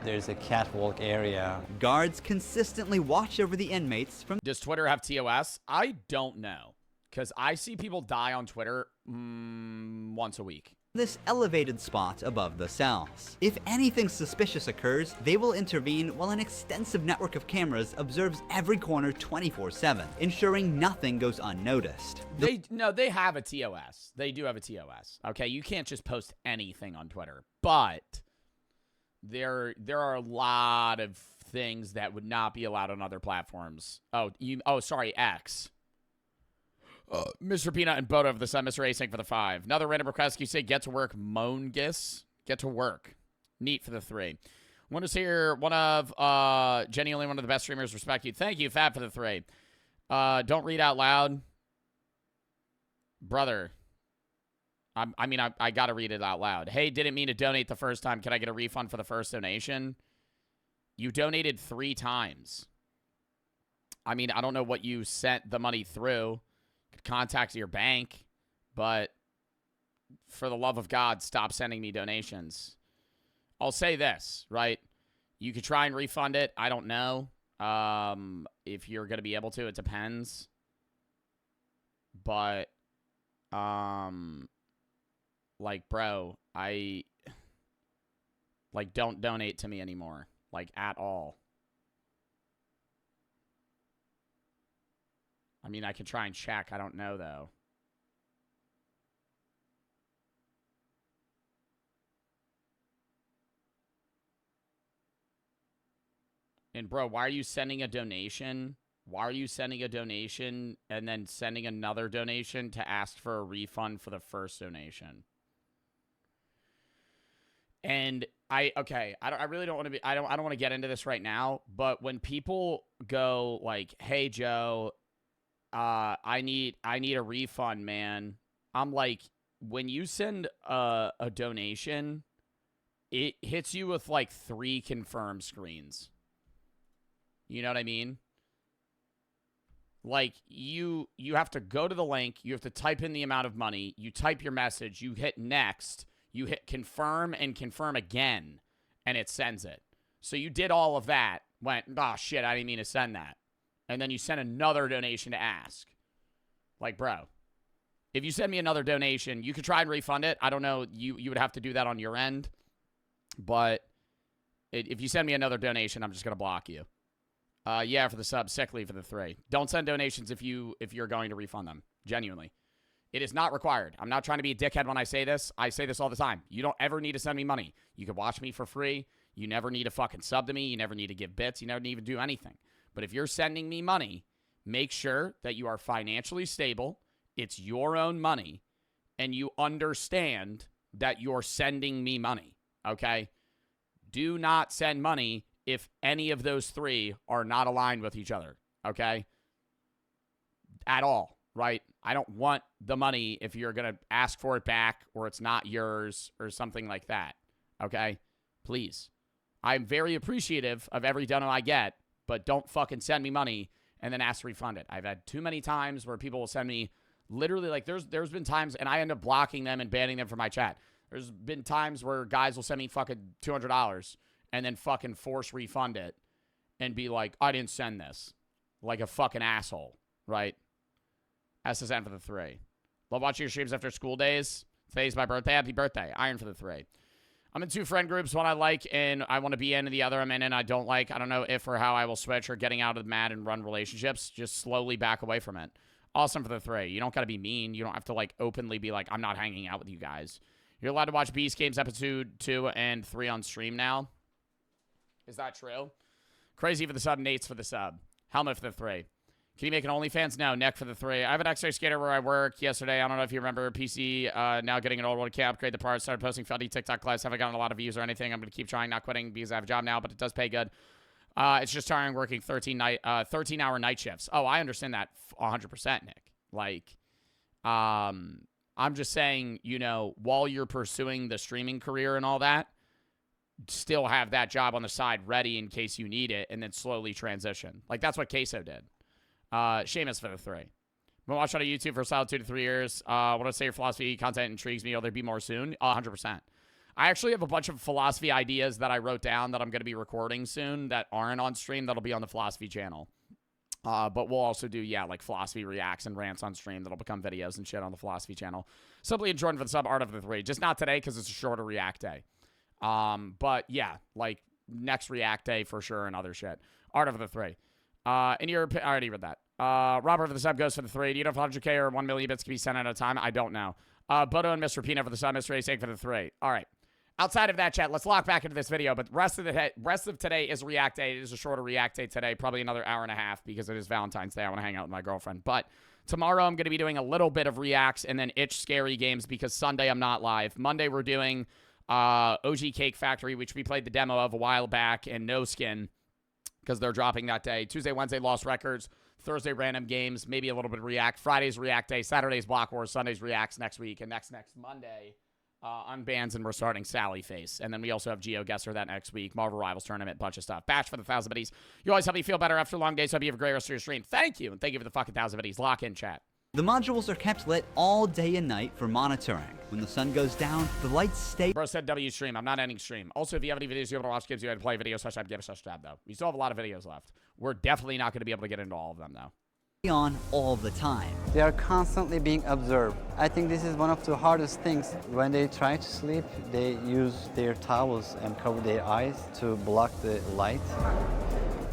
There's a catwalk area. Guards consistently watch over the inmates from... Does Twitter have TOS? I don't know. Because I see people die on Twitter once a week. This elevated spot above the cells. If anything suspicious occurs, they will intervene while an extensive network of cameras observes every corner 24/7, ensuring nothing goes unnoticed. They have a TOS. They do have a TOS. Okay, you can't just post anything on Twitter. But there are a lot of things that would not be allowed on other platforms. Sorry, X. Mr. Peanut and Bodo of the Sun, Mr. Async for the 5. Another random request. You say get to work, Mongus. Get to work. Neat for the 3. Want to hear one of genuinely one of the best streamers. Respect you. Thank you, Fab, for the 3. Don't read out loud. Brother. I got to read it out loud. Hey, didn't mean to donate the first time. Can I get a refund for the first donation? You donated 3 times. I mean, I don't know what you sent the money through. Could contact your bank, but for the love of God, stop sending me donations. I'll say this, right? You could try and refund it. I don't know if you're going to be able to. It depends. But, like, bro, don't donate to me anymore. Like, at all. I mean, I could try and check. I don't know, though. And, bro, why are you sending a donation? Why are you sending a donation and then sending another donation to ask for a refund for the first donation? And I really don't want to be, I don't want to get into this right now, but when people go like, hey, Joe, I need a refund, man. I'm like, when you send a donation, it hits you with like 3 confirm screens. You know what I mean? Like, you have to go to the link, you have to type in the amount of money, you type your message, you hit next, you hit confirm and confirm again, and it sends it. So you did all of that, went, oh shit, I didn't mean to send that. And then you send another donation to ask. Like, bro, if you send me another donation, you could try and refund it. I don't know, you would have to do that on your end. But if you send me another donation, I'm just going to block you. Yeah, for the sub, sickly for the 3. Don't send donations if you're going to refund them. Genuinely. It is not required. I'm not trying to be a dickhead when I say this. I say this all the time. You don't ever need to send me money. You can watch me for free. You never need to fucking sub to me. You never need to give bits. You never need to do anything. But if you're sending me money, make sure that you are financially stable. It's your own money. And you understand that you're sending me money. Okay? Do not send money if any of those 3 are not aligned with each other, okay? At all, right? I don't want the money if you're going to ask for it back or it's not yours or something like that, okay? Please. I'm very appreciative of every dono I get, but don't fucking send me money and then ask to refund it. I've had too many times where people will send me literally, like, there's been times, and I end up blocking them and banning them from my chat. There's been times where guys will send me fucking $200 and then fucking force refund it and be like, I didn't send this. Like a fucking asshole, right? SSN for the 3. Love watching your streams after school days. Today's my birthday. Happy birthday. Iron for the 3. I'm in 2 friend groups. One I like and I want to be in, and the other I'm in and I don't like. I don't know if or how I will switch or getting out of the mad and run relationships. Just slowly back away from it. Awesome for the 3. You don't got to be mean. You don't have to, like, openly be like, I'm not hanging out with you guys. You're allowed to watch Beast Games episode 2 and 3 on stream now. Is that true? Crazy for the sub, Nate's for the sub. Helmet for the 3. Can you make an OnlyFans? No. Neck for the 3. I have an X-ray skater where I work yesterday. I don't know if you remember. PC now getting an old one. Can't upgrade the parts. Started posting funny TikTok clips. Haven't gotten a lot of views or anything. I'm going to keep trying, not quitting because I have a job now, but it does pay good. It's just tiring working 13-hour night shifts. Oh, I understand that 100%, Nick. Like, I'm just saying, you know, while you're pursuing the streaming career and all that, still have that job on the side ready in case you need it and then slowly transition. Like, that's what Queso did. Seamus for the 3. Been watching on YouTube for a solid 2 to 3 years. Want to say your philosophy content intrigues me. Will there be more soon? 100%. I actually have a bunch of philosophy ideas that I wrote down that I'm going to be recording soon that aren't on stream that'll be on the philosophy channel. But we'll also do, yeah, like philosophy reacts and rants on stream that'll become videos and shit on the philosophy channel. Simply and Jordan for the sub, Art of the 3. Just not today because it's a shorter react day. But yeah, like next react day for sure and other shit. Art of the 3. In your opinion, I already read that. Robert for the sub goes for the 3. Do you know if 100K or 1 million bits can be sent at a time? I don't know. Bodo and Mr. Pino for the sub, Mr. Asake for the 3. All right. Outside of that, chat, let's lock back into this video. But rest of today is react day. It is a shorter react day today, probably another hour and a half because it is Valentine's Day. I want to hang out with my girlfriend. But tomorrow I'm going to be doing a little bit of reacts and then itch scary games because Sunday I'm not live. Monday we're doing OG Cake Factory, which we played the demo of a while back, and No Skin because they're dropping that day. Tuesday, Wednesday, Lost Records. Thursday, Random Games. Maybe a little bit of React. Friday's React Day. Saturday's Block Wars. Sunday's Reacts next week. And next Monday, Unbans, and we're starting Sally Face. And then we also have Geo Guesser that next week. Marvel Rivals Tournament. Bunch of stuff. Batch for the 1,000 biddies. You always help me feel better after a long day, so I hope you have a great rest of your stream. Thank you. And thank you for the fucking 1,000 biddies. Lock in, chat. The modules are kept lit all day and night for monitoring. When the sun goes down, the lights stay. Bro said W stream. I'm not ending stream. Also, if you have any videos you want to watch, gives you had to play videos, /tab, though. We still have a lot of videos left. We're definitely not going to be able to get into all of them, though. On all the time. They are constantly being observed. I think this is one of the hardest things. When they try to sleep, they use their towels and cover their eyes to block the light.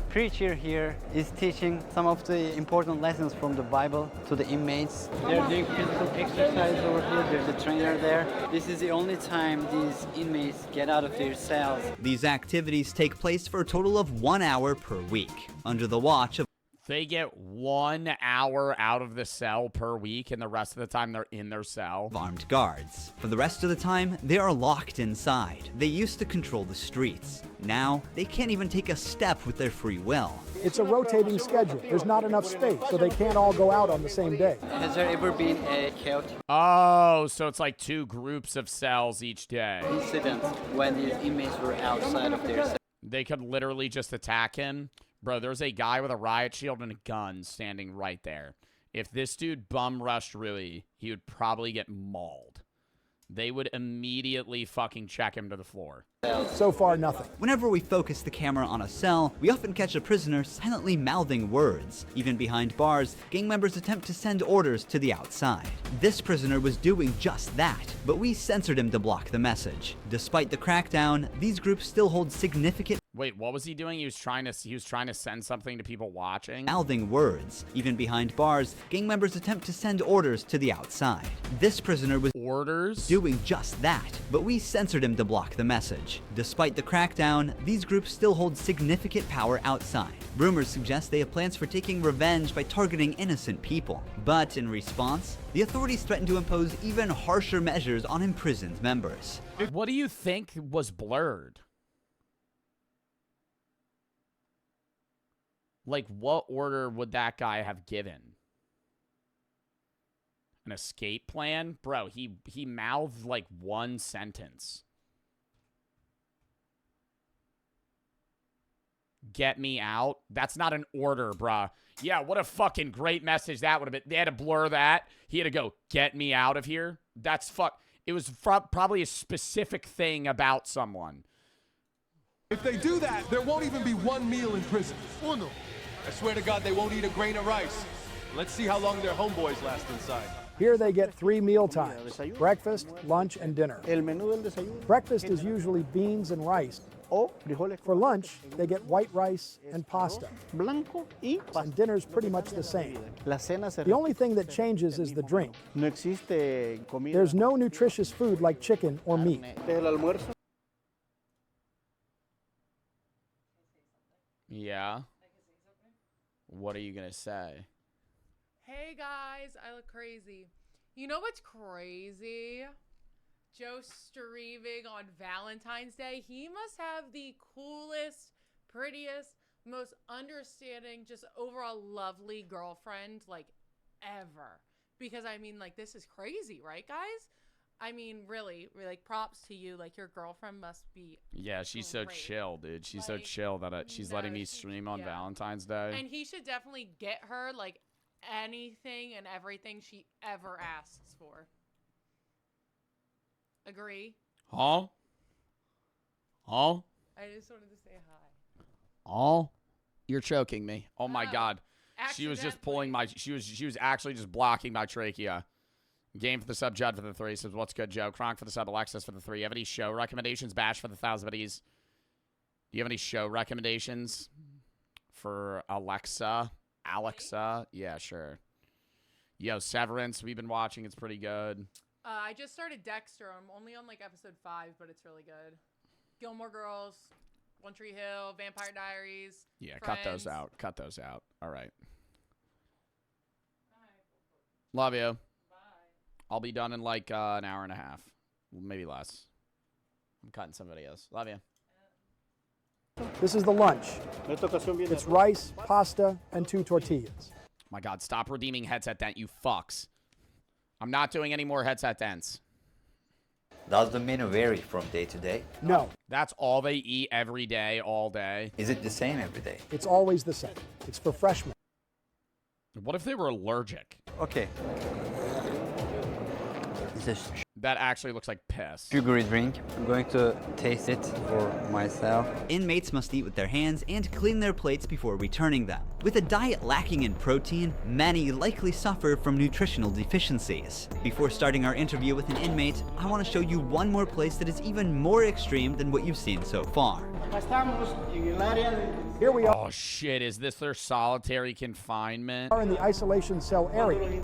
Preacher here is teaching some of the important lessons from the Bible to the inmates. They're doing physical exercise over here. There's a trainer there. This is the only time these inmates get out of their cells. These activities take place for a total of 1 hour per week, under the watch of. They get 1 hour out of the cell per week, and the rest of the time they're in their cell. Armed guards. For the rest of the time, they are locked inside. They used to control the streets. Now, they can't even take a step with their free will. It's a rotating schedule. There's not enough space, so they can't all go out on the same day. Has there ever been a chaotic Oh, so it's like 2 groups of cells each day. incident when these inmates were outside of their cell? They could literally just attack him. Bro, there's a guy with a riot shield and a gun standing right there. If this dude bum rushed Rui, he would probably get mauled. They would immediately fucking check him to the floor. So far, nothing. Whenever we focus the camera on a cell, we often catch a prisoner silently mouthing words. Even behind bars, gang members attempt to send orders to the outside. This prisoner was doing just that, but we censored him to block the message. Despite the crackdown, these groups still hold significant. Wait, what was he doing? He was trying to send something to people watching. Mouthing words. Even behind bars, gang members attempt to send orders to the outside. This prisoner was doing just that, but we censored him to block the message. Despite the crackdown, these groups still hold significant power outside. Rumors suggest they have plans for taking revenge by targeting innocent people. But in response, the authorities threaten to impose even harsher measures on imprisoned members. What do you think was blurred? Like, what order would that guy have given? An escape plan? Bro, he mouthed like one sentence. Get me out? That's not an order, bruh. Yeah, what a fucking great message that would have been. They had to blur that. He had to go, get me out of here? That's It was probably a specific thing about someone. If they do that, there won't even be one meal in prison. Uno. I swear to God, they won't eat a grain of rice. Let's see how long their homeboys last inside. Here they get 3 meal times: breakfast, lunch, and dinner. Breakfast is usually beans and rice. For lunch, they get white rice and pasta. And dinner's pretty much the same. The only thing that changes is the drink. There's no nutritious food like chicken or meat. Yeah. What are you going to say? Hey guys, I look crazy. You know what's crazy? Joe streaming on Valentine's Day. He must have the coolest, prettiest, most understanding, just overall lovely girlfriend like ever. Because I mean, like, this is crazy, right, guys? I mean, really, like, props to you. Like, your girlfriend must be. Yeah, she's so chill, dude. She's so chill that she's letting me stream on Valentine's Day. And he should definitely get her, like, anything and everything she ever asks for. Agree? Huh? Huh? I just wanted to say hi. Oh, you're choking me. Oh my God. She was just pulling my, she was actually just blocking my trachea. Game for the sub, Judd for the 3. Says, what's good, Joe? Kronk for the sub, Alexis for the 3. You have any show recommendations? Bash for the 1,000 biddies. Do you have any show recommendations for Alexa? Yeah, sure. Yo, Severance, we've been watching. It's pretty good. I just started Dexter. I'm only on, like, episode 5, but it's really good. Gilmore Girls, One Tree Hill, Vampire Diaries. Yeah, Friends. cut those out. Cut those out. All right. Love you. I'll be done in like an hour and a half. Maybe less. I'm cutting some videos. Love you. This is the lunch. It's rice, pasta, and 2 tortillas. My God, stop redeeming headset dent, you fucks. I'm not doing any more headset dents. Does the menu vary from day to day? No. That's all they eat every day, all day. Is it the same every day? It's always the same. It's for freshmen. What if they were allergic? Okay. This That actually looks like piss. sugary drink. I'm going to taste it for myself. Inmates must eat with their hands and clean their plates before returning them. With a diet lacking in protein, many likely suffer from nutritional deficiencies. Before starting our interview with an inmate, I want to show you one more place that is even more extreme than what you've seen so far. Here we are. Oh shit, is this their solitary confinement? Are in the isolation cell area.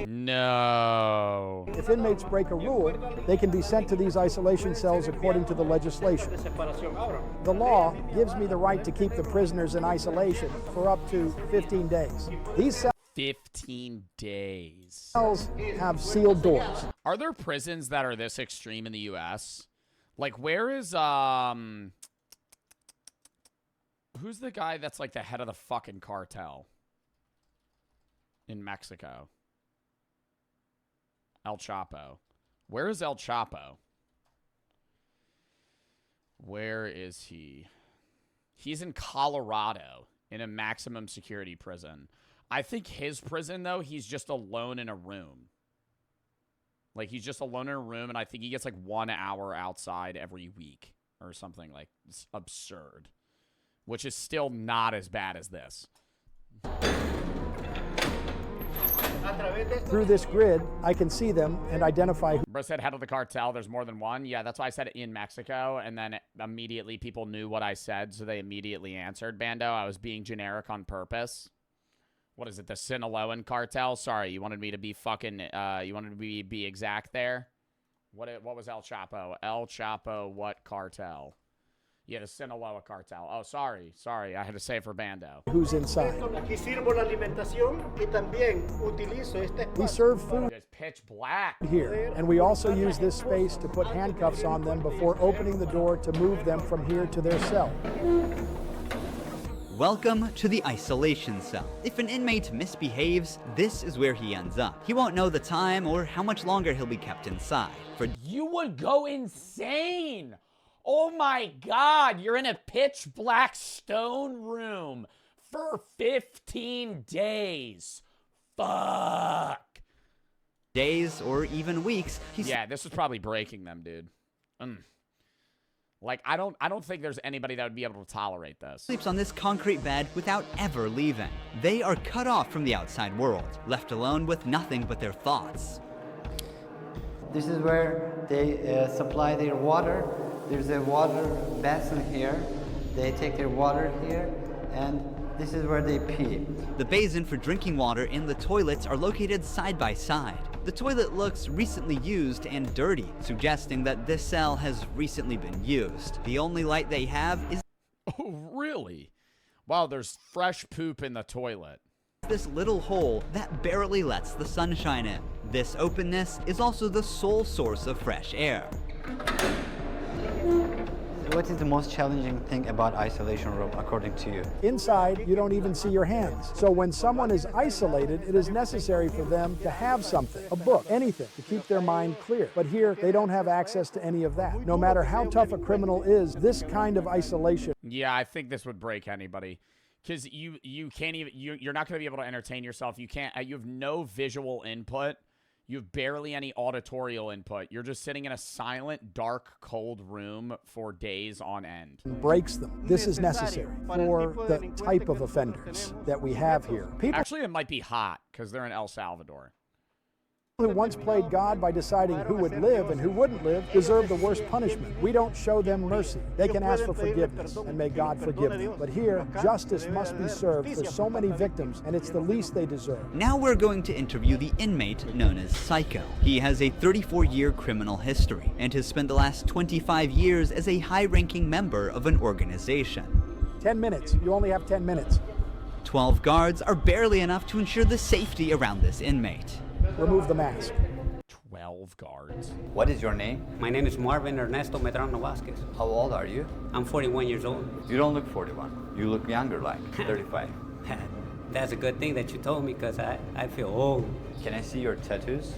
No. If inmates break a rule, they can be sent to these isolation cells according to the legislation. The law gives me the right to keep the prisoners in isolation for up to 15 days. These cells 15 days. have sealed doors. Are there prisons that are this extreme in the US? Like, where is who's the guy that's like the head of the fucking cartel in Mexico? El Chapo. Where is El Chapo? Where is he? He's in Colorado in a maximum security prison. I think his prison, though, he's just alone in a room. Like, he's just alone in a room, and I think he gets like 1 hour outside every week or something. Like, it's absurd. Which is still not as bad as this. Through this grid, I can see them and identify who. Bro said head of the cartel, there's more than one. Yeah, that's why I said in Mexico, and then immediately people knew what I said, so they immediately answered. Bando, I was being generic on purpose. What is it, the Sinaloan cartel? Sorry, you wanted me to be fucking, you wanted me to be exact there? What was El Chapo? El Chapo, what cartel? Yeah, the Sinaloa cartel. Oh, sorry. I had to say it for Bando. Who's inside? We serve food It's pitch black here, and we also use this space to put handcuffs on them before opening the door to move them from here to their cell. Welcome to the isolation cell. If an inmate misbehaves, this is where he ends up. He won't know the time or how much longer he'll be kept inside. You would go insane! Oh my God, you're in a pitch black stone room for 15 days. Fuck. Days or even weeks. Yeah, this was probably breaking them, dude. Like, I don't think there's anybody that would be able to tolerate this. Sleeps on this concrete bed without ever leaving. They are cut off from the outside world, left alone with nothing but their thoughts. This is where they supply their water. There's a water basin here. They take their water here, and this is where they pee. The basin for drinking water and the toilets are located side by side. The toilet looks recently used and dirty, suggesting that this cell has recently been used. The only light they have is... Oh, really? Wow, there's fresh poop in the toilet. This little hole that barely lets the sunshine in. This openness is also the sole source of fresh air. What is the most challenging thing about isolation room, according to you? Inside, you don't even see your hands. So when someone is isolated, it is necessary for them to have something, a book, anything, to keep their mind clear. But here, they don't have access to any of that. No matter how tough a criminal is, this kind of isolation. Yeah, I think this would break anybody. Because you can't even, you're not going to be able to entertain yourself. You can't, you have no visual input. You have barely any auditorial input. You're just sitting in a silent, dark, cold room for days on end. Breaks them. This is necessary for the type of offenders that we have here. People Actually, it might be hot because they're in El Salvador. Who once played God by deciding who would live and who wouldn't live deserve the worst punishment. We don't show them mercy. They can ask for forgiveness, and may God forgive them. But here, justice must be served for so many victims, and it's the least they deserve. Now we're going to interview the inmate known as Psycho. He has a 34-year criminal history and has spent the last 25 years as a high-ranking member of an organization. 10 minutes. You only have 10 minutes. 12 guards are barely enough to ensure the safety around this inmate. Remove the mask. 12 guards. What is your name? My name is Marvin Ernesto Medrano Vasquez. How old are you? I'm 41 years old. You don't look 41. You look younger, like 35. That's a good thing that you told me, because I feel old. Can I see your tattoos?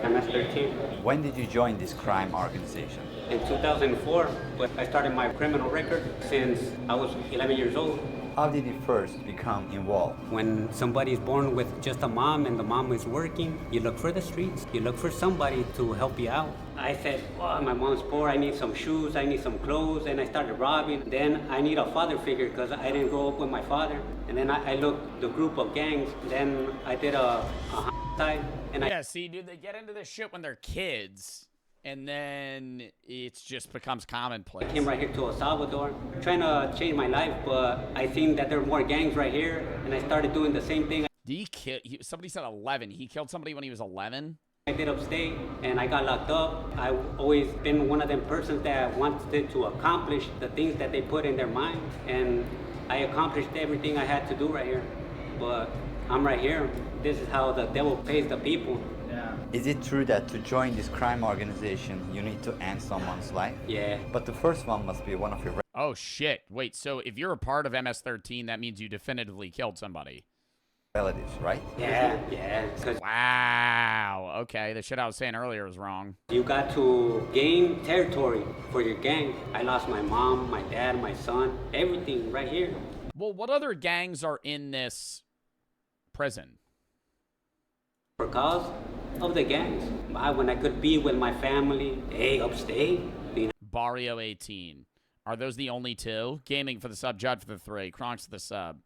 MS-13. When did you join this crime organization? In 2004, but I started my criminal record since I was 11 years old. How did you first become involved? When somebody is born with just a mom and the mom is working, you look for the streets. You look for somebody to help you out. I said, well, my mom's poor, I need some shoes, I need some clothes, and I started robbing. Then I need a father figure because I didn't grow up with my father. And then I looked the group of gangs. Then I did a side. And yeah, see, dude, they get into this shit when they're kids. And then it just becomes commonplace. I came right here to El Salvador, trying to change my life, but I seen that there were more gangs right here, and I started doing the same thing. Somebody said 11. He killed somebody when he was 11? I did upstate, and I got locked up. I've always been one of them persons that wanted to accomplish the things that they put in their mind, and I accomplished everything I had to do right here. But I'm right here. This is how the devil pays the people. Is it true that to join this crime organization, you need to end someone's life? Yeah. But the first one must be one of your Oh, shit. Wait, so if you're a part of MS-13, that means you definitively killed somebody. relatives, right? Yeah. Wow. Okay, the shit I was saying earlier was wrong. You got to gain territory for your gang. I lost my mom, my dad, my son, everything right here. Well, what other gangs are in this prison? Because of the gangs. When I could be with my family, upstate. Barrio 18. Are those the only two? Gaming for the sub, Judd for the 3, Kronks for the sub.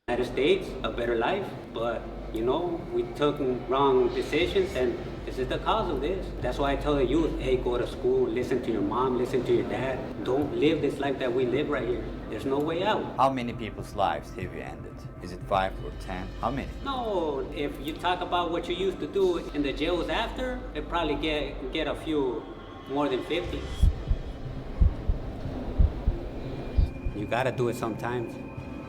United States, a better life, but we took wrong decisions, and this is the cause of this. That's why I tell the youth, hey, go to school, listen to your mom, listen to your dad. Don't live this life that we live right here. There's no way out. How many people's lives have you ended? Is it 5 or 10? How many? No, if you talk about what you used to do in the jails after, it probably get a few more than 50. You gotta do it sometimes.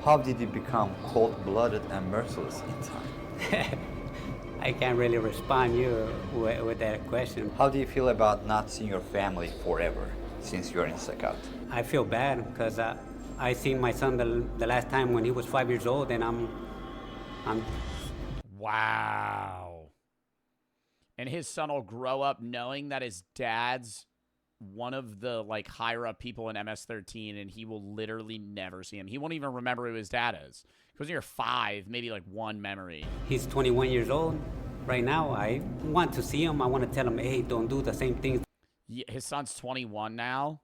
How did you become cold-blooded and merciless in time? I can't really respond with that question. How do you feel about not seeing your family forever since you're in CECOT? I feel bad because I seen my son the last time when he was 5 years old, and I'm. Wow. And his son will grow up knowing that his dad's one of the higher up people in MS-13, and he will literally never see him. He won't even remember who his dad is. Because when you're 5, maybe one memory. He's 21 years old right now. I want to see him. I want to tell him, hey, don't do the same things. Yeah, his son's 21 now.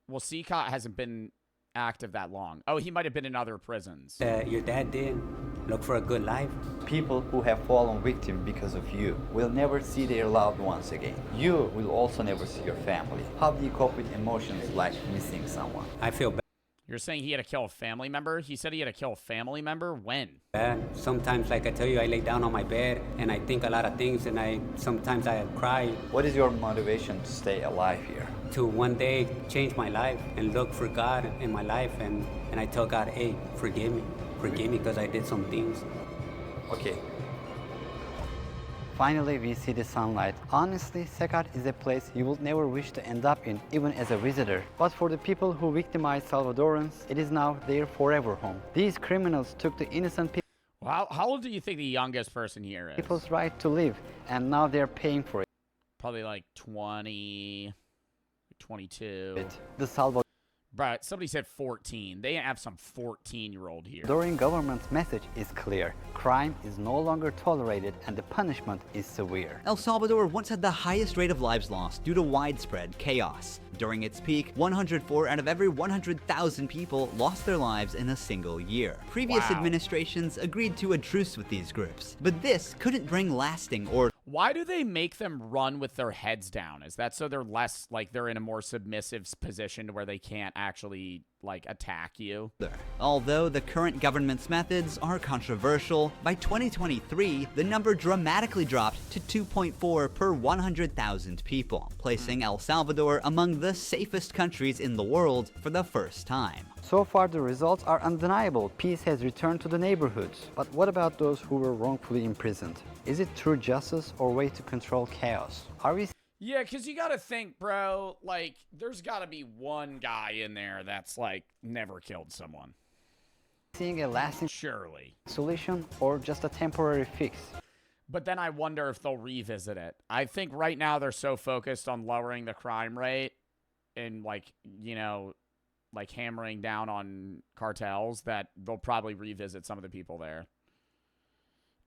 Well, CECOT hasn't been active that long. Oh, he might have been in other prisons. Your dad did. Look for a good life. People who have fallen victim because of you will never see their loved ones again. You will also never see your family. How do you cope with emotions like missing someone? I feel bad. You're saying he had to kill a family member? He said he had to kill a family member? When? Bad. Sometimes, like I tell you, I lay down on my bed and I think a lot of things, and sometimes I cry. What is your motivation to stay alive here? To one day change my life and look for God in my life, and I tell God, hey, forgive me because I did some things. Okay. Finally, we see the sunlight. Honestly, CECOT is a place you will never wish to end up in, even as a visitor. But for the people who victimized Salvadorans, it is now their forever home. These criminals took the innocent people. Well, how old do you think the youngest person here is? People's right to live, and now they're paying for it. Probably 20, 22. The Salvador. But somebody said 14. They have some 14-year-old here. Salvadoran government's message is clear. Crime is no longer tolerated and the punishment is severe. El Salvador once had the highest rate of lives lost due to widespread chaos. During its peak, 104 out of every 100,000 people lost their lives in a single year. Previous administrations agreed to a truce with these groups, but this couldn't bring lasting or Why do they make them run with their heads down? Is that so they're less, they're in a more submissive position to where they can't actually, attack you? Although the current government's methods are controversial, by 2023, the number dramatically dropped to 2.4 per 100,000 people, placing El Salvador among the safest countries in the world for the first time. So far, the results are undeniable. Peace has returned to the neighborhoods. But what about those who were wrongfully imprisoned? Is it true justice or way to control chaos? Are we... Yeah, because you got to think, bro, there's got to be one guy in there that's, never killed someone. Seeing a lasting surely solution or just a temporary fix? But then I wonder if they'll revisit it. I think right now they're so focused on lowering the crime rate and, like, you know, like hammering down on cartels that they'll probably revisit some of the people there.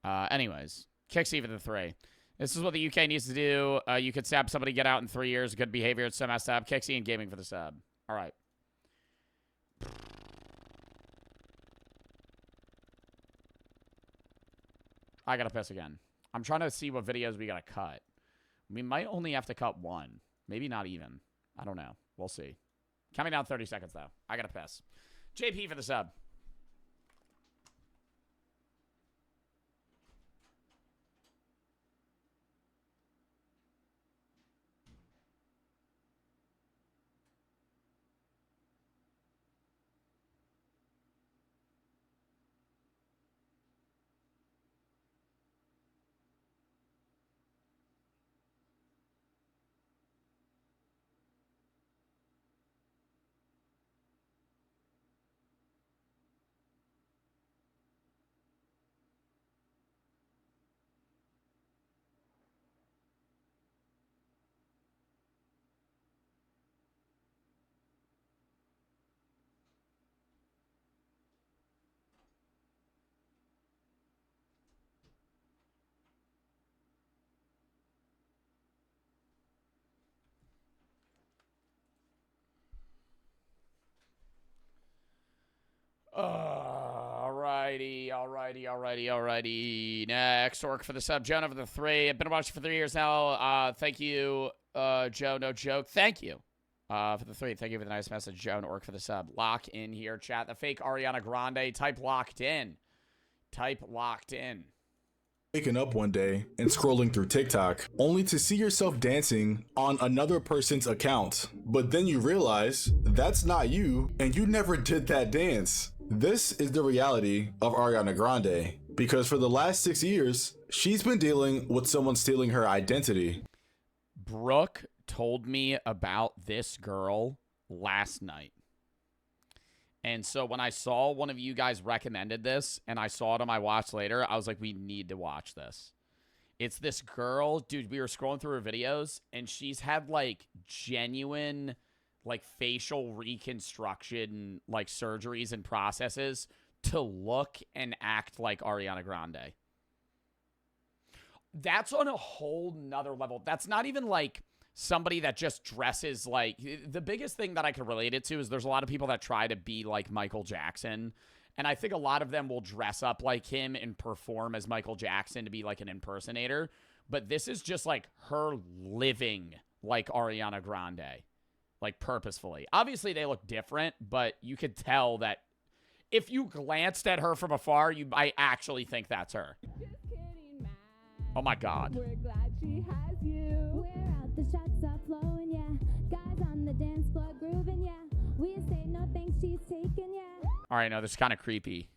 Anyways, Kixie for the 3. This is what the UK needs to do. You could stab somebody, get out in 3 years. Good behavior. It's so messed up. Kixie and gaming for the sub. All right. I gotta piss again. I'm trying to see what videos we gotta cut. We might only have to cut 1. Maybe not even. I don't know. We'll see. Counting down 30 seconds, though. I gotta piss. JP for the sub. Alrighty. Next, Orc for the sub. Jonah for the 3. I've been watching for 3 years now. Thank you, Joe. No joke. Thank you for the 3. Thank you for the nice message, Joe and Orc for the sub. Lock in here, chat. The fake Ariana Grande. Type locked in. Waking up one day and scrolling through TikTok, only to see yourself dancing on another person's account. But then you realize that's not you, and you never did that dance. This is the reality of Ariana Grande, because for the last 6 years, she's been dealing with someone stealing her identity. Brooke told me about this girl last night. And so when I saw one of you guys recommended this and I saw it on my watch later, I was like, we need to watch this. It's this girl, dude, we were scrolling through her videos and she's had like genuine like facial reconstruction, like surgeries and processes to look and act like Ariana Grande. That's on a whole nother level. That's not even like somebody that just dresses like... The biggest thing that I can relate it to is there's a lot of people that try to be like Michael Jackson. And I think a lot of them will dress up like him and perform as Michael Jackson to be like an impersonator. But this is just like her living like Ariana Grande. Like purposefully. Obviously they look different, but you could tell that if you glanced at her from afar, you might actually think that's her. Oh my God. We're glad she has you. We're out, the shots are flowing, yeah. Guys on the dance floor grooving, yeah. We say no thanks, she's taken, yeah. All right, no, this is kind of creepy.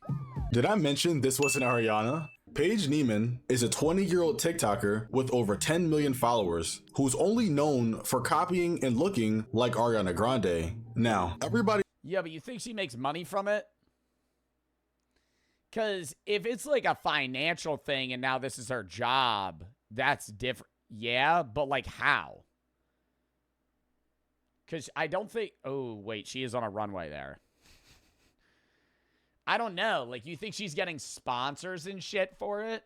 Did I mention this wasn't Ariana? Paige Neiman is a 20-year-old TikToker with over 10 million followers who's only known for copying and looking like Ariana Grande. Now, everybody... Yeah, but you think she makes money from it? Because if it's like a financial thing and now this is her job, that's different. Yeah, but like how? Because I don't think... Oh, wait, she is on a runway there. I don't know. Like, you think she's getting sponsors and shit for it?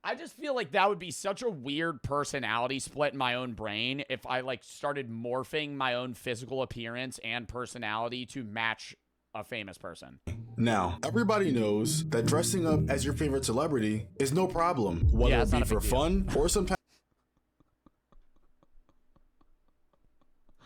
I just feel like that would be such a weird personality split in my own brain if I, like, started morphing my own physical appearance and personality to match a famous person. Now, everybody knows that dressing up as your favorite celebrity is no problem, whether it be for fun or some type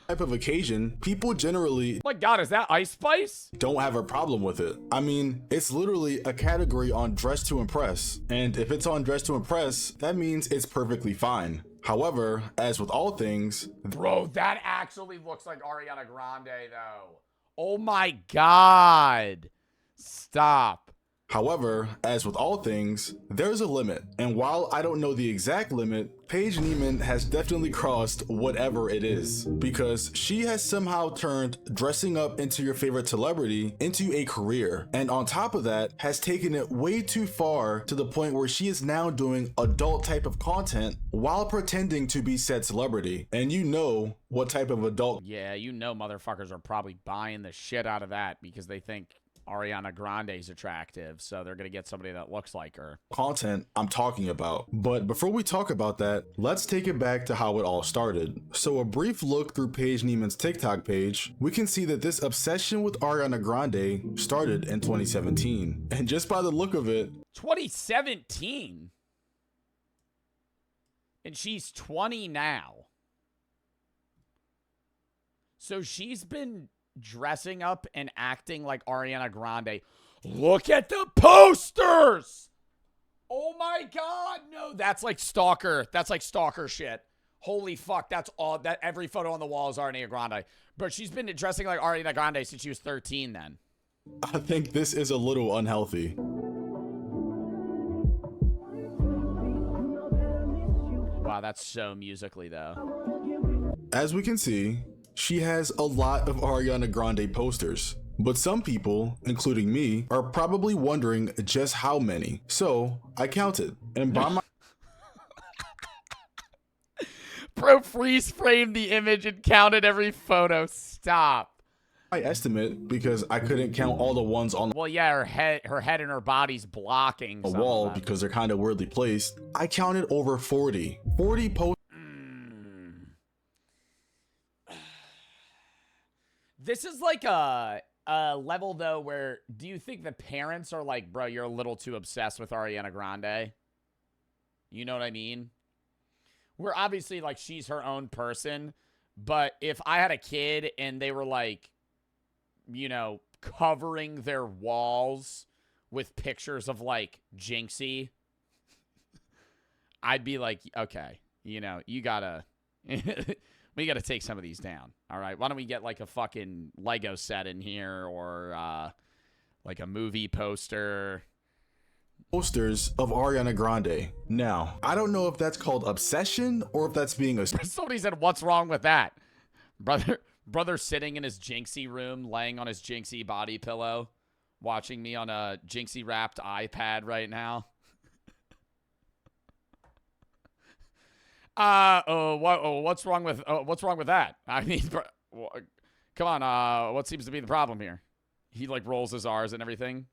of occasion. People generally, oh my God, is that Ice Spice? Don't have a problem with it. I mean, it's literally a category on Dress to Impress, and if it's on Dress to Impress, that means it's perfectly fine. However, as with all things, bro, that actually looks like Ariana Grande though. Oh my God. Stop. However, as with all things, there's a limit. And while I don't know the exact limit, Paige Neiman has definitely crossed whatever it is, because she has somehow turned dressing up into your favorite celebrity into a career. And on top of that, has taken it way too far to the point where she is now doing adult type of content while pretending to be said celebrity. And you know what type of adult. Yeah, you know motherfuckers are probably buying the shit out of that because they think Ariana Grande's attractive, so they're gonna get somebody that looks like her. Content I'm talking about. But before we talk about that, let's take it back to how it all started. So a brief look through Paige Neiman's TikTok page, we can see that this obsession with Ariana Grande started in 2017. And just by the look of it, 2017? And she's 20 now. So she's been dressing up and acting like Ariana Grande. Look at the posters! Oh my god, no, that's like stalker. That's like stalker shit. Holy fuck, that's all. That every photo on the wall is Ariana Grande. But she's been dressing like Ariana Grande since she was 13 then. I think this is a little unhealthy. Wow, that's so musically though. As we can see, she has a lot of Ariana Grande posters, but some people, including me, are probably wondering just how many. So I counted, and by my Bro, freeze framed the image and counted every photo. Stop. my estimate, because I couldn't count all the ones on Well, yeah, her head and her body's blocking the wall because they're kind of weirdly placed. I counted over 40 posters. This is like a level, though, where do you think the parents are like, bro, you're a little too obsessed with Ariana Grande? You know what I mean? We're obviously like, she's her own person, but if I had a kid and they were like, you know, covering their walls with pictures of like Jinxie, I'd be like, okay, you know, you gotta... We got to take some of these down. All right. Why don't we get like a fucking Lego set in here or like a movie poster? Posters of Ariana Grande. Now, I don't know if that's called obsession or if that's being a... Somebody said, what's wrong with that? Brother sitting in his Jinxie room, laying on his Jinxie body pillow, watching me on a Jinxie wrapped iPad right now. What's wrong with that? I mean, come on. What seems to be the problem here? He like rolls his R's and everything.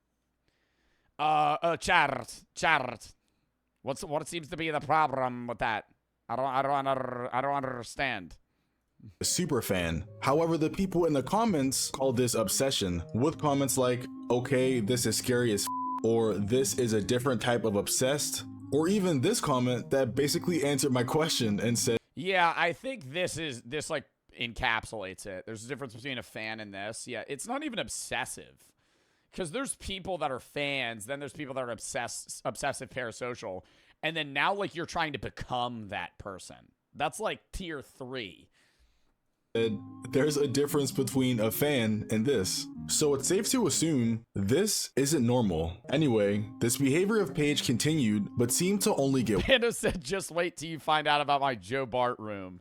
Chart. What seems to be the problem with that? I don't understand. A super fan. However, the people in the comments call this obsession, with comments like, okay, this is scary as or this is a different type of obsessed. Or even this comment that basically answered my question and said, yeah, I think this like encapsulates it. There's a difference between a fan and this. Yeah, it's not even obsessive. Because there's people that are fans, then there's people that are obsessive parasocial, and then now like you're trying to become that person. That's like tier 3. There's a difference between a fan and this. So it's safe to assume this isn't normal. Anyway, this behavior of Paige continued, but seemed to only get Panda said, just wait till you find out about my Joe Bart room.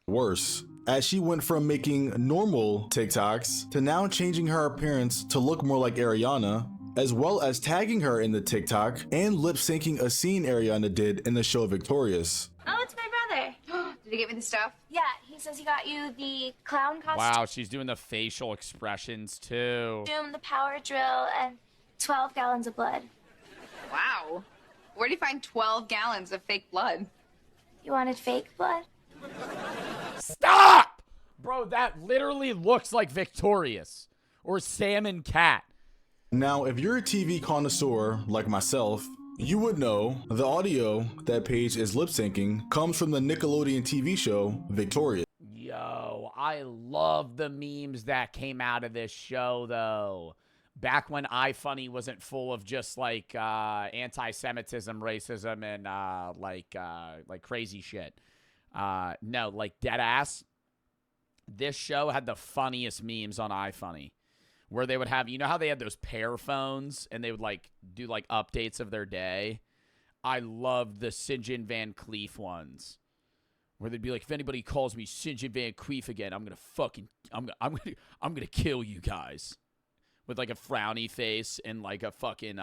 Worse, as she went from making normal TikToks to now changing her appearance to look more like Ariana, as well as tagging her in the TikTok and lip syncing a scene Ariana did in the show Victorious. Oh, it's my brother. Did he get me the stuff? Yeah, he says he got you the clown costume. Wow, she's doing the facial expressions too. The power drill, and 12 gallons of blood. Wow. Where do you find 12 gallons of fake blood? You wanted fake blood? Stop! Bro, that literally looks like Victorious or Sam and Cat. Now, if you're a TV connoisseur like myself, you would know the audio that Paige is lip syncing comes from the Nickelodeon TV show Victorious. Yo, I love the memes that came out of this show, though. Back when iFunny wasn't full of just like anti-Semitism, racism, and like crazy shit. No, like dead ass. This show had the funniest memes on iFunny. where they would have, you know how they had those pair phones and they would like do like updates of their day. I loved the St. John Van Cleef ones, where they'd be like, if anybody calls me St. John Van Cleef again, I'm gonna kill you guys, with like a frowny face and like a fucking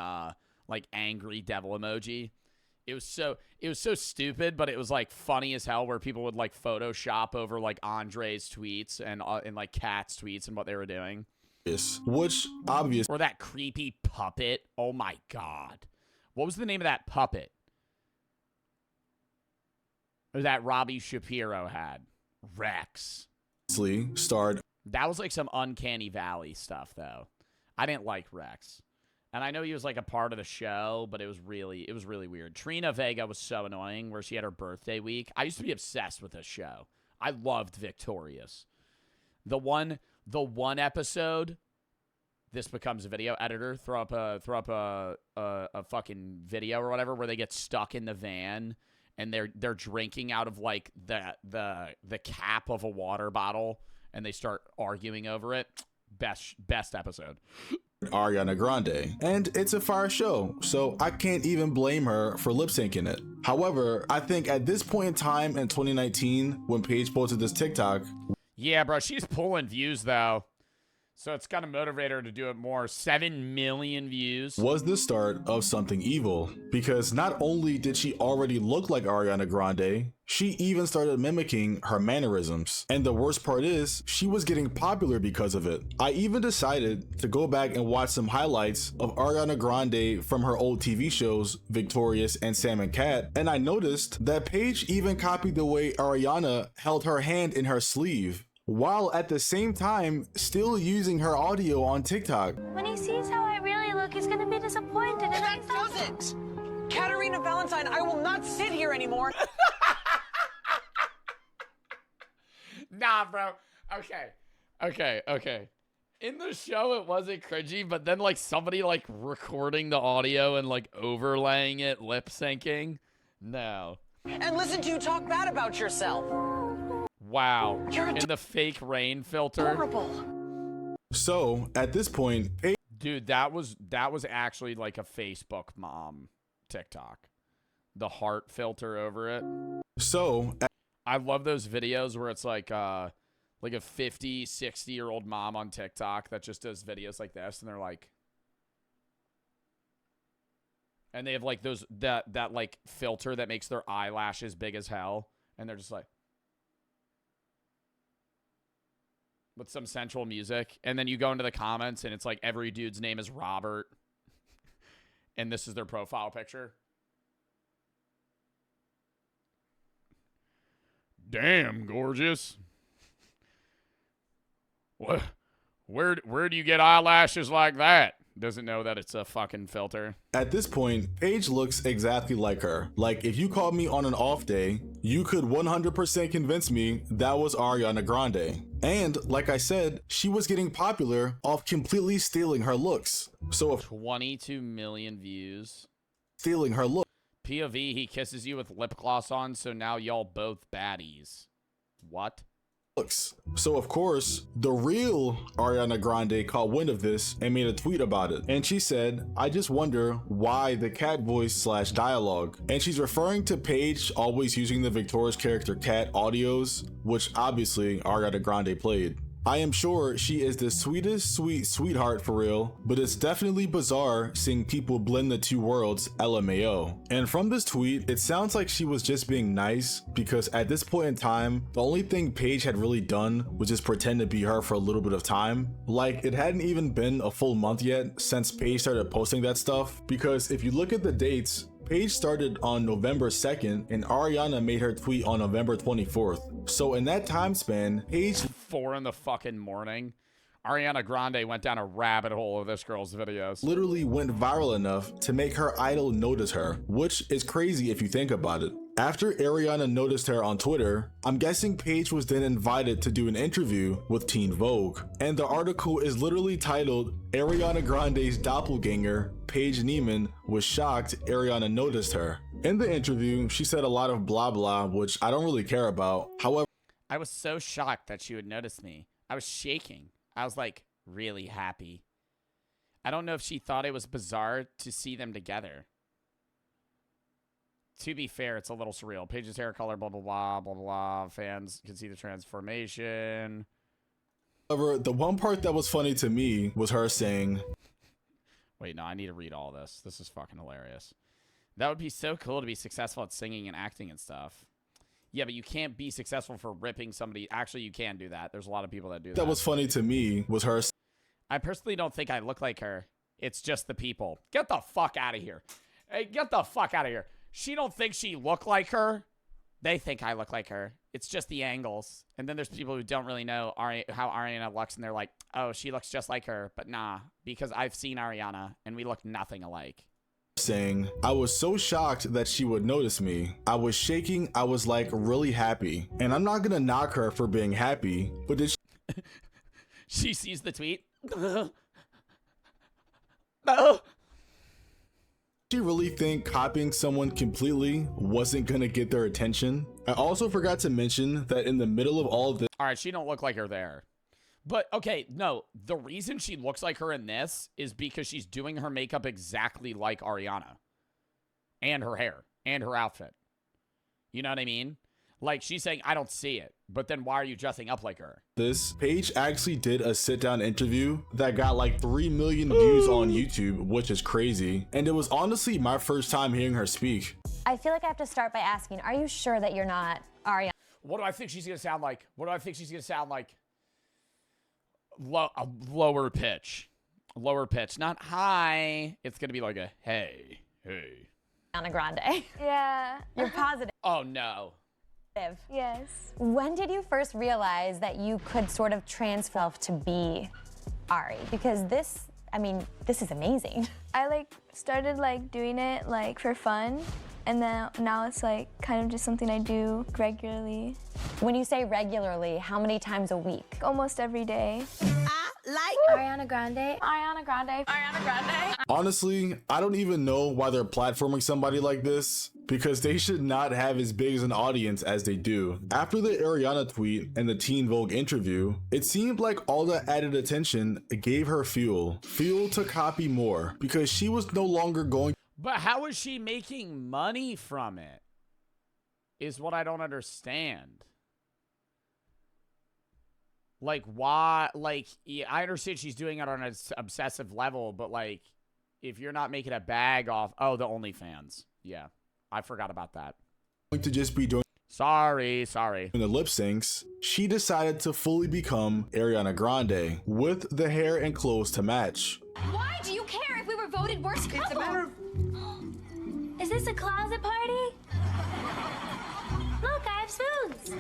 like angry devil emoji. It was so stupid, but it was like funny as hell, where people would like Photoshop over like Andre's tweets and like Kat's tweets and what they were doing. Which obvious. Or that creepy puppet. Oh my god. What was the name of that puppet? Or that Robbie Shapiro had? Rex. Starred. That was like some Uncanny Valley stuff, though. I didn't like Rex. And I know he was like a part of the show, but it was really weird. Trina Vega was so annoying, where she had her birthday week. I used to be obsessed with this show. I loved Victorious. The one episode, this becomes a video editor, throw up a fucking video or whatever, where they get stuck in the van and they're drinking out of like the cap of a water bottle and they start arguing over it. Best episode. Ariana Grande, and it's a fire show, so I can't even blame her for lip syncing it. However, I think at this point in time in 2019, when Paige posted this TikTok, yeah, bro, she's pulling views though, so it's gonna motivate her to do it more. 7 million views was the start of something evil, because not only did she already look like Ariana Grande, she even started mimicking her mannerisms. And the worst part is, she was getting popular because of it. I even decided to go back and watch some highlights of Ariana Grande from her old TV shows, Victorious and Sam and Cat, and I noticed that Paige even copied the way Ariana held her hand in her sleeve, while at the same time still using her audio on TikTok. When he sees how I really look, he's gonna be disappointed. And that doesn't! Katerina Valentine, I will not sit here anymore. Nah, bro. Okay. In the show, it wasn't cringy, but then, like, somebody, like, recording the audio and, like, overlaying it, lip syncing. No. And listen to you talk bad about yourself. Wow. And the fake rain filter. Horrible. So, at this point, dude, that was actually, like, a Facebook mom TikTok. The heart filter over it. So, I love those videos where it's like a 50, 60-year-old mom on TikTok that just does videos like this, and they're like, and they have like that like filter that makes their eyelashes big as hell, and they're just like, with some sensual music, and then you go into the comments and it's like every dude's name is Robert, and this is their profile picture. Damn, gorgeous. What? Where do you get eyelashes like that? Doesn't know that it's a fucking filter. At this point, Paige looks exactly like her. Like, if you called me on an off day, you could 100% convince me that was Ariana Grande. And, like I said, she was getting popular off completely stealing her looks. So if 22 million views. Stealing her look. POV, he kisses you with lip gloss on, so now y'all both baddies. What? So of course, the real Ariana Grande caught wind of this and made a tweet about it. And she said, I just wonder why the cat voice / dialogue. And she's referring to Paige always using the Victoria's character Cat audios, which obviously Ariana Grande played. I am sure she is the sweetest sweetheart for real, but it's definitely bizarre seeing people blend the two worlds, LMAO. And from this tweet, it sounds like she was just being nice, because at this point in time, the only thing Paige had really done was just pretend to be her for a little bit of time. Like, it hadn't even been a full month yet since Paige started posting that stuff, because if you look at the dates, Paige started on November 2nd and Ariana made her tweet on November 24th. So in that time span, Paige 4 in the fucking morning. Ariana Grande went down a rabbit hole of this girl's videos. Literally went viral enough to make her idol notice her, which is crazy if you think about it. After Ariana noticed her on Twitter, I'm guessing Paige was then invited to do an interview with Teen Vogue. And the article is literally titled, Ariana Grande's doppelganger, Paige Neiman, was shocked Ariana noticed her. In the interview, she said a lot of blah blah, which I don't really care about. However, I was so shocked that she would notice me. I was shaking. I was like, really happy. I don't know if she thought it was bizarre to see them together. To be fair, it's a little surreal. Paige's hair color, blah, blah, blah, blah, blah. Fans can see the transformation. However, the one part that was funny to me was her saying, wait, no, I need to read all this. This is fucking hilarious. That would be so cool to be successful at singing and acting and stuff. Yeah, but you can't be successful for ripping somebody. Actually, you can do that. There's a lot of people that do that. That was funny to me was her. I personally don't think I look like her. It's just the people. Get the fuck out of here. Hey, get the fuck out of here. She don't think she look like her. They think I look like her. It's just the angles. And then there's people who don't really know how Ariana looks, and they're like, oh, she looks just like her. But nah, because I've seen Ariana, and we look nothing alike. Saying, I was so shocked that she would notice me. I was shaking. I was like really happy. And I'm not gonna knock her for being happy, but did she... She sees the tweet. No. She really think copying someone completely wasn't gonna get their attention? I also forgot to mention that in the middle of all of this. All right, she don't look like her there. But, okay, no, the reason she looks like her in this is because she's doing her makeup exactly like Ariana. And her hair. And her outfit. You know what I mean? Like, she's saying, I don't see it. But then why are you dressing up like her? This Paige actually did a sit-down interview that got like 3 million views on YouTube, which is crazy. And it was honestly my first time hearing her speak. I feel like I have to start by asking, are you sure that you're not Ariana? What do I think she's going to sound like? What do I think she's going to sound like? A lower pitch. Lower pitch. Not high. It's going to be like a hey. Ariana Grande. Yeah. You're positive. Oh, no. Yes. When did you first realize that you could sort of transform to be Ari? Because this, I mean, this is amazing. I started doing it for fun, and then now it's kind of just something I do regularly. When you say regularly, how many times a week? Almost every day. Ariana Grande. Ariana Grande. Ariana Grande. Honestly, I don't even know why they're platforming somebody like this, because they should not have as big as an audience as they do. After the Ariana tweet and the Teen Vogue interview, it seemed like all the added attention gave her fuel to copy more, because she was no longer going. But how is she making money from it? Is what I don't understand. Why? Yeah, I understand she's doing it on an obsessive level, but if you're not making a bag off, the OnlyFans. Yeah, I forgot about that. To just be doing. Sorry. In the lip syncs, she decided to fully become Ariana Grande with the hair and clothes to match. Why do you care if we were voted worst couple? It's a matter of... Is this a closet party? Look, I have spoons.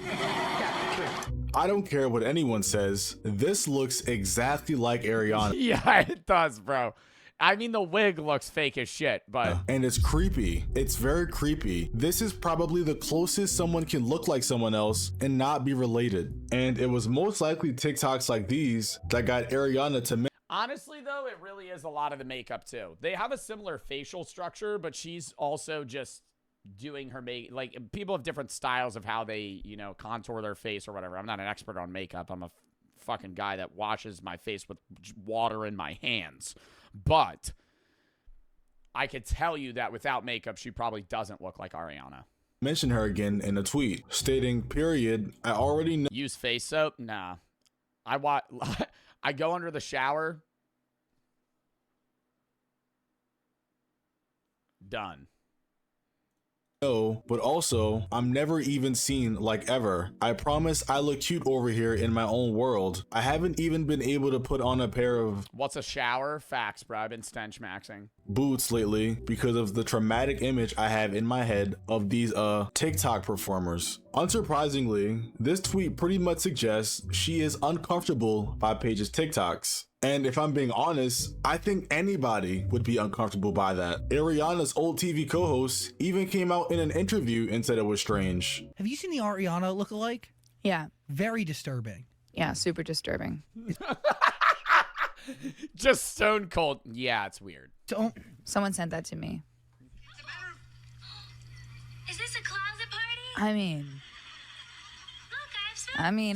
I don't care what anyone says. This looks exactly like Ariana. Yeah, it does, bro. I mean, the wig looks fake as shit, but... And it's creepy. It's very creepy. This is probably the closest someone can look like someone else and not be related. And it was most likely TikToks like these that got Ariana to make... Honestly, though, it really is a lot of the makeup, too. They have a similar facial structure, but she's also just doing her people have different styles of how they, contour their face or whatever. I'm not an expert on makeup. I'm a fucking guy that washes my face with water in my hands. But I could tell you that without makeup, she probably doesn't look like Ariana. Mention her again in a tweet stating, period, I already know. Use face soap? Nah. I go under the shower. Done. No, but also, I'm never even seen like ever. I promise I look cute over here in my own world. I haven't even been able to put on a pair of... What's a shower? Facts, bro. I've been stench maxing. Boots lately because of the traumatic image I have in my head of these TikTok performers. Unsurprisingly, this tweet pretty much suggests she is uncomfortable by Paige's TikToks. And if I'm being honest, I think anybody would be uncomfortable by that. Ariana's old TV co-host even came out in an interview and said it was strange. Have you seen the Ariana lookalike? Yeah. Very disturbing. Yeah, super disturbing. Just stone cold. Yeah, it's weird. Someone sent that to me. Is this a closet party? I mean... Look, I have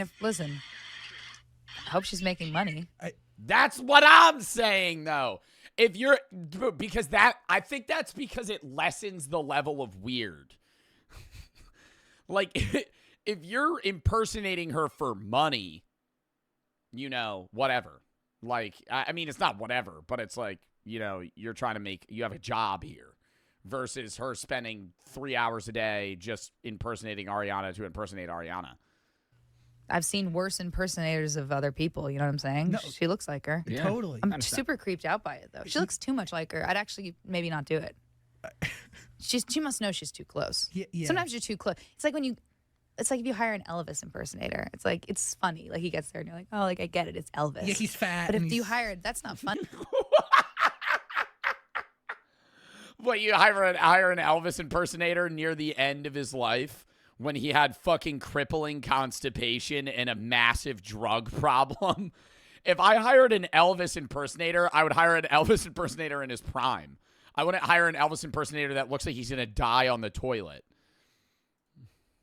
spoons. listen. I hope she's making money. That's what I'm saying, though. If you're, because that, I think that's because it lessens the level of weird. Like, if you're impersonating her for money, you know, whatever. Like, I mean, it's not whatever, but it's like, you know, you're trying to make, you have a job here. Versus her spending 3 hours a day just impersonating Ariana to impersonate Ariana. I've seen worse impersonators of other people. You know what I'm saying? No. She looks like her. Yeah. Totally. I'm super creeped out by it, though. She looks too much like her. I'd actually maybe not do it. She must know she's too close. Yeah. Sometimes you're too close. It's like when you, it's like if you hire an Elvis impersonator. It's like, it's funny. Like he gets there and you're like, oh, like I get it. It's Elvis. Yeah, he's fat. But if you hire, that's not funny. What, you hire an Elvis impersonator near the end of his life when he had fucking crippling constipation and a massive drug problem? If I hired an Elvis impersonator, I would hire an Elvis impersonator in his prime. I wouldn't hire an Elvis impersonator that looks like he's going to die on the toilet.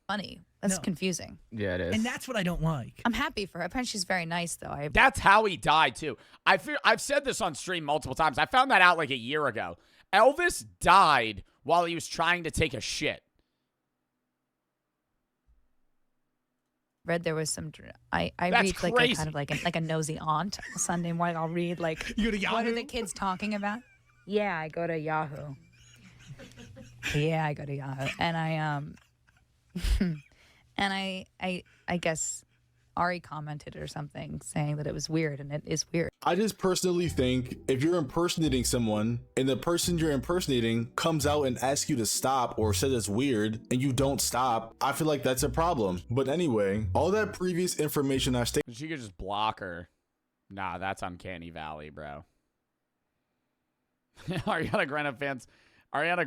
Funny. That's confusing. Yeah, it is. And that's what I don't like. I'm happy for her. Apparently she's very nice, though. That's how he died, too. I've said this on stream multiple times. I found that out like a year ago. Elvis died while he was trying to take a shit. Read there was some. I That's read like crazy. a kind of like a nosy aunt. Sunday morning, I'll read like You go to what are Yahoo? the kids talking about? Yeah, I go to Yahoo. Yeah, I go to Yahoo, and I guess Ari commented or something saying that it was weird, and it is weird. I just personally think if you're impersonating someone and the person you're impersonating comes out and asks you to stop or says it's weird and you don't stop, I feel like that's a problem. But anyway, all that previous information I've stated. She could just block her. Nah, that's Uncanny Valley, bro. Ariana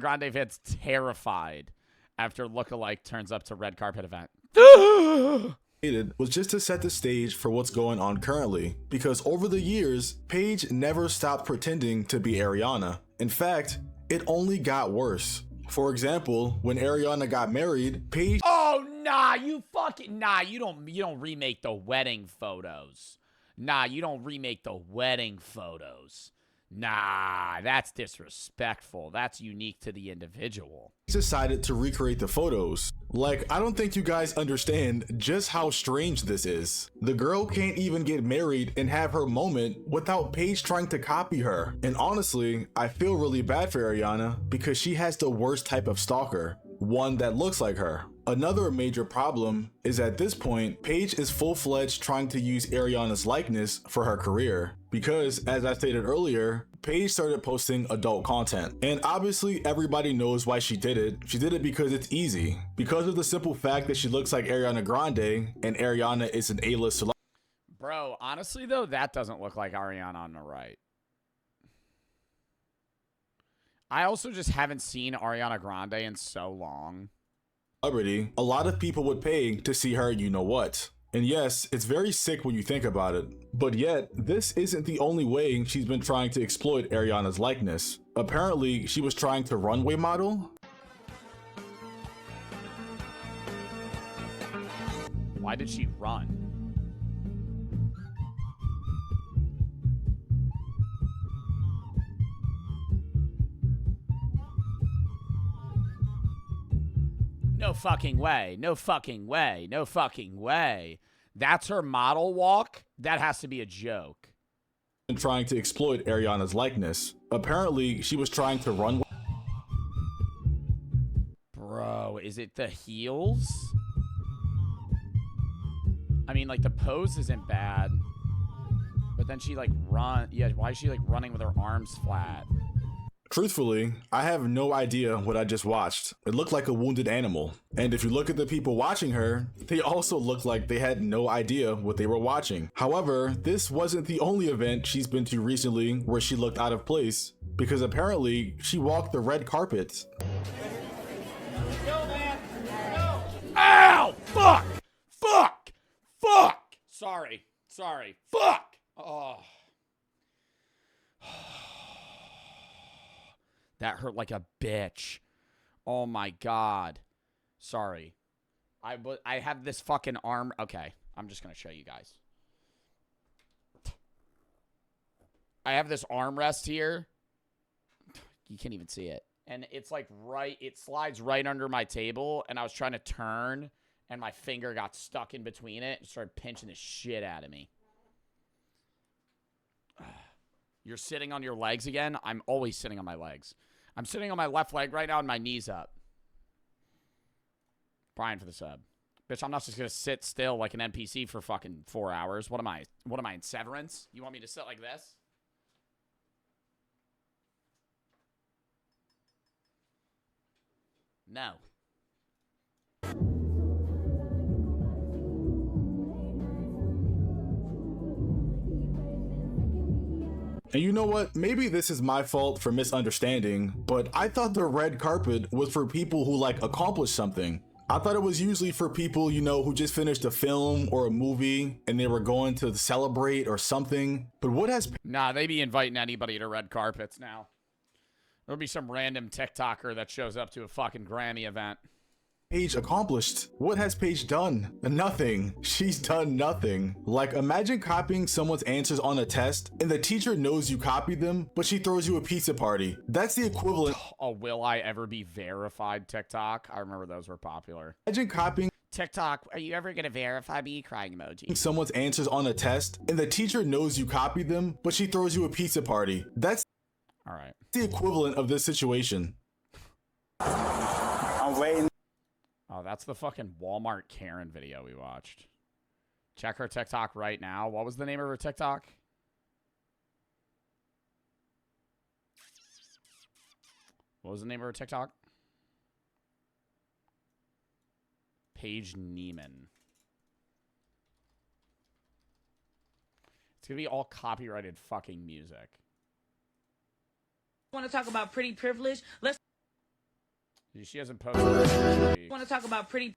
Grande fans terrified after Lookalike turns up to red carpet event. Was just to set the stage for what's going on currently, because over the years, Paige never stopped pretending to be Ariana. In fact, it only got worse. For example, when Ariana got married, Paige— Oh, nah, you don't remake the wedding photos. Nah, you don't remake the wedding photos. Nah, that's disrespectful. That's unique to the individual. decided to recreate the photos. Like, I don't think you guys understand just how strange this is. The girl can't even get married and have her moment without Paige trying to copy her. And honestly, I feel really bad for Ariana because she has the worst type of stalker, one that looks like her. Another major problem is at this point, Paige is full-fledged trying to use Ariana's likeness for her career. Because, as I stated earlier, Paige started posting adult content. And obviously everybody knows why she did it. She did it because it's easy. Because of the simple fact that she looks like Ariana Grande, and Ariana is an A-list celebrity. Bro, honestly though, that doesn't look like Ariana on the right. I also just haven't seen Ariana Grande in so long. A lot of people would pay to see her you know what. And yes, it's very sick when you think about it. But yet, this isn't the only way she's been trying to exploit Ariana's likeness. Apparently, she was trying to runway model. Why did she run? No fucking way. No fucking way. No fucking way. That's her model walk? That has to be a joke. And trying to exploit Ariana's likeness. Apparently, she was trying to run. Bro, is it the heels? I mean, like, the pose isn't bad. But then she, like, Yeah, why is she, like, running with her arms flat? Truthfully, I have no idea what I just watched. It looked like a wounded animal. And if you look at the people watching her, they also looked like they had no idea what they were watching. However, this wasn't the only event she's been to recently where she looked out of place, because apparently she walked the red carpet. Ow! Fuck! Fuck! Fuck! Sorry. Fuck! Oh. That hurt like a bitch. Oh my god. Sorry. I have this fucking arm. Okay, I'm just gonna show you guys. I have this armrest here. You can't even see it. And it's like it slides right under my table. And I was trying to turn and my finger got stuck in between it and started pinching the shit out of me. You're sitting on your legs again? I'm always sitting on my legs. I'm sitting on my left leg right now and my knee's up. Brian for the sub. Bitch, I'm not just going to sit still like an NPC for fucking 4 hours. What am I? What am I, in Severance? You want me to sit like this? No. And you know what? Maybe this is my fault for misunderstanding, but I thought the red carpet was for people who like accomplish something. I thought it was usually for people, you know, who just finished a film or a movie and they were going to celebrate or something. But what has... Nah, they be inviting anybody to red carpets now. There'll be some random TikToker that shows up to a fucking Grammy event. Paige accomplished? What has Paige done? Nothing. She's done nothing. Like, imagine copying someone's answers on a test and the teacher knows you copied them, but she throws you a pizza party. That's the equivalent. Oh, will I ever be verified TikTok? I remember those were popular. Imagine copying TikTok, are you ever gonna verify me? Crying emoji. Someone's answers on a test and the teacher knows you copied them, but she throws you a pizza party. That's all right. The equivalent of this situation. I'm waiting. Oh, that's the fucking Walmart Karen video we watched. Check her TikTok right now. What was the name of her TikTok? What was the name of her TikTok? Paige Neiman. It's gonna be all copyrighted fucking music. Want to talk about pretty privilege? Let's. She hasn't posted. Want to talk about pretty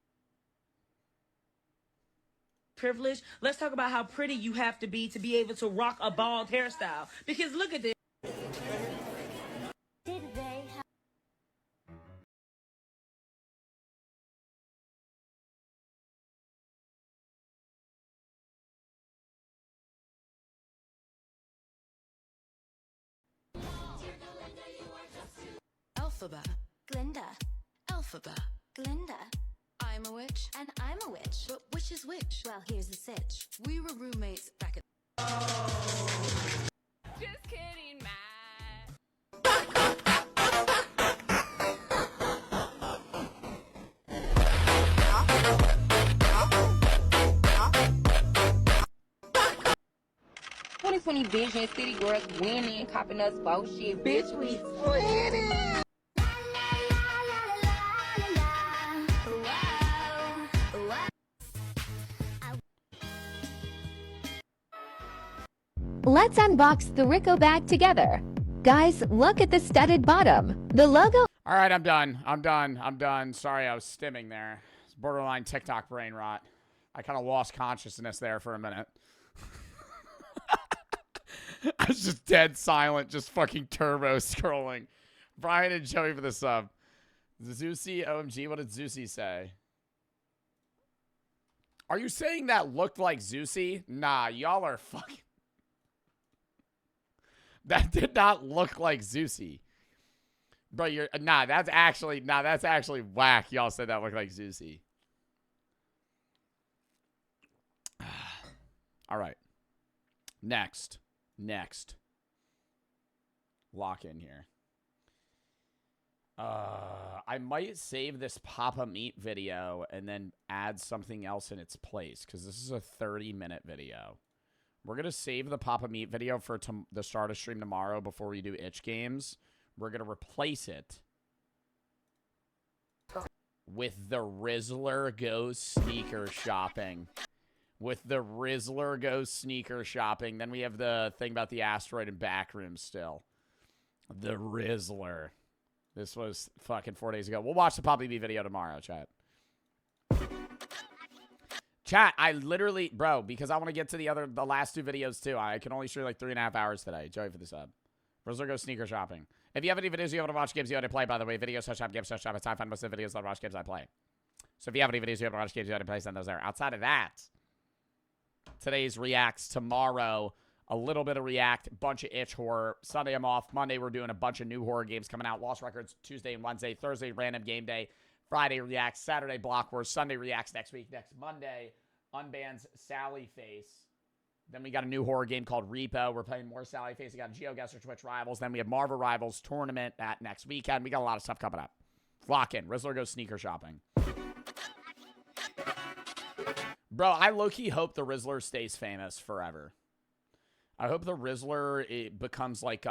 privilege? Let's talk about how pretty you have to be able to rock a bald hairstyle. Because look at this. Alphaba, Glinda, Alphaba, Glinda. I'm a witch, and I'm a witch. But which is which? Well, here's the sitch. We were roommates back at. Just kidding, Matt. Vision, city girls winning, copping us bullshit. Bitch, we winning. Let's unbox the Rico bag together. Guys, look at the studded bottom. The logo. All right, I'm done. Sorry, I was stimming there. It's borderline TikTok brain rot. I kind of lost consciousness there for a minute. I was just dead silent, just fucking turbo scrolling. Brian and Joey for the sub. Zeusy, OMG, what did Zeusy say? Are you saying that looked like Zeusy? Nah, y'all are fucking... That did not look like Zeusy. Bro, you're... Nah, that's actually whack. Y'all said that looked like Zeusy. All right. Next. Lock in here. I might save this Papa Meat video and then add something else in its place because this is a 30-minute video. We're going to save the Papa Meat video for the start of stream tomorrow before we do itch games. We're going to replace it with the Rizzler Goes Sneaker Shopping. With the Rizzler Goes Sneaker Shopping. Then we have the thing about the asteroid and Backrooms still. The Rizzler. This was fucking 4 days ago. We'll watch the Poppy B video tomorrow, chat. Chat, I literally... Bro, because I want to get to the last two videos, too. I can only stream like 3.5 hours today. Joey for the sub. Rizzler Goes Sneaker Shopping. If you have any videos you want to watch, games you want to play, by the way, videos, shop, games, shop, it's time to find most of the videos that I watch, games I play. So if you have any videos you want to watch, games you want to play, send those there. Outside of that... Today's reacts. Tomorrow, a little bit of React, bunch of itch horror. Sunday I'm off. Monday we're doing a bunch of new horror games coming out. Lost Records Tuesday and Wednesday. Thursday random game day. Friday Reacts. Saturday Block Wars. Sunday Reacts next week. Next Monday unbans Sally Face. Then we got a new horror game called Repo. We're playing more Sally Face. We got GeoGuessr Twitch Rivals. Then we have Marvel Rivals tournament that next weekend. We got a lot of stuff coming up. Lock in. Rizzler goes sneaker shopping. Bro, I low-key hope the Rizzler stays famous forever. I hope the Rizzler it becomes like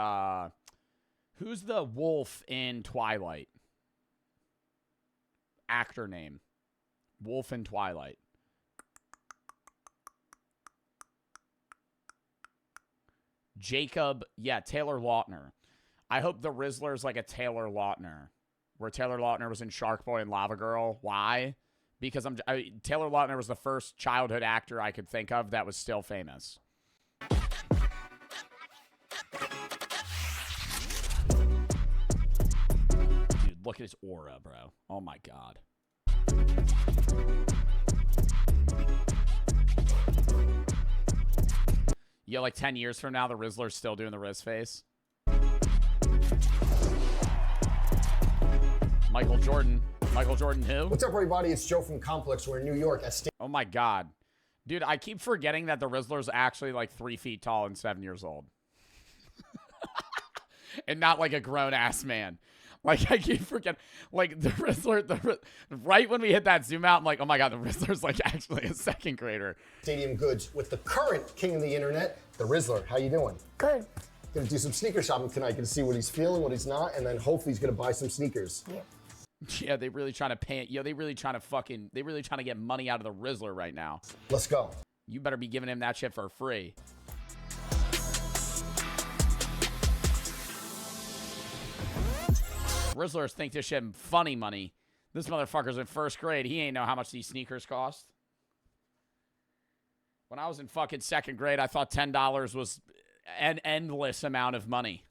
who's the wolf in Twilight? Actor name. Wolf in Twilight. Jacob, yeah, Taylor Lautner. I hope the Rizzler is like a Taylor Lautner, where Taylor Lautner was in Shark Boy and Lava Girl. Why? Because Taylor Lautner was the first childhood actor I could think of that was still famous. Dude, look at his aura, bro. Oh my God. Yeah, like 10 years from now, the Rizzler's still doing the Riz face. Michael Jordan. Michael Jordan who? What's up, everybody? It's Joe from Complex. We're in New York. Oh my God. Dude, I keep forgetting that the Rizzler's actually like 3 feet tall and 7 years old. And not like a grown-ass man. Like, I keep forgetting. Like, the Rizzler, right when we hit that zoom out, I'm like, oh my God, the Rizzler's like actually a second grader. Stadium Goods with the current king of the internet, the Rizzler. How you doing? Good. Gonna do some sneaker shopping tonight. Gonna see what he's feeling, what he's not, and then hopefully he's gonna buy some sneakers. Yeah. Yeah, they really trying to pay it. Yo, they really trying to get money out of the Rizzler right now. Let's go. You better be giving him that shit for free. Rizzlers think this shit funny money. This motherfucker's in first grade. He ain't know how much these sneakers cost. When I was in fucking second grade, I thought $10 was an endless amount of money.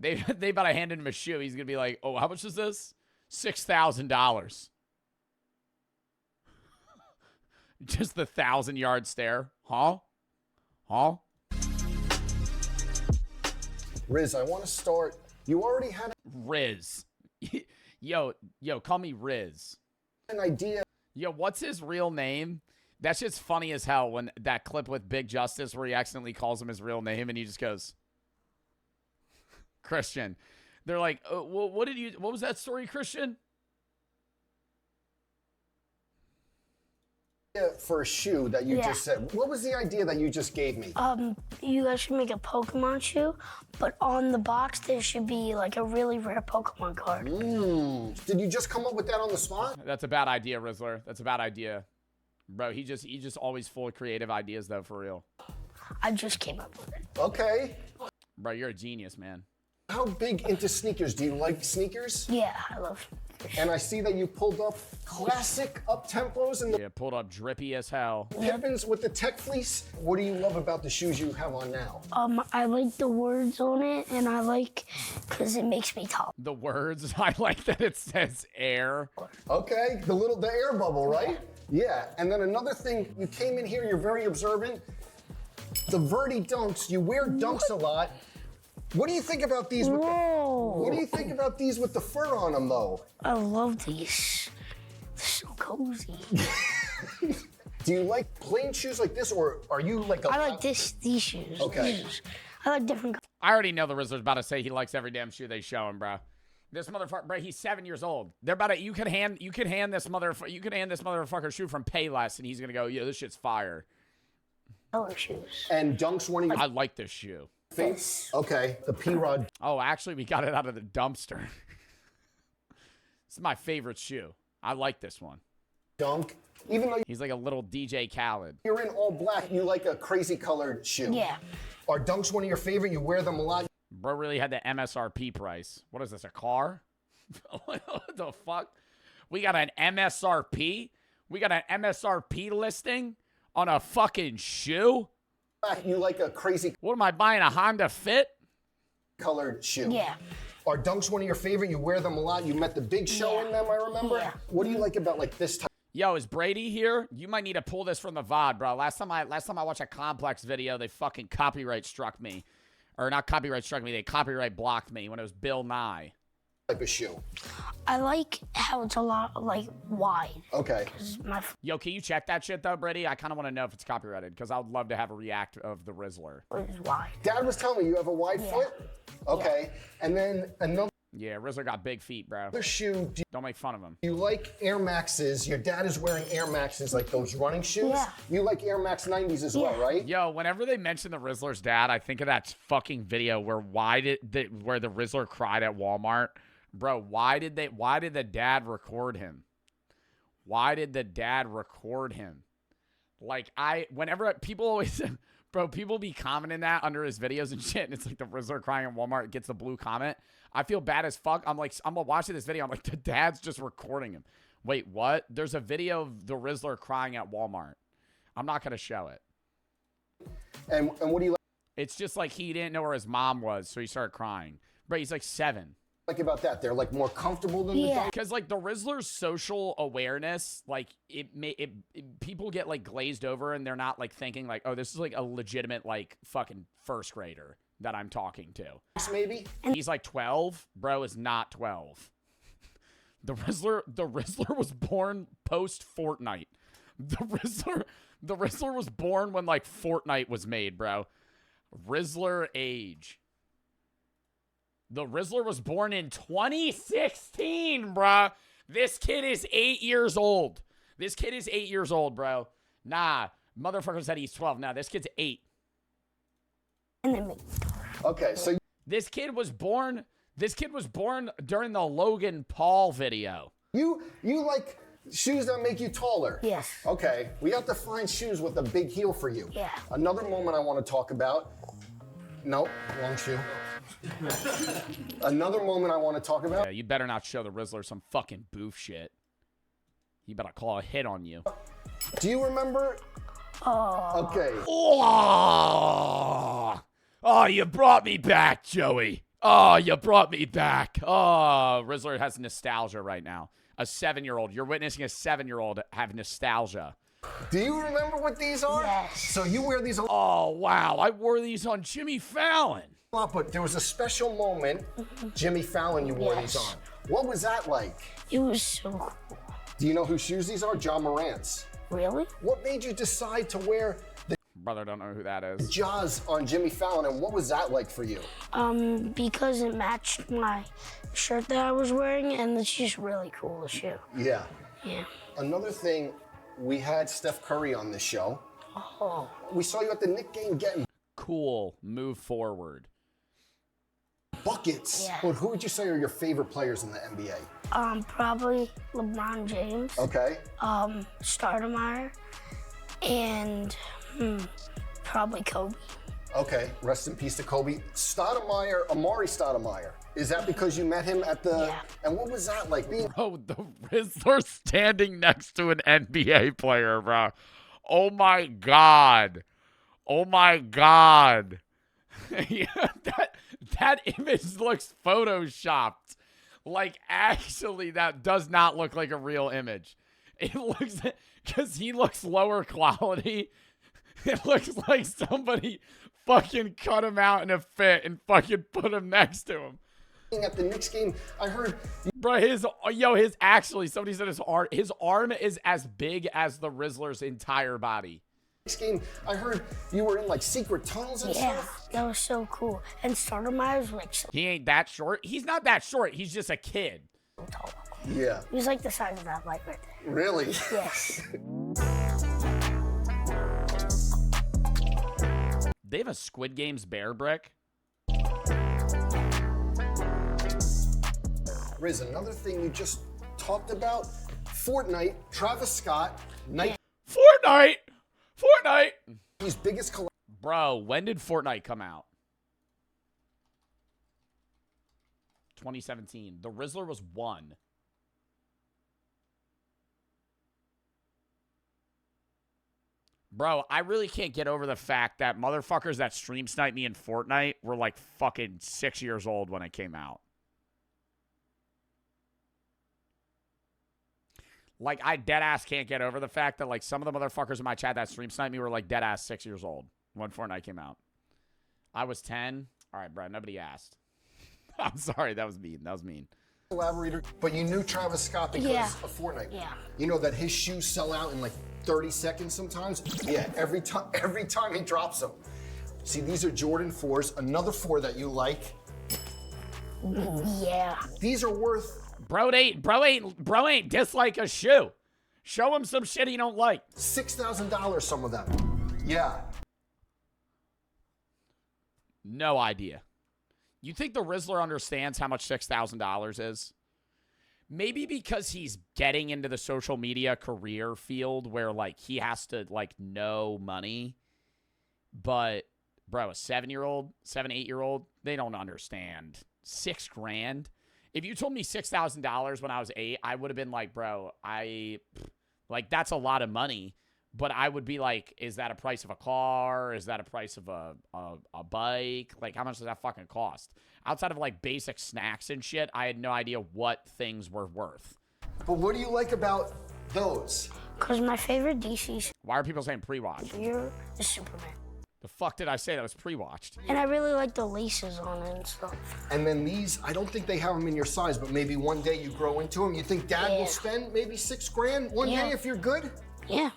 They about to hand him a shoe. He's going to be like, oh, how much is this? $6,000. Just the 1,000-yard stare. Huh? Huh? Riz, I want to start. You already had Riz. Yo, call me Riz. An idea. Yo, what's his real name? That's just funny as hell when that clip with Big Justice where he accidentally calls him his real name and he just goes, Christian. They're like, what was that story, Christian? For a shoe that you just said. What was the idea that you just gave me? You guys should make a Pokemon shoe, but on the box there should be like a really rare Pokemon card. Did you just come up with that on the spot? That's a bad idea, Rizzler. That's a bad idea. Bro, he just always full of creative ideas though, for real. I just came up with it. Okay. Bro, you're a genius, man. How big into sneakers? Do you like sneakers? Yeah, I love sneakers. And I see that you pulled up classic up-tempos and yeah, pulled up drippy as hell. Kevin's with the tech fleece. What do you love about the shoes you have on now? I like the words on it, and I like because it makes me tall. The words? I like that it says air. Okay, the air bubble, right? Yeah, and then another thing, you came in here, you're very observant. The Verdi dunks, you wear dunks a lot. What do you think about these? What do you think about these with the fur on them, though? I love these. They're so cozy. Do you like plain shoes like this, or are you like a... I like these shoes. Okay. I like different... I already know the Rizzler's about to say he likes every damn shoe they show him, bro. This motherfucker, bro, he's 7 years old. They're about to... You could hand this motherfucker a shoe from Payless, and he's gonna go, yo, this shit's fire. Color shoes. And Dunk's one of your... I like this shoe. This. Okay, the P-Rod. Oh, actually, we got it out of the dumpster. This is my favorite shoe. I like this one. Dunk. Even though he's like a little DJ Khaled. You're in all black, you like a crazy colored shoe. Yeah. Are Dunks one of your favorite? You wear them a lot? Bro really had the MSRP price. What is this, a car? What the fuck? We got an MSRP? We got an MSRP listing on a fucking shoe? You like a crazy... What am I buying, a Honda Fit? Colored shoe. Yeah. Are Dunks one of your favorite? You wear them a lot. You met the Big Show in them, I remember. Yeah. What do you like about like this type? Yo, is Brady here? You might need to pull this from the VOD, bro. Last time I watched a Complex video, they fucking copyright struck me. Or not copyright struck me, they copyright blocked me when it was Bill Nye. Type of shoe. I like how it's a lot like wide. Okay. Yo, can you check that shit though, Brady? I kind of want to know if it's copyrighted because I would love to have a react of the Rizzler. It's wide. Dad was telling me you have a wide foot? Okay. And then another Yeah, Rizzler got big feet, bro. shoe. Don't make fun of him. You like Air Maxes. Your dad is wearing Air Maxes, like those running shoes. Yeah. You like Air Max 90s as well, right? Yo, whenever they mention the Rizzler's dad, I think of that fucking video where where the Rizzler cried at Walmart. Bro, why did the dad record him? Why did the dad record him? Like, whenever people always, bro, people be commenting that under his videos and shit, and it's like the Rizzler crying at Walmart gets the blue comment. I feel bad as fuck. I'm watching this video. I'm like, the dad's just recording him. Wait, what? There's a video of the Rizzler crying at Walmart. I'm not going to show it. And what do you like? It's just like he didn't know where his mom was, so he started crying. Bro, he's like 7. Like about that? They're like more comfortable than the dog? Because like the Rizzler's social awareness, like people get like glazed over and they're not like thinking like, oh, this is like a legitimate like fucking first grader that I'm talking to. Maybe he's like 12. Bro is not 12. The Rizzler was born post Fortnite. The Rizzler was born when like Fortnite was made, bro. Rizzler age. The Rizzler was born in 2016, bruh. This kid is 8 years old. This kid is 8 years old, bro. Nah, motherfucker said he's 12. Nah, this kid's 8. Okay, so this kid was born during the Logan Paul video. You like shoes that make you taller? Yes. Okay, we have to find shoes with a big heel for you. Yeah. Another moment I want to talk about. Nope, wrong shoe. Another moment I want to talk about. Yeah, you better not show the Rizzler some fucking boof shit. He better call a hit on you. Do you remember? Okay. Oh, you brought me back, Joey. Oh, you brought me back. Oh, Rizzler has nostalgia right now. A 7-year-old. You're witnessing a 7-year-old have nostalgia. Do you remember what these are? Yes. So you wear these. Oh, wow. I wore these on Jimmy Fallon. But there was a special moment, Jimmy Fallon, you wore these on. What was that like? It was so cool. Do you know whose shoes these are? John Morant's. Really? What made you decide to wear the brother? Don't know who that is. Jaws on Jimmy Fallon, and what was that like for you? Because it matched my shirt that I was wearing, and it's just really cool to shoe. Yeah. Yeah. Another thing, we had Steph Curry on this show. Oh. We saw you at the Knick game getting cool. Move forward. Buckets. Yeah. But who would you say are your favorite players in the NBA? Probably LeBron James. Okay. Stoudemire, and probably Kobe. Okay. Rest in peace to Kobe. Amari Stoudemire. Is that because you met him at the? Yeah. And what was that like being? Bro, the Rizzler standing next to an NBA player, bro. Oh my god. Oh my god. Yeah, that image looks photoshopped. Like, actually, that does not look like a real image. It looks, because he looks lower quality. It looks like somebody fucking cut him out in a fit and fucking put him next to him. At the Knicks game, I heard. Bro, somebody said his arm is as big as the Rizzler's entire body. Game, I heard you were in like secret tunnels and stuff. Yeah, that was so cool. And Stoudemire was like, he ain't that short. He's not that short. He's just a kid. Tall. Yeah. He was like the size of that light right there. Really? Yes. They have a Squid Games bear brick. Riz, another thing you just talked about, Fortnite, Travis Scott, Fortnite. His biggest collab. Bro, when did Fortnite come out? 2017. The Rizzler was 1. Bro, I really can't get over the fact that motherfuckers that stream snipe me in Fortnite were like fucking 6 years old when it came out. Like, I deadass can't get over the fact that, like, some of the motherfuckers in my chat that stream sniped me were, like, deadass 6 years old when Fortnite came out. I was 10. All right, bro, nobody asked. I'm sorry, that was mean. That was mean. Collaborator, but you knew Travis Scott because of Fortnite. Yeah. You know that his shoes sell out in like 30 seconds sometimes? Yeah, every time he drops them. See, these are Jordan 4s, another 4 that you like. Yeah. These are worth... Bro ain't dislike a shoe. Show him some shit he don't like. $6,000, some of them. Yeah. No idea. You think the Rizzler understands how much $6,000 is? Maybe because he's getting into the social media career field where, like, he has to, like, know money. But, bro, a 7-year-old, 8-year-old, they don't understand. $6 grand? If you told me $6,000 when I was 8, I would have been like, bro, like, that's a lot of money. But I would be like, is that a price of a car? Is that a price of a bike? Like, how much does that fucking cost? Outside of, like, basic snacks and shit, I had no idea what things were worth. But what do you like about those? Because my favorite DC Why are people saying pre-watch? superhero is Superman. The fuck did I say that was pre-watched? And I really like the laces on it and stuff. And then these, I don't think they have them in your size, but maybe one day you grow into them. You think Dad will spend maybe $6 grand one day if you're good? Yeah.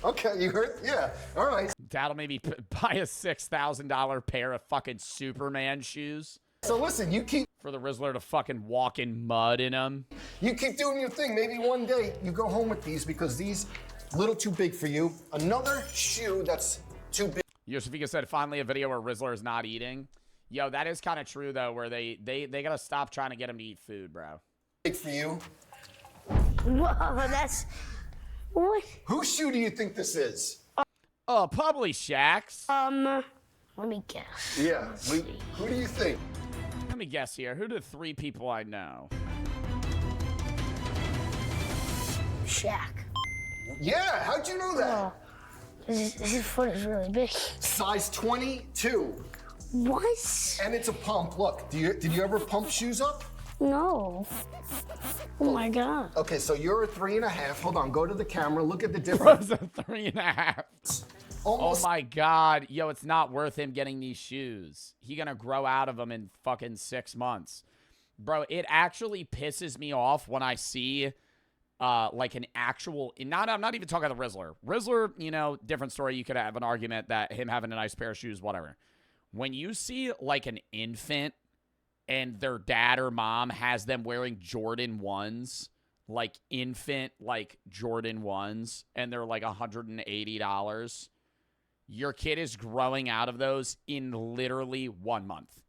Okay, you heard? Yeah, all right. Dad'll maybe buy a $6,000 pair of fucking Superman shoes. So listen, you keep... For the Rizzler to fucking walk in mud in them. You keep doing your thing. Maybe one day you go home with these because these a little too big for you. Another shoe that's too big. Yosefika said, finally a video where Rizzler is not eating. Yo, that is kind of true, though, where they got to stop trying to get him to eat food, bro. Big for you. Whoa, that's... What? Whose shoe do you think this is? Oh, probably Shaq's. Let me guess. Yeah, who do you think? Let me guess here. Who are the 3 people I know? Shaq. Yeah, how'd you know that? Oh, his foot is really big. Size 22. What? And it's a pump. Look, did you ever pump shoes up? No. Oh my God. Okay, so you're a 3.5. Hold on, go to the camera. Look at the difference. Bro's a 3.5. Almost. Oh my God. Yo, it's not worth him getting these shoes. He gonna grow out of them in fucking 6 months. Bro, it actually pisses me off when I see like an actual, I'm not even talking about the Rizzler. Rizzler, you know, different story. You could have an argument that him having a nice pair of shoes, whatever. When you see like an infant and their dad or mom has them wearing Jordan 1s, like infant, like Jordan 1s, and they're like $180, your kid is growing out of those in literally 1 month.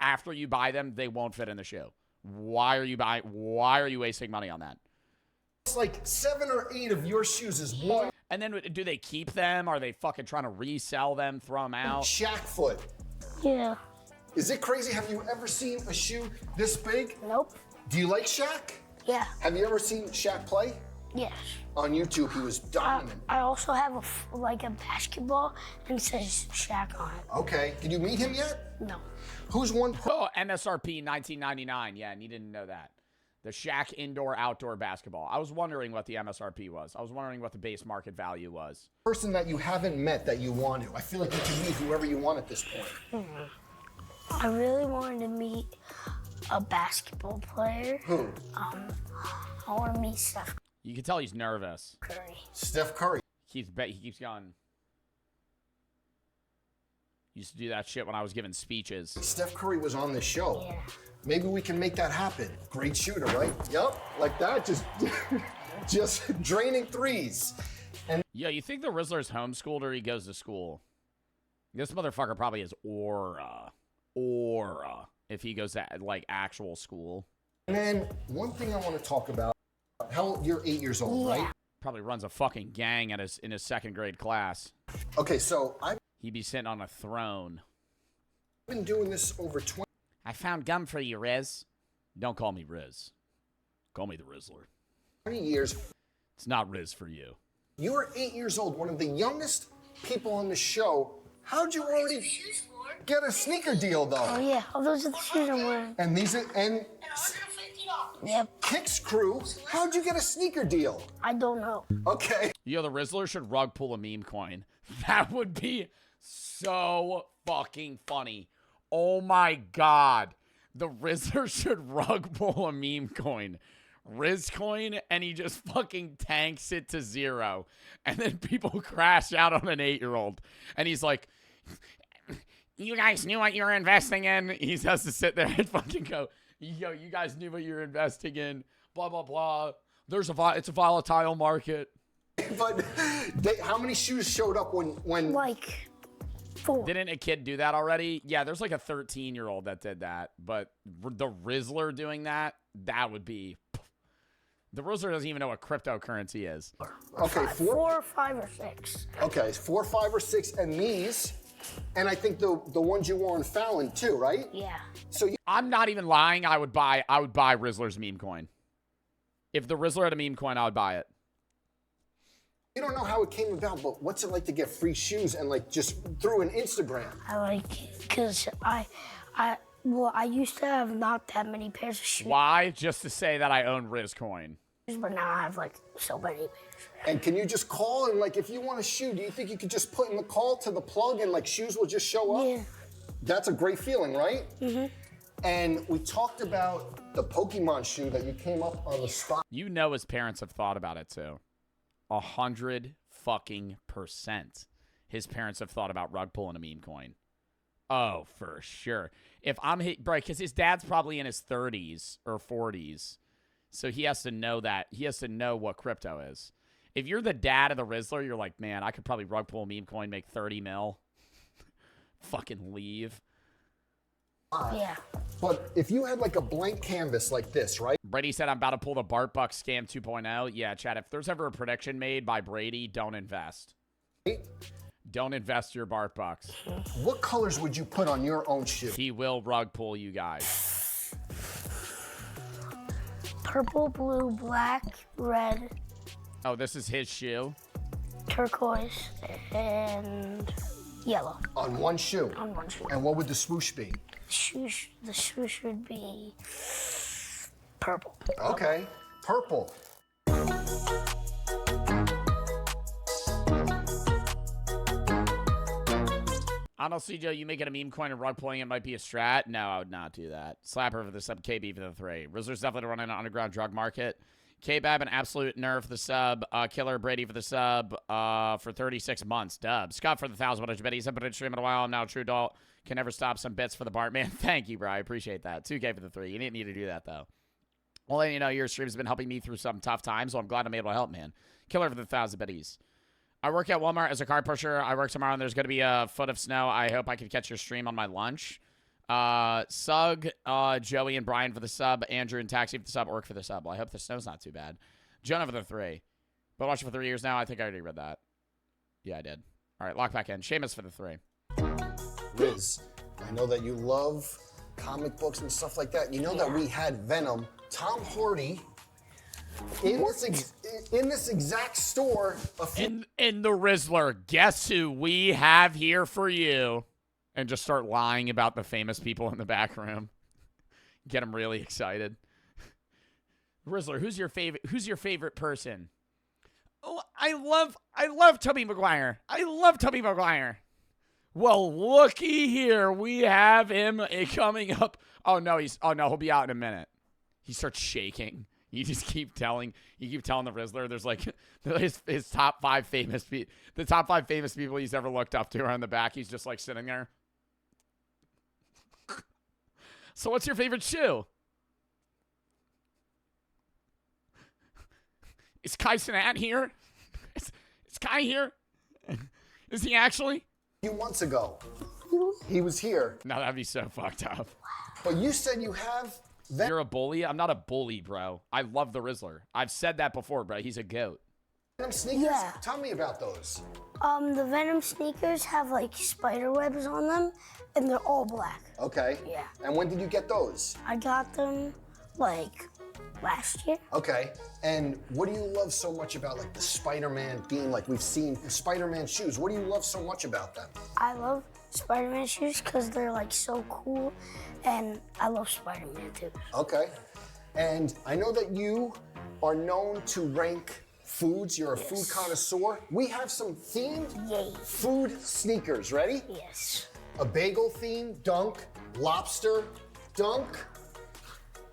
After you buy them, they won't fit in the shoe. Why are you wasting money on that? It's like 7 or 8 of your shoes is one. And then do they keep them? Are they fucking trying to resell them, throw them out? Shaq foot. Yeah. Is it crazy? Have you ever seen a shoe this big? Nope. Do you like Shaq? Yeah. Have you ever seen Shaq play? Yes. On YouTube, he was dominant. I also have a basketball and it says Shaq on it. Okay. Did you meet him yet? No. Who's one? Oh, MSRP $19.99. Yeah, and you didn't know that. The Shaq indoor-outdoor basketball. I was wondering what the MSRP was. I was wondering what the base market value was. Person that you haven't met that you want to. I feel like you can meet whoever you want at this point. I really wanted to meet a basketball player. Who? I want to meet Steph You can tell he's nervous. Curry. Steph Curry. He keeps going. Used to do that shit when I was giving speeches. Steph Curry was on this show. Yeah. Maybe we can make that happen. Great shooter, right? Yup, like that, just draining threes. And yo, you think the Rizzler's homeschooled or he goes to school? This motherfucker probably has aura if he goes to like actual school. And then one thing I want to talk about, you're 8 years old, right? Probably runs a fucking gang in his 2nd grade class. Okay, so he'd be sitting on a throne. I've been doing this over 20. I found gum for you, Riz. Don't call me Riz. Call me the Rizzler. 20 years. It's not Riz for you. You were 8 years old, one of the youngest people on the show. How'd you already get a sneaker deal, though? Oh, yeah. Oh, those are the shoes I'm wearing. And these are, and Yep. Kicks crew? How'd you get a sneaker deal? I don't know. Okay. Yo, the Rizzler should rug pull a meme coin. That would be so fucking funny. Oh my god. The Rizzler should rug pull a meme coin. Riz coin, and he just fucking tanks it to 0. And then people crash out on an 8-year-old. And he's like, you guys knew what you were investing in? He has to sit there and fucking go, yo, you guys knew what you were investing in. Blah, blah, blah. It's a volatile market. But how many shoes showed up when... Like 4. Didn't a kid do that already? Yeah, there's like a 13-year-old that did that. But the Rizzler doing that would be... The Rizzler doesn't even know what cryptocurrency is. Okay, 4, 5, or 6. Okay, 4, 5, or 6, and these, and I think the ones you wore in Fallon too, right? Yeah. So I'm not even lying. I would buy Rizzler's meme coin. If the Rizzler had a meme coin, I would buy it. You don't know how it came about, but what's it like to get free shoes and like just through an Instagram? I like it because I used to have not that many pairs of shoes. Why? Just to say that I own Riz coin. But now I have like so many pairs. And can you just call and like if you want a shoe, do you think you could just put in the call to the plug and like shoes will just show up? Yeah. That's a great feeling, right? Mm-hmm. And we talked about the Pokemon shoe that you came up on the spot. You know his parents have thought about it too. 100% his parents have thought about rug pulling a meme coin. Oh, for sure. If I'm hit, bro, because his dad's probably in his 30s or 40s. So he has to know that. He has to know what crypto is. If you're the dad of the Rizzler, you're like, man, I could probably rug pull a meme coin, make 30 mil. Fucking leave. Yeah. But if you had like a blank canvas like this, right? Brady said, I'm about to pull the Bart Buck scam 2.0. Yeah, Chad, if there's ever a prediction made by Brady, don't invest. Don't invest your Bart Bucks. What colors would you put on your own shoe? He will rug pull you guys. Purple, blue, black, red. Oh, this is his shoe? Turquoise, and yellow. On one shoe? On one shoe. And what would the swoosh be? The swoosh would be purple. Okay, purple. Honestly, Joe, you making a meme coin and rug pulling it might be a strat. No, I would not do that. Slapper for the sub, KB for the 3. Rizzler's definitely running an underground drug market. K-Bab, an absolute nerve for the sub. Killer Brady for the sub for 36 months. Dub. Scott for the 1,000. What bet he's been in stream in a while. I'm now a true adult. Can never stop some bits for the Bartman. Thank you, bro. I appreciate that. 2K for the 3. You didn't need to do that, though. Well, you know, your stream has been helping me through some tough times, so I'm glad I'm able to help, man. Killer for the 1,000 bitties. I work at Walmart as a car pusher. I work tomorrow, and there's going to be a foot of snow. I hope I can catch your stream on my lunch. Sug, Joey, and Brian for the sub. Andrew and Taxi for the sub. Orc for the sub. Well, I hope the snow's not too bad. Jonah for the 3. Been watching for 3 years now. I think I already read that. Yeah, I did. All right, lock back in. Seamus for the 3. Riz, I know that you love comic books and stuff like that. You know that we had Venom. Tom Hardy in this exact store. In the Rizzler, guess who we have here for you? And just start lying about the famous people in the back room. Get them really excited. Rizzler, who's your favorite person? Oh, I love Tobey Maguire. I love Tobey Maguire. Well, looky here. We have him coming up. Oh no, he'll be out in a minute. He starts shaking. You just keep telling the Rizzler there's like his top 5 famous people. The top 5 famous people he's ever looked up to are on the back. He's just like sitting there. So what's your favorite shoe? Is Kai Cenat here? Is Kai here? Is he actually? A few months ago, he was here. No, that'd be so fucked up. But you said you have... You're a bully? I'm not a bully, bro. I love the Rizzler. I've said that before, bro. He's a goat. Venom sneakers? Yeah. Tell me about those. The Venom sneakers have like spider webs on them, and they're all black. Okay. Yeah. And when did you get those? I got them like last year. Okay. And what do you love so much about like the Spider-Man being like we've seen Spider-Man shoes? What do you love so much about them? I love Spider-Man shoes because they're like so cool, and I love Spider-Man too. Okay. And I know that you are known to rank foods. You're a food connoisseur. We have some themed food sneakers. Ready? Yes. A bagel theme, dunk, lobster, dunk,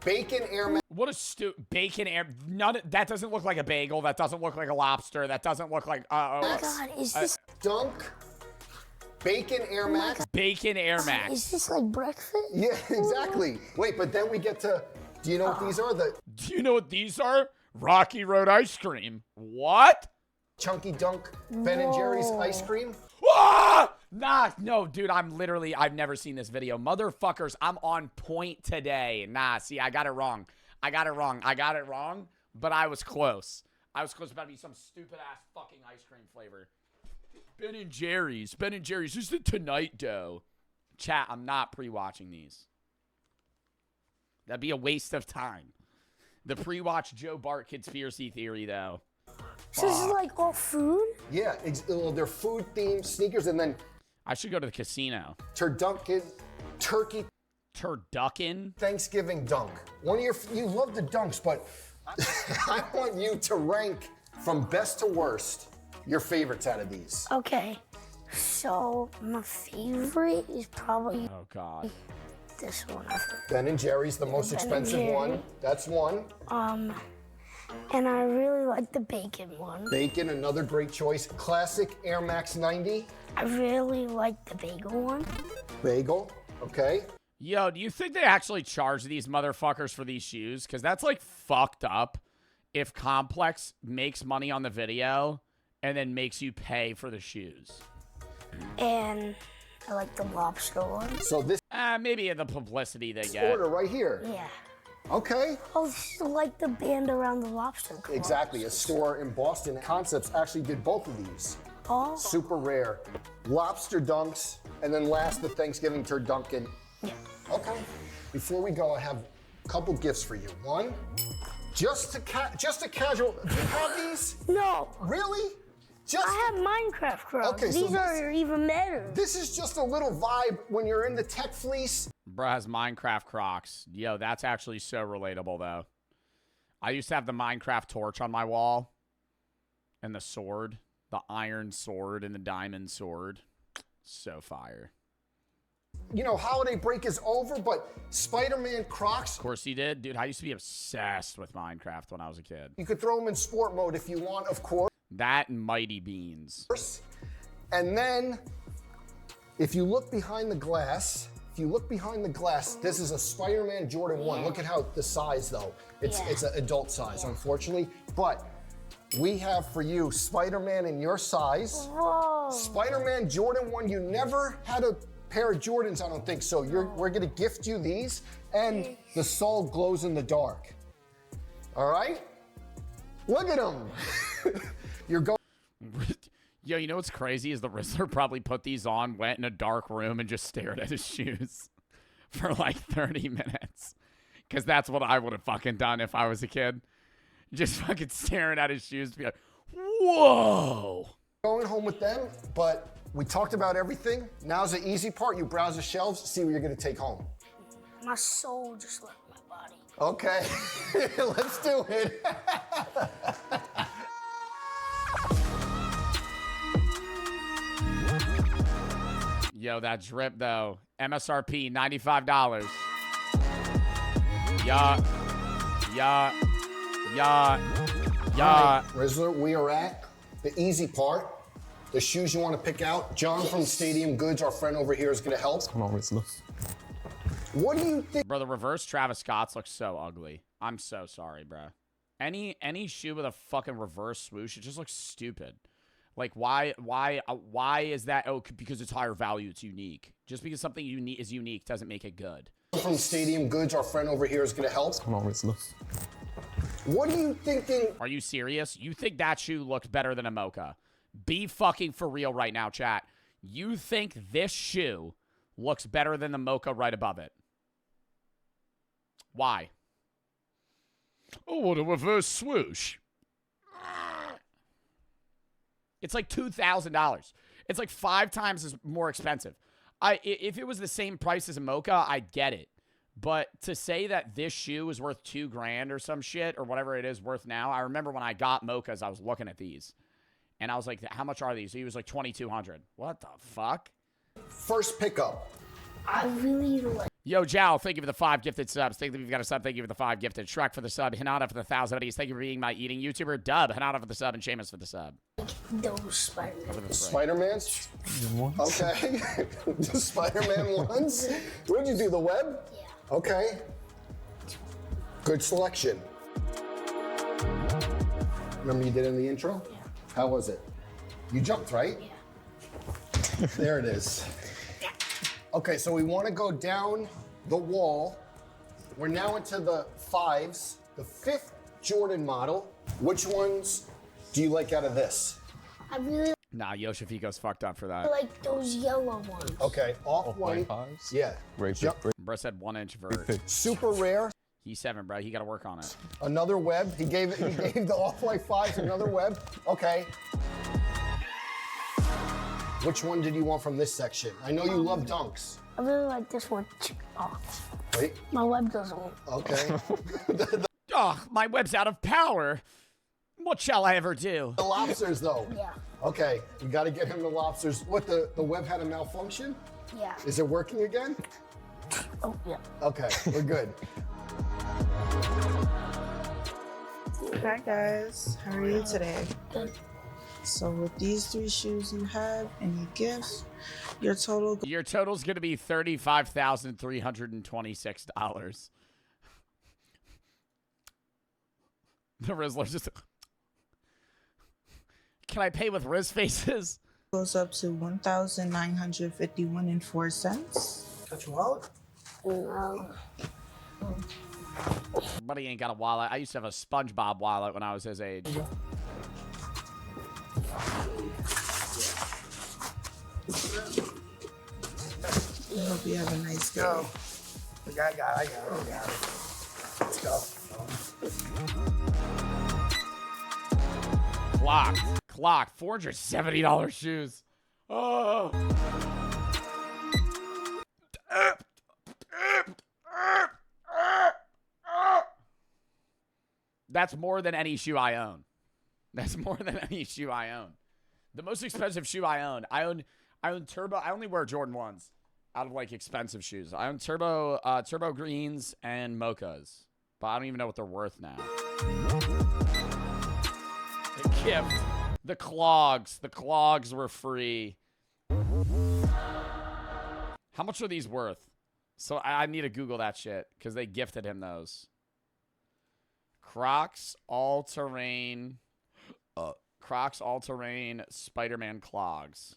bacon Air Max. What a bacon air. That doesn't look like a bagel. That doesn't look like a lobster. That doesn't look like. Oh my God, is this dunk? Bacon Air Max. Bacon Air Max. Is this like breakfast? Yeah, exactly. Wait, but then we get to. Do you know what these are? Do you know what these are? Rocky Road ice cream. What? Chunky Dunk Ben & Jerry's ice cream. Ah! Nah, no, dude, I've never seen this video. Motherfuckers, I'm on point today. Nah, see, I got it wrong. I got it wrong, but I was close. About to be some stupid ass fucking ice cream flavor. Ben & Jerry's. This is the Tonight Dough. Chat, I'm not pre-watching these. That'd be a waste of time. The pre-watch Joe Bart conspiracy theory, though. So this is like all food? Yeah, they're food-themed sneakers, and then... I should go to the casino. Turkey... Thanksgiving dunk. You love the dunks, but I want you to rank from best to worst your favorites out of these. Okay, so my favorite is probably... Oh, God. This one. Ben & Jerry's, the most expensive one. That's one. And I really like the bacon one. Bacon, another great choice. Classic Air Max 90. I really like the bagel one. Bagel, okay. Yo, do you think they actually charge these motherfuckers for these shoes? Because that's like fucked up if Complex makes money on the video and then makes you pay for the shoes. And I like the lobster one. So this... maybe the publicity they get. Order right here. Yeah. Okay. Oh, this is like the band around the lobster club. Exactly. A store in Boston, Concepts, actually did both of these. Oh. Super rare. Lobster dunks, and then last, the Thanksgiving turducken. Yeah. Okay. Before we go, I have a couple gifts for you. One, just a casual. Do you have these? No. Really? I have Minecraft Crocs. Okay, These are even better. This is just a little vibe when you're in the tech fleece. Bruh has Minecraft Crocs. Yo, that's actually so relatable, though. I used to have the Minecraft torch on my wall. And the sword. The iron sword and the diamond sword. So fire. You know, holiday break is over, but Spider-Man Crocs. Of course he did. Dude, I used to be obsessed with Minecraft when I was a kid. You could throw them in sport mode if you want, of course. That and Mighty Beans. And then, if you look behind the glass, this is a Spider-Man Jordan 1. Look at how the size, though. It's an adult size, unfortunately. But we have for you Spider-Man in your size. Whoa. Spider-Man Jordan 1. You never had a pair of Jordans, I don't think so. We're gonna gift you these, and the sole glows in the dark. All right? Look at them. You're going. Yo, you know what's crazy is the Rizzler probably put these on, went in a dark room, and just stared at his shoes for like 30 minutes. Because that's what I would have fucking done if I was a kid. Just fucking staring at his shoes to be like, whoa. Going home with them, but we talked about everything. Now's the easy part. You browse the shelves, see what you're going to take home. My soul just left my body. Okay, let's do it. Yo, that drip, though. MSRP, $95. Yeah. Right, Rizzler, we are at the easy part. The shoes you want to pick out. John from Stadium Goods, our friend over here, is going to help. Come on, Rizzler. What do you think? Bro, the reverse Travis Scott's look so ugly. I'm so sorry, bro. Any shoe with a fucking reverse swoosh, it just looks stupid. Like, why is that? Oh, because it's higher value, it's unique. Just because something is unique doesn't make it good. From Stadium Goods, our friend over here is going to help. Come on, Rizzler. What are you thinking? Are you serious? You think that shoe looked better than a Mocha? Be fucking for real right now, chat. You think this shoe looks better than the Mocha right above it? Why? Oh, what a reverse swoosh. It's like $2,000. It's like 5 times more expensive. If it was the same price as a Mocha, I'd get it. But to say that this shoe is worth $2,000 or some shit or whatever it is worth now, I remember when I got mochas, I was looking at these. And I was like, how much are these? He was like $2,200. What the fuck? First pickup. I really like. Yo, Jao, thank you for the 5 gifted subs. Thank you if you've got a sub. Thank you for the 5 gifted. Shrek for the sub. Hinata for the 1,000 buddies. Thank you for being my eating YouTuber. Dub. Hinata for the sub. And Seamus for the sub. Those Spider-Man. Spider-Mans? Okay. The Spider-Man ones? What did you do, the web? Yeah. Okay. Good selection. Remember you did in the intro? Yeah. How was it? You jumped, right? Yeah. There it is. Okay, so we want to go down the wall. We're now into the 5s, the 5th Jordan model. Which ones do you like out of this? I really Nah, Yoshifiko's fucked up for that. like those yellow ones. Okay, off-white. Yeah. Bro said 1-inch vert. Super rare. He's 7, bro. He got to work on it. Another web. He gave the off-white 5s another web. Okay. Which one did you want from this section? I know you love dunks. I really like this one. Oh, wait. My web doesn't work. Okay. Oh, my web's out of power. What shall I ever do? The lobsters, though. Yeah. Okay, you got to get him the lobsters. What, the web had a malfunction? Yeah. Is it working again? Oh, yeah. Okay, we're good. Hi guys, how are you today? Good. So with these 3 shoes you have and your gifts, your total's gonna be $35,326. The Rizzler just. Can I pay with Riz faces? Goes up to $1,951.04. Got your wallet? No. Buddy ain't got a wallet. I used to have a SpongeBob wallet when I was his age. I hope you have a nice day. I got it. Let's go. Clock. $470 shoes. Oh. That's more than any shoe I own. That's more than any shoe I own. The most expensive shoe I own. I own Turbo. I only wear Jordan 1s out of like expensive shoes. I own Turbo Greens and Mochas. But I don't even know what they're worth now. The gift. The clogs. The clogs were free. How much are these worth? So I need to Google that shit because they gifted him those. Crocs all-terrain Spider-Man clogs.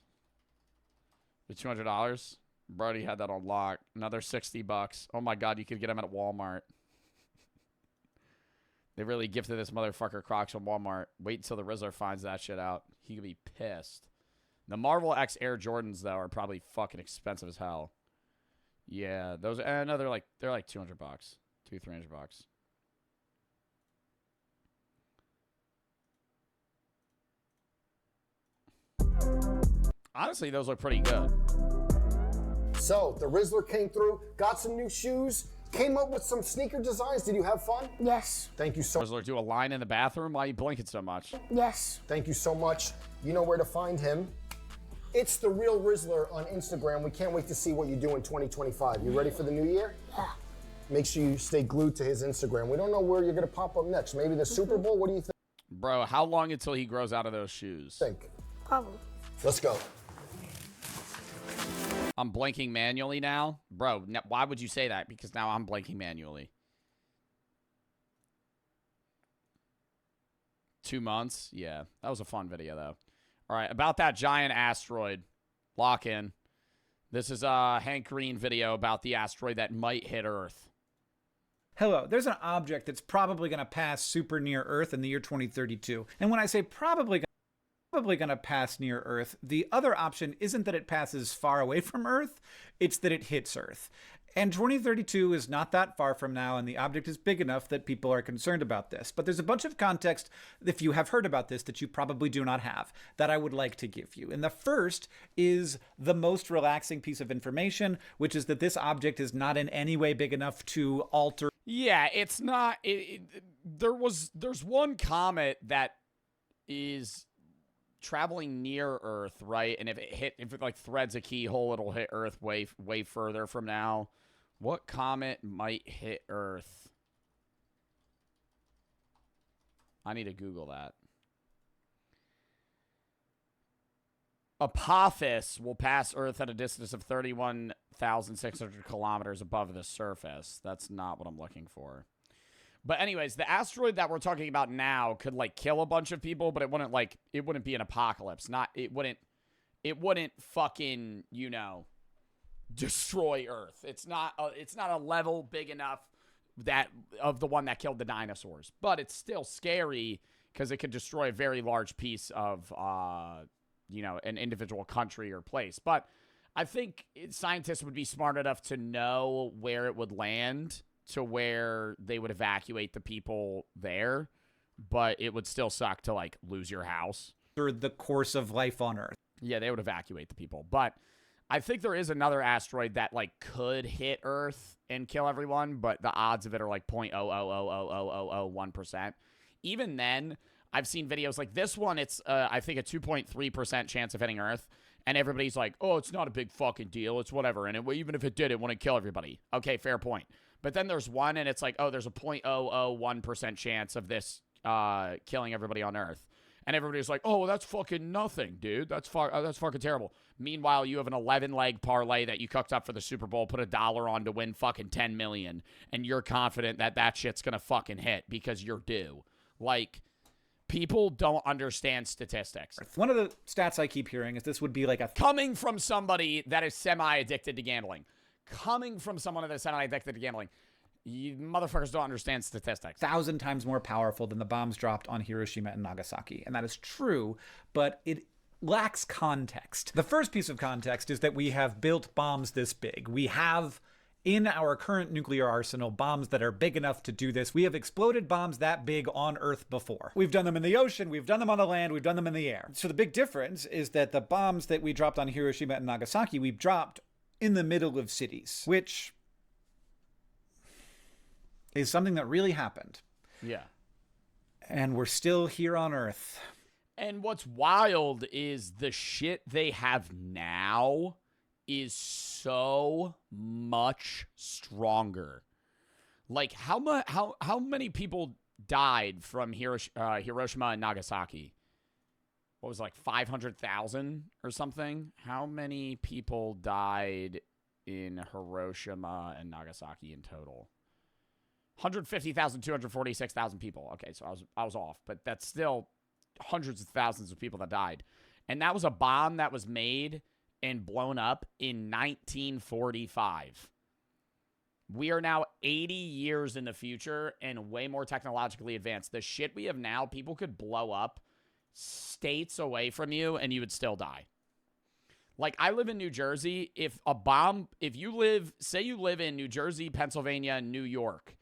The $200. Brody had that on lock. Another $60. Oh my God, you could get them at Walmart. They really gifted this motherfucker Crocs on Walmart. Wait until the Rizzler finds that shit out. He could be pissed. The Marvel X Air Jordans though are probably fucking expensive as hell. Yeah, those. No, they're like $200, $300. Honestly, those look pretty good. So the Rizzler came through, got some new shoes, came up with some sneaker designs. Did you have fun? Yes. Thank you so much. Rizzler do a line in the bathroom. Why are you blinking so much? Yes. Thank you so much. You know where to find him. It's The Real Rizzler on Instagram. We can't wait to see what you do in 2025. You ready for the new year? Yeah. Make sure you stay glued to his Instagram. We don't know where you're going to pop up next. Maybe the Super Bowl? What do you think? Bro, how long until he grows out of those shoes? Probably. Let's go. I'm blinking manually now? Bro, why would you say that? Because now I'm blinking manually. 2 months? Yeah, that was a fun video, though. All right, about that giant asteroid. Lock in. This is a Hank Green video about the asteroid that might hit Earth. Hello, there's an object that's probably going to pass super near Earth in the year 2032. And when I say probably going to pass near Earth, the other option isn't that it passes far away from Earth, it's that it hits Earth. And 2032 is not that far from now, and the object is big enough that people are concerned about this. But there's a bunch of context, if you have heard about this, that you probably do not have, that I would like to give you. And the first is the most relaxing piece of information, which is that this object is not in any way big enough to alter. Yeah, it's not. There's one comet that is traveling near Earth, right? And if it like threads a keyhole, it'll hit Earth way further from now. What comet might hit Earth? I need to Google that. Apophis will pass Earth at a distance of 31,600 kilometers above the surface. That's not what I'm looking for. But anyways, the asteroid that we're talking about now could like kill a bunch of people, but it wouldn't be an apocalypse. It wouldn't fucking, you know, destroy Earth. It's not a level big enough that of the one that killed the dinosaurs. But it's still scary because it could destroy a very large piece of you know, an individual country or place. But I think scientists would be smart enough to know where it would land to where they would evacuate the people there, but it would still suck to, like, lose your house. Or the course of life on Earth. Yeah, they would evacuate the people. But I think there is another asteroid that, like, could hit Earth and kill everyone, but the odds of it are, like, 0.0000001%. Even then, I've seen videos like this one, it's, I think, a 2.3% chance of hitting Earth, and everybody's like, oh, it's not a big fucking deal, it's whatever, and even if it did, it wouldn't kill everybody. Okay, fair point. But then there's one, and it's like, oh, there's a 0.001% chance of this killing everybody on Earth. And everybody's like, oh, that's fucking nothing, dude. That's fucking terrible. Meanwhile, you have an 11-leg parlay that you cooked up for the Super Bowl, put $1 on to win fucking $10 million, and you're confident that that shit's gonna fucking hit because you're due. Like, people don't understand statistics. One of the stats I keep hearing is this would be like a... Coming from somebody that is semi-addicted to gambling. Coming from someone that is semi-addicted to gambling. You motherfuckers don't understand statistics. 1,000 times more powerful than the bombs dropped on Hiroshima and Nagasaki. And that is true, but it lacks context. The first piece of context is that we have built bombs this big. We have, in our current nuclear arsenal, bombs that are big enough to do this. We have exploded bombs that big on Earth before. We've done them in the ocean, we've done them on the land, we've done them in the air. So the big difference is that the bombs that we dropped on Hiroshima and Nagasaki, we've dropped in the middle of cities, which is something that really happened. Yeah. And we're still here on Earth. And what's wild is the shit they have now is so much stronger. Like, how many people died from Hiroshima and Nagasaki? What was it, like 500,000 or something? How many people died in Hiroshima and Nagasaki in total? 150,000, 246,000 people. Okay, so I was off, but that's still hundreds of thousands of people that died. And that was a bomb that was made and blown up in 1945. We are now 80 years in the future and way more technologically advanced. The shit we have now, people could blow up states away from you and you would still die. Like, I live in New Jersey. If you live in New Jersey, Pennsylvania, and New York,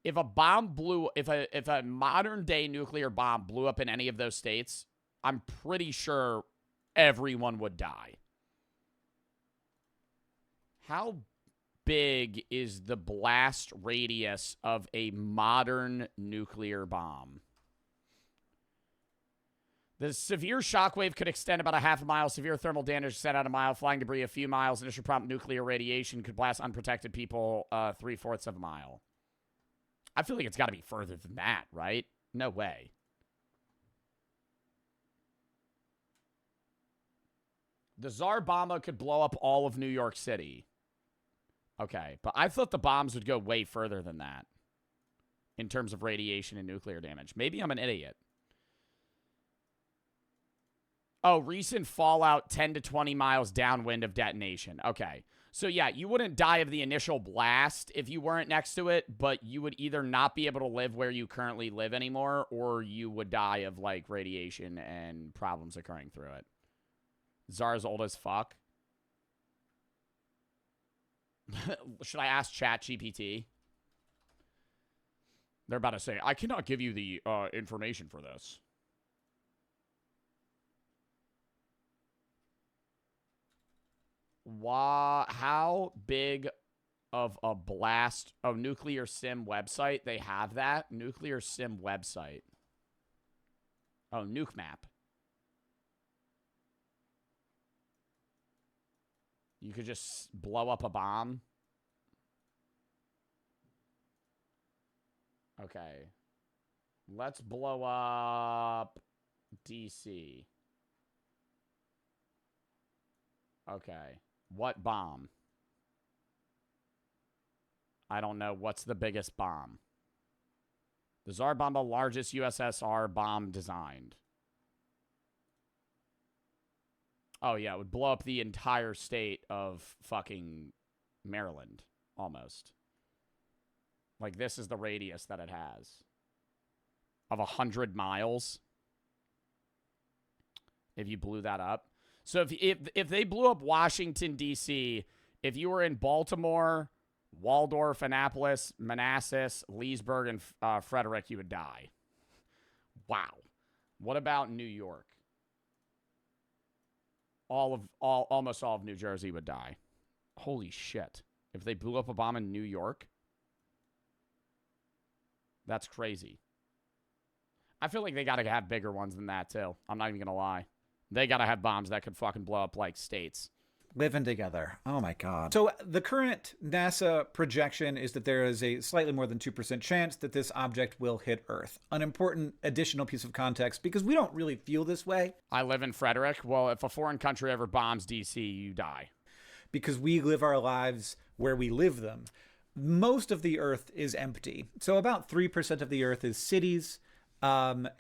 if a modern day nuclear bomb blew up in any of those states, I'm pretty sure everyone would die. How big is the blast radius of a modern nuclear bomb? The severe shockwave could extend about a half a mile. Severe thermal damage set out a mile. Flying debris a few miles. Initial prompt nuclear radiation could blast unprotected people 3/4 of a mile. I feel like it's got to be further than that, right? No way. The Tsar bomba could blow up all of New York City. Okay, but I thought the bombs would go way further than that in terms of radiation and nuclear damage. Maybe I'm an idiot. Oh, recent fallout 10 to 20 miles downwind of detonation. Okay. So, yeah, you wouldn't die of the initial blast if you weren't next to it, but you would either not be able to live where you currently live anymore, or you would die of, like, radiation and problems occurring through it. Tsar's old as fuck. Should I ask ChatGPT? They're about to say, I cannot give you the information for this. How big of a blast? Oh, Nuclear Sim website. They have that. Nuclear Sim website. Oh, Nuke Map. You could just blow up a bomb. Okay. Let's blow up DC. Okay. What bomb? I don't know. What's the biggest bomb? The Tsar Bomba, largest USSR bomb designed. Oh, yeah. It would blow up the entire state of fucking Maryland. Almost. Like, this is the radius that it has. Of 100 miles. If you blew that up. So if they blew up Washington, D.C., if you were in Baltimore, Waldorf, Annapolis, Manassas, Leesburg, and Frederick, you would die. Wow. What about New York? Almost all of New Jersey would die. Holy shit. If they blew up a bomb in New York, that's crazy. I feel like they got to have bigger ones than that, too. I'm not even going to lie. They got to have bombs that could fucking blow up, like, states. Living together. Oh, my God. So the current NASA projection is that there is a slightly more than 2% chance that this object will hit Earth. An important additional piece of context, because we don't really feel this way. I live in Frederick. Well, if a foreign country ever bombs D.C., you die. Because we live our lives where we live them. Most of the Earth is empty. So about 3% of the Earth is cities. And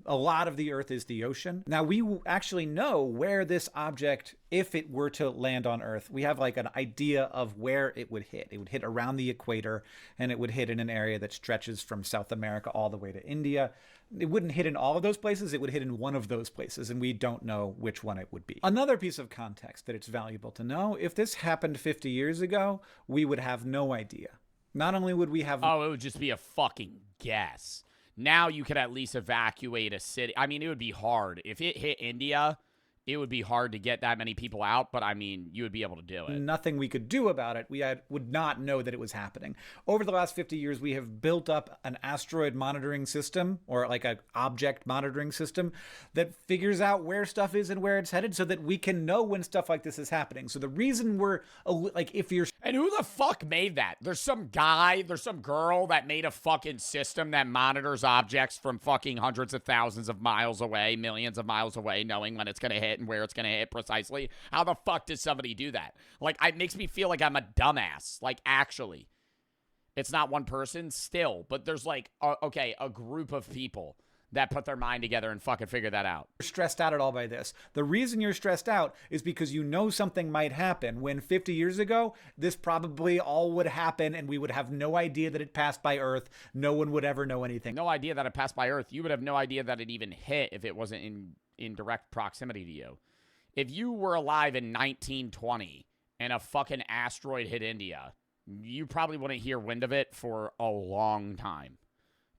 a lot of the Earth is the ocean. Now, we actually know where this object, if it were to land on Earth, we have like an idea of where it would hit. It would hit around the equator, and it would hit in an area that stretches from South America all the way to India. It wouldn't hit in all of those places. It would hit in one of those places, and we don't know which one it would be. Another piece of context that it's valuable to know, if this happened 50 years ago, we would have no idea. Not only would we have... Oh, it would just be a fucking guess. Now you could at least evacuate a city. I mean, it would be hard. If it hit India, it would be hard to get that many people out, but I mean, you would be able to do it. Nothing we could do about it. We would not know that it was happening. Over the last 50 years, we have built up an asteroid monitoring system, or like an object monitoring system, that figures out where stuff is and where it's headed so that we can know when stuff like this is happening. So the reason we're, like, if you're... And who the fuck made that? There's some girl that made a fucking system that monitors objects from fucking hundreds of thousands of miles away, millions of miles away, knowing when it's going to hit and where it's going to hit precisely. How the fuck does somebody do that? Like, it makes me feel like I'm a dumbass. Like, actually. It's not one person still, but there's like, a group of people that put their mind together and fucking figure that out. You're stressed out at all by this. The reason you're stressed out is because you know something might happen when 50 years ago, this probably all would happen and we would have no idea that it passed by Earth. No one would ever know anything. No idea that it passed by Earth. You would have no idea that it even hit if it wasn't in direct proximity to you. If you were alive in 1920 and a fucking asteroid hit India, you probably wouldn't hear wind of it for a long time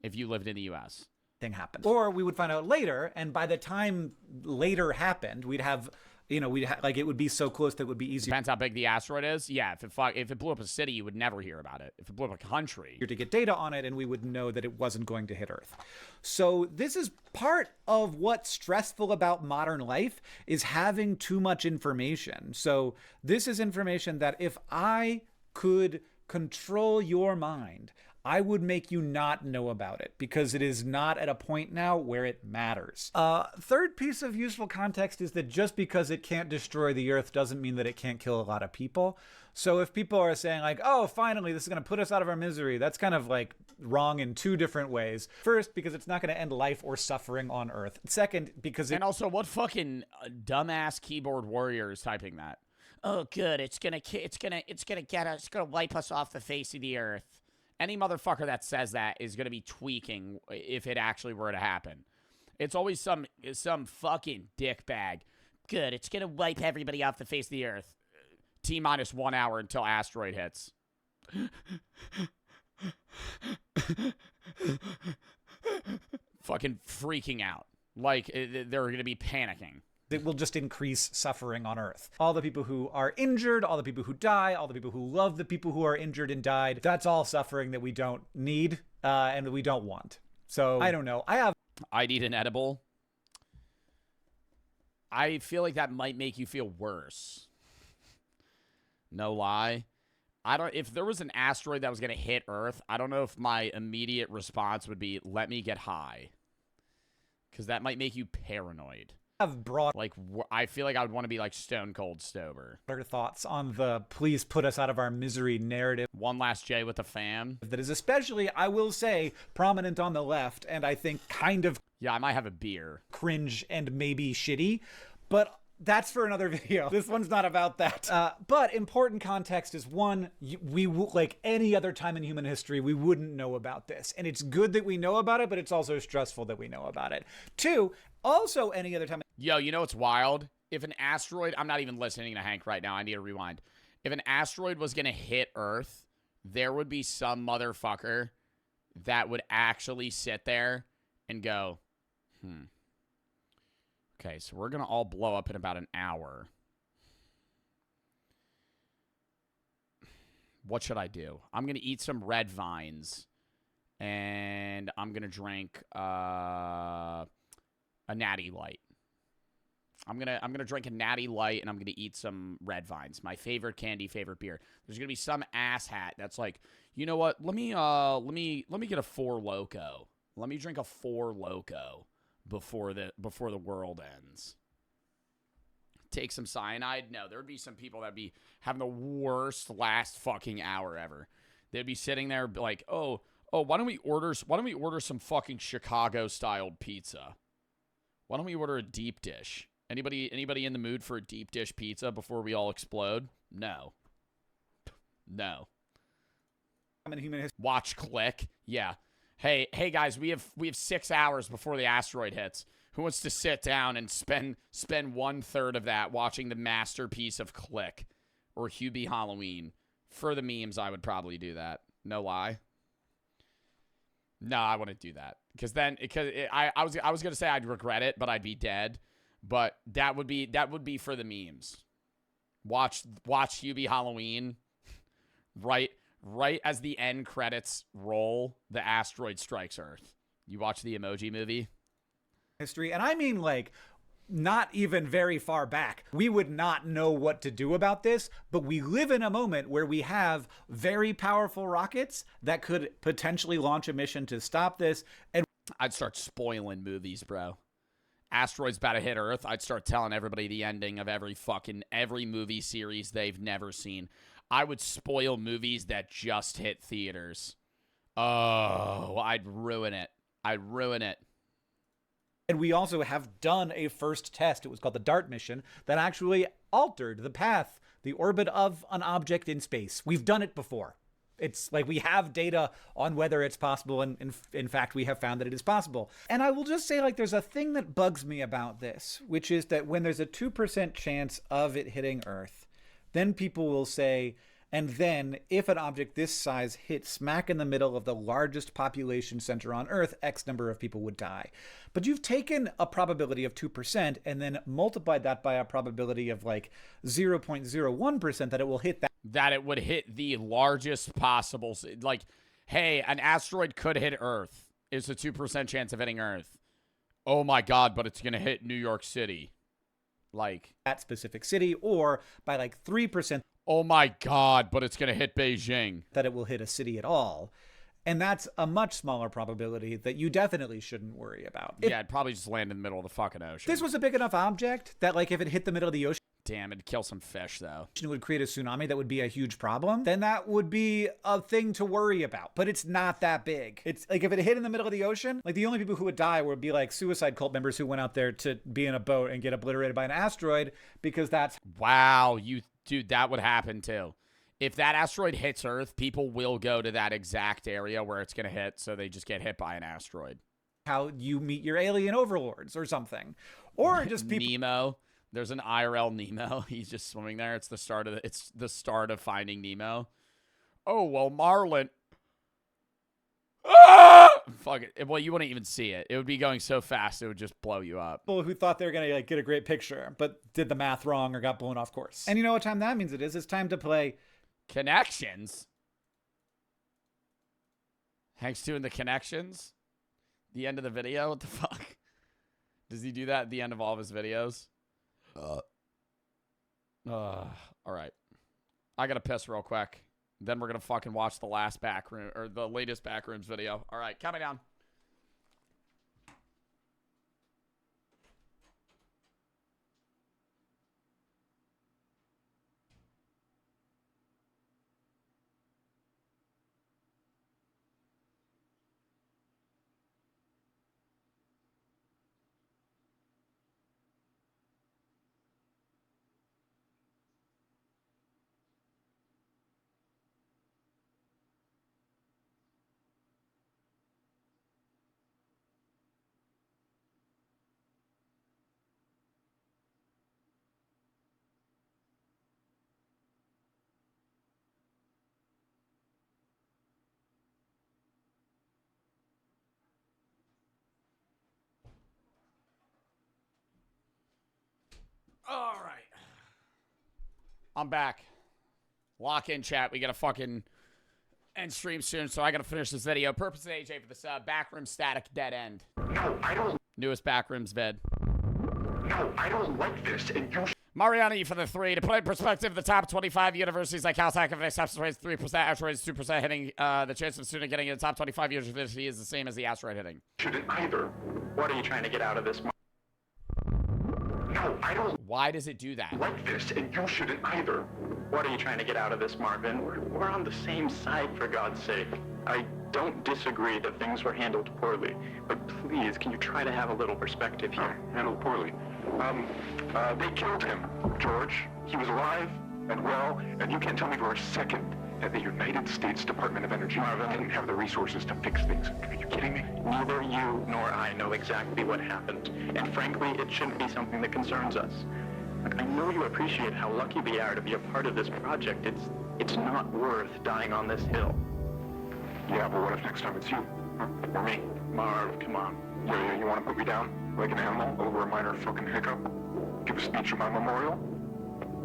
if you lived in the U.S. Happened. Or we would find out later, and by the time later happened, we'd have, like, it would be so close that it would be easier. Depends how big the asteroid is. Yeah, if it blew up a city, you would never hear about it. If it blew up a country, to get data on it, and we would know that it wasn't going to hit Earth. So this is part of what's stressful about modern life, is having too much information. So this is information that if I could control your mind, I would make you not know about it because it is not at a point now where it matters. Third piece of useful context is that just because it can't destroy the Earth doesn't mean that it can't kill a lot of people. So if people are saying like, oh, finally, this is going to put us out of our misery, that's kind of like wrong in two different ways. First, because it's not going to end life or suffering on Earth. Second, because and also, what fucking dumbass keyboard warrior is typing that? Oh, good. It's gonna wipe us off the face of the Earth. Any motherfucker that says that is going to be tweaking if it actually were to happen. It's always some fucking dickbag. Good, it's going to wipe everybody off the face of the Earth. T-minus 1 hour until asteroid hits. Fucking freaking out. Like, they're going to be panicking. It will just increase suffering on Earth. All the people who are injured, all the people who die, all the people who love the people who are injured and died, that's all suffering that we don't need and that we don't want. So, I don't know. I'd eat an edible. I feel like that might make you feel worse. No lie. If there was an asteroid that was going to hit Earth, I don't know if my immediate response would be, let me get high. Because that might make you paranoid. I feel like I would want to be like stone cold sober. What are your thoughts on the please put us out of our misery narrative? One last J with the fam. That is especially, I will say, prominent on the left, and I think kind of... Yeah, I might have a beer. Cringe and maybe shitty, but... That's for another video. This one's not about that. But important context is, one, like any other time in human history, we wouldn't know about this. And it's good that we know about it, but it's also stressful that we know about it. Two, also any other time. Yo, you know what's wild? If an asteroid, I'm not even listening to Hank right now. I need to rewind. If an asteroid was going to hit Earth, there would be some motherfucker that would actually sit there and go, okay, so we're going to all blow up in about an hour. What should I do? I'm going to eat some red vines, and I'm going to drink a natty light. I'm gonna drink a natty light, and I'm going to eat some red vines. My favorite candy, favorite beer. There's going to be some asshat that's like, you know what? Let me get a 4 Loko. Let me drink a 4 Loko. Before the world ends. Take some cyanide? No, there would be some people that'd be having the worst last fucking hour ever. They'd be sitting there like, oh, why don't we order some fucking Chicago-styled pizza? Why don't we order a deep dish? Anybody in the mood for a deep dish pizza before we all explode? No. Watch Click. Yeah. Hey guys, we have 6 hours before the asteroid hits. Who wants to sit down and spend 1/3 of that watching the masterpiece of Click or Hubie Halloween? For the memes, I would probably do that. No lie. No, I wouldn't do that because I was gonna say I'd regret it, but I'd be dead. But that would be for the memes. Watch Hubie Halloween, Right as the end credits roll, the asteroid strikes Earth. You watch the Emoji Movie? History, and I mean like not even very far back. We would not know what to do about this, but we live in a moment where we have very powerful rockets that could potentially launch a mission to stop this. And I'd start spoiling movies, bro. Asteroid's about to hit Earth. I'd start telling everybody the ending of every movie series they've never seen. I would spoil movies that just hit theaters. Oh, I'd ruin it. And we also have done a first test. It was called the DART mission that actually altered the path, the orbit of an object in space. We've done it before. It's like we have data on whether it's possible, and in fact, we have found that it is possible. And I will just say, like, there's a thing that bugs me about this, which is that when there's a 2% chance of it hitting Earth, then people will say, and then if an object this size hit smack in the middle of the largest population center on Earth, X number of people would die. But you've taken a probability of 2% and then multiplied that by a probability of like 0.01% that it will hit that. That it would hit the largest possible, like, hey, an asteroid could hit Earth. It's a 2% chance of hitting Earth. Oh my God, but it's going to hit New York City. Like that specific city, or by like 3%. Oh my God, but it's going to hit Beijing. That it will hit a city at all. And that's a much smaller probability that you definitely shouldn't worry about. Yeah, it'd probably just land in the middle of the fucking ocean. This was a big enough object that like if it hit the middle of the ocean, damn, it'd kill some fish though. It would create a tsunami that would be a huge problem. Then that would be a thing to worry about. But it's not that big. It's like if it hit in the middle of the ocean, like the only people who would die would be like suicide cult members who went out there to be in a boat and get obliterated by an asteroid, because that's... Wow, dude, that would happen too. If that asteroid hits Earth, people will go to that exact area where it's going to hit, so they just get hit by an asteroid. How you meet your alien overlords or something. Or just people... There's an IRL Nemo. He's just swimming there. It's the start of Finding Nemo. Oh, well, Marlin. Ah! Fuck it. Well, you wouldn't even see it. It would be going so fast it would just blow you up. People who thought they were going to like get a great picture, but did the math wrong or got blown off course. And you know what time that means it is? It's time to play Connections. Hank's doing the connections. The end of the video. What the fuck? Does he do that at the end of all of his videos? All right. I gotta piss real quick. Then we're gonna fucking watch the last backroom or the latest Backrooms video. All right, coming down. All right. I'm back. Lock in, chat. We got to fucking end stream soon, so I got to finish this video. Purpose of AJ for this backroom static dead end. No, I don't. Newest Backrooms vid. No, I don't like this, and you. Mariana, you for the 3. To put in perspective, the top 25 universities like Caltech have an acceptance rate 3%, asteroids 2% hitting. The chance of a student getting in the top 25 university is the same as the asteroid hitting. Shouldn't either. What are you trying to get out of this? No, I don't. Why does it do that? Like this, and you shouldn't either. What are you trying to get out of this, Marvin? We're on the same side, for God's sake. I don't disagree that things were handled poorly, but please, can you try to have a little perspective here? Handled poorly. They killed him, George. He was alive and well, and you can't tell me for a second that the United States Department of Energy didn't have the resources to fix things. Are you kidding me? Neither you nor I know exactly what happened, and frankly, it shouldn't be something that concerns us. Look, I know you appreciate how lucky we are to be a part of this project. It's not worth dying on this hill. Yeah, but what if next time it's you? Huh? Or me? Marv, come on. Yeah, you want to put me down like an animal over a minor fucking hiccup? Give a speech at my memorial?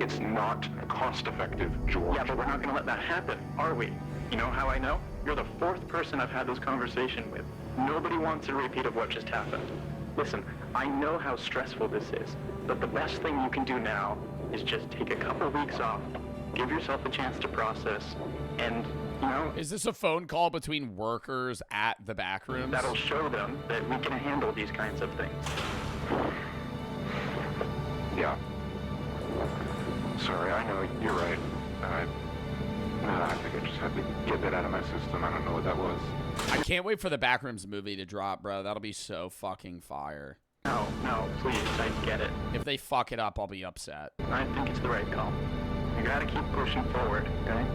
It's not cost-effective, George. Yeah, but we're not going to let that happen, are we? You know how I know? You're the 4th person I've had this conversation with. Nobody wants a repeat of what just happened. Listen, I know how stressful this is, but the best thing you can do now is just take a couple of weeks off, give yourself a chance to process, and, you know... Is this a phone call between workers at the Backrooms? That'll show them that we can handle these kinds of things. Yeah. Sorry, I know, you're right. I think I just had to get that out of my system. I don't know what that was. I can't wait for the Backrooms movie to drop, bro. That'll be so fucking fire. No, please, I get it. If they fuck it up, I'll be upset. I think it's the right call. You gotta keep pushing forward, okay?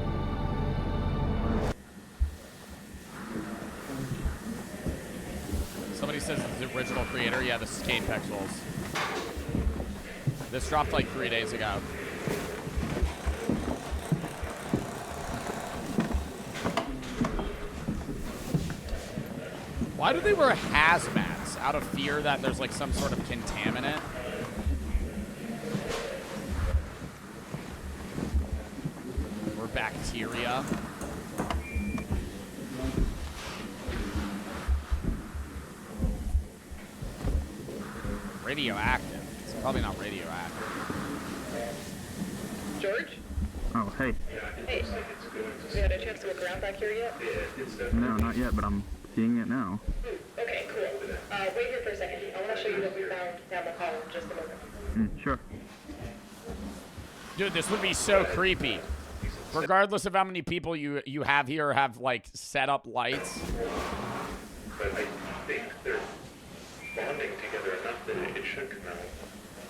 Somebody says it's the original creator. Yeah, this is Kane Pixels. This dropped like 3 days ago. Why do they wear hazmats? Out of fear that there's like some sort of contaminant? Or bacteria? Radioactive. It's probably not radioactive. George? Oh, hey. Hey. You had a chance to look around back here yet? No, not yet, but I'm seeing it now. Okay, cool. Wait here for a second. I want to show you what we found down the hall in just a moment. Sure. Dude, this would be so creepy. Regardless of how many people you have here have, like, set up lights. But I think they're bonding together enough that it should come out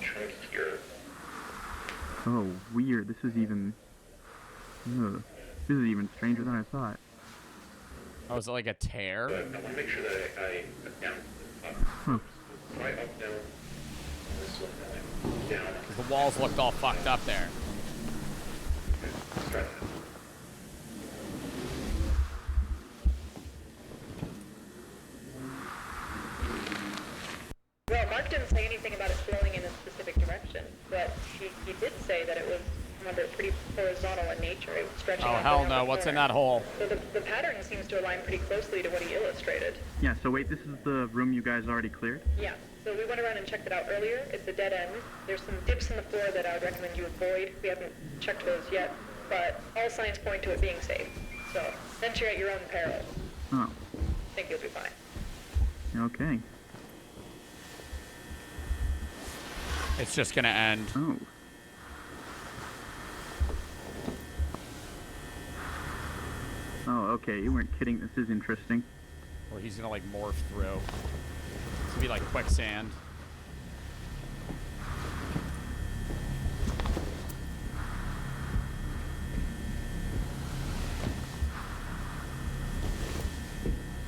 chunkier. Oh, weird. This is even stranger than I thought. Oh, is it like a tear? But I want to make sure that I down, up. Huh. Try up, down, this one, down. The walls looked all fucked up there. Well, Mark didn't say anything about it flowing in a specific direction, but he did say that it was, remember, pretty horizontal in nature. It was stretching Oh, up hell around no. the What's in corner. that hole? So the pattern seems to align pretty closely to what he illustrated. Yeah, so wait, this is the room you guys already cleared? Yeah, so we went around and checked it out earlier. It's a dead end. There's some dips in the floor that I would recommend you avoid. We haven't checked those yet, but all signs point to it being safe. So venture at your own peril. Oh, I think you'll be fine. okay. It's just gonna end. Oh. Oh, okay, you weren't kidding. This is interesting. Or he's gonna, like, morph through. It's gonna be like quicksand.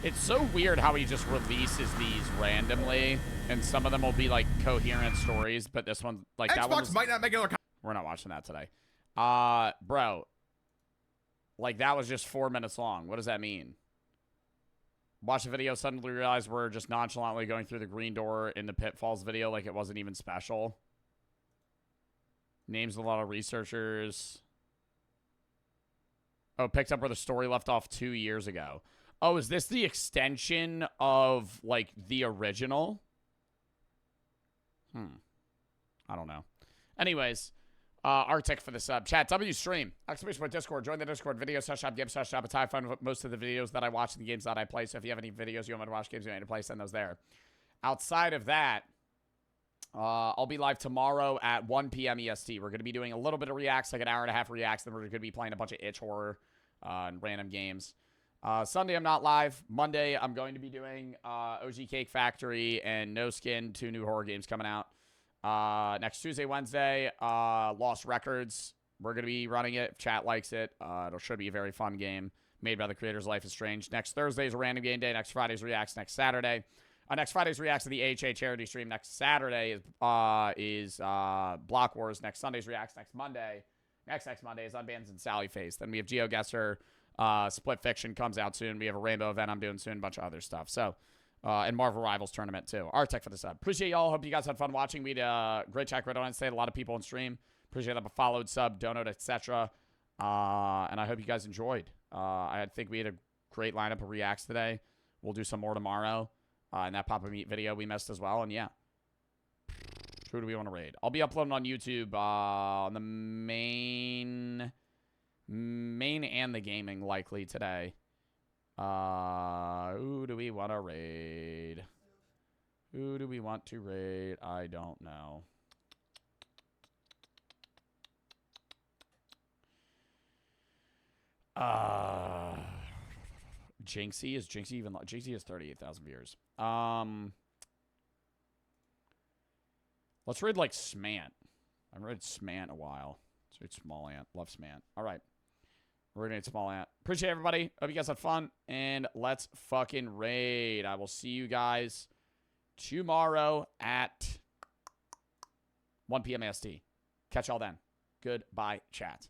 It's so weird how he just releases these randomly, and some of them will be like coherent stories, but this one, like that one, Xbox might not make another. we're not watching that today. Bro, like that was just 4 minutes long. What does that mean? Watch the video, suddenly realize we're just nonchalantly going through the green door in the pitfalls video like it wasn't even special. Names a lot of researchers. Oh, picked up where the story left off 2 years ago. Oh, is this the extension of, like, the original? I don't know. Anyways, Arctic for the sub. Chat, W stream. Exclamation point Discord. Join the Discord. Video /shop, game /shop. It's how I find most of the videos that I watch and the games that I play. So if you have any videos you want me to watch, games you want me to play, send those there. Outside of that, I'll be live tomorrow at 1 p.m. EST. We're going to be doing a little bit of reacts, like an hour and a half reacts. Then we're going to be playing a bunch of itch horror and random games. Sunday, I'm not live. Monday, I'm going to be doing OG Cake Factory and No Skin, 2 new horror games coming out. Next Tuesday, Wednesday, Lost Records. We're going to be running it. If chat likes it, it should be a very fun game made by the creators of Life is Strange. Next Thursday is a random game day. Next Friday's Reacts. Next Saturday. Next Friday's Reacts to the AHA charity stream. Next Saturday is Block Wars. Next Sunday's Reacts. Next Monday is Unbans and Sally Face. Then we have GeoGuessr. Split Fiction comes out soon. We have a Rainbow event I'm doing soon. A bunch of other stuff. So, and Marvel Rivals tournament too. Artec for the sub. Appreciate y'all. Hope you guys had fun watching. We had great chat. Great audience. Stayed a lot of people on stream. Appreciate that. Followed, sub, donate, etc. And I hope you guys enjoyed. I think we had a great lineup of reacts today. We'll do some more tomorrow. And that Papa Meat video we missed as well. And yeah. Who do we want to raid? I'll be uploading on YouTube on the main and the gaming likely today. Who do we want to raid? Who do we want to raid? I don't know. Jinxie? Is Jinxie even... Jinxie has 38,000 viewers. Let's raid, like, Smant. I haven't raided Smant in a while. Let's raid Small Ant. Love Smant. All right. We're gonna raid Small Ant. Appreciate everybody. Hope you guys had fun. And let's fucking raid. I will see you guys tomorrow at 1 p.m. AST. Catch y'all then. Goodbye, chat.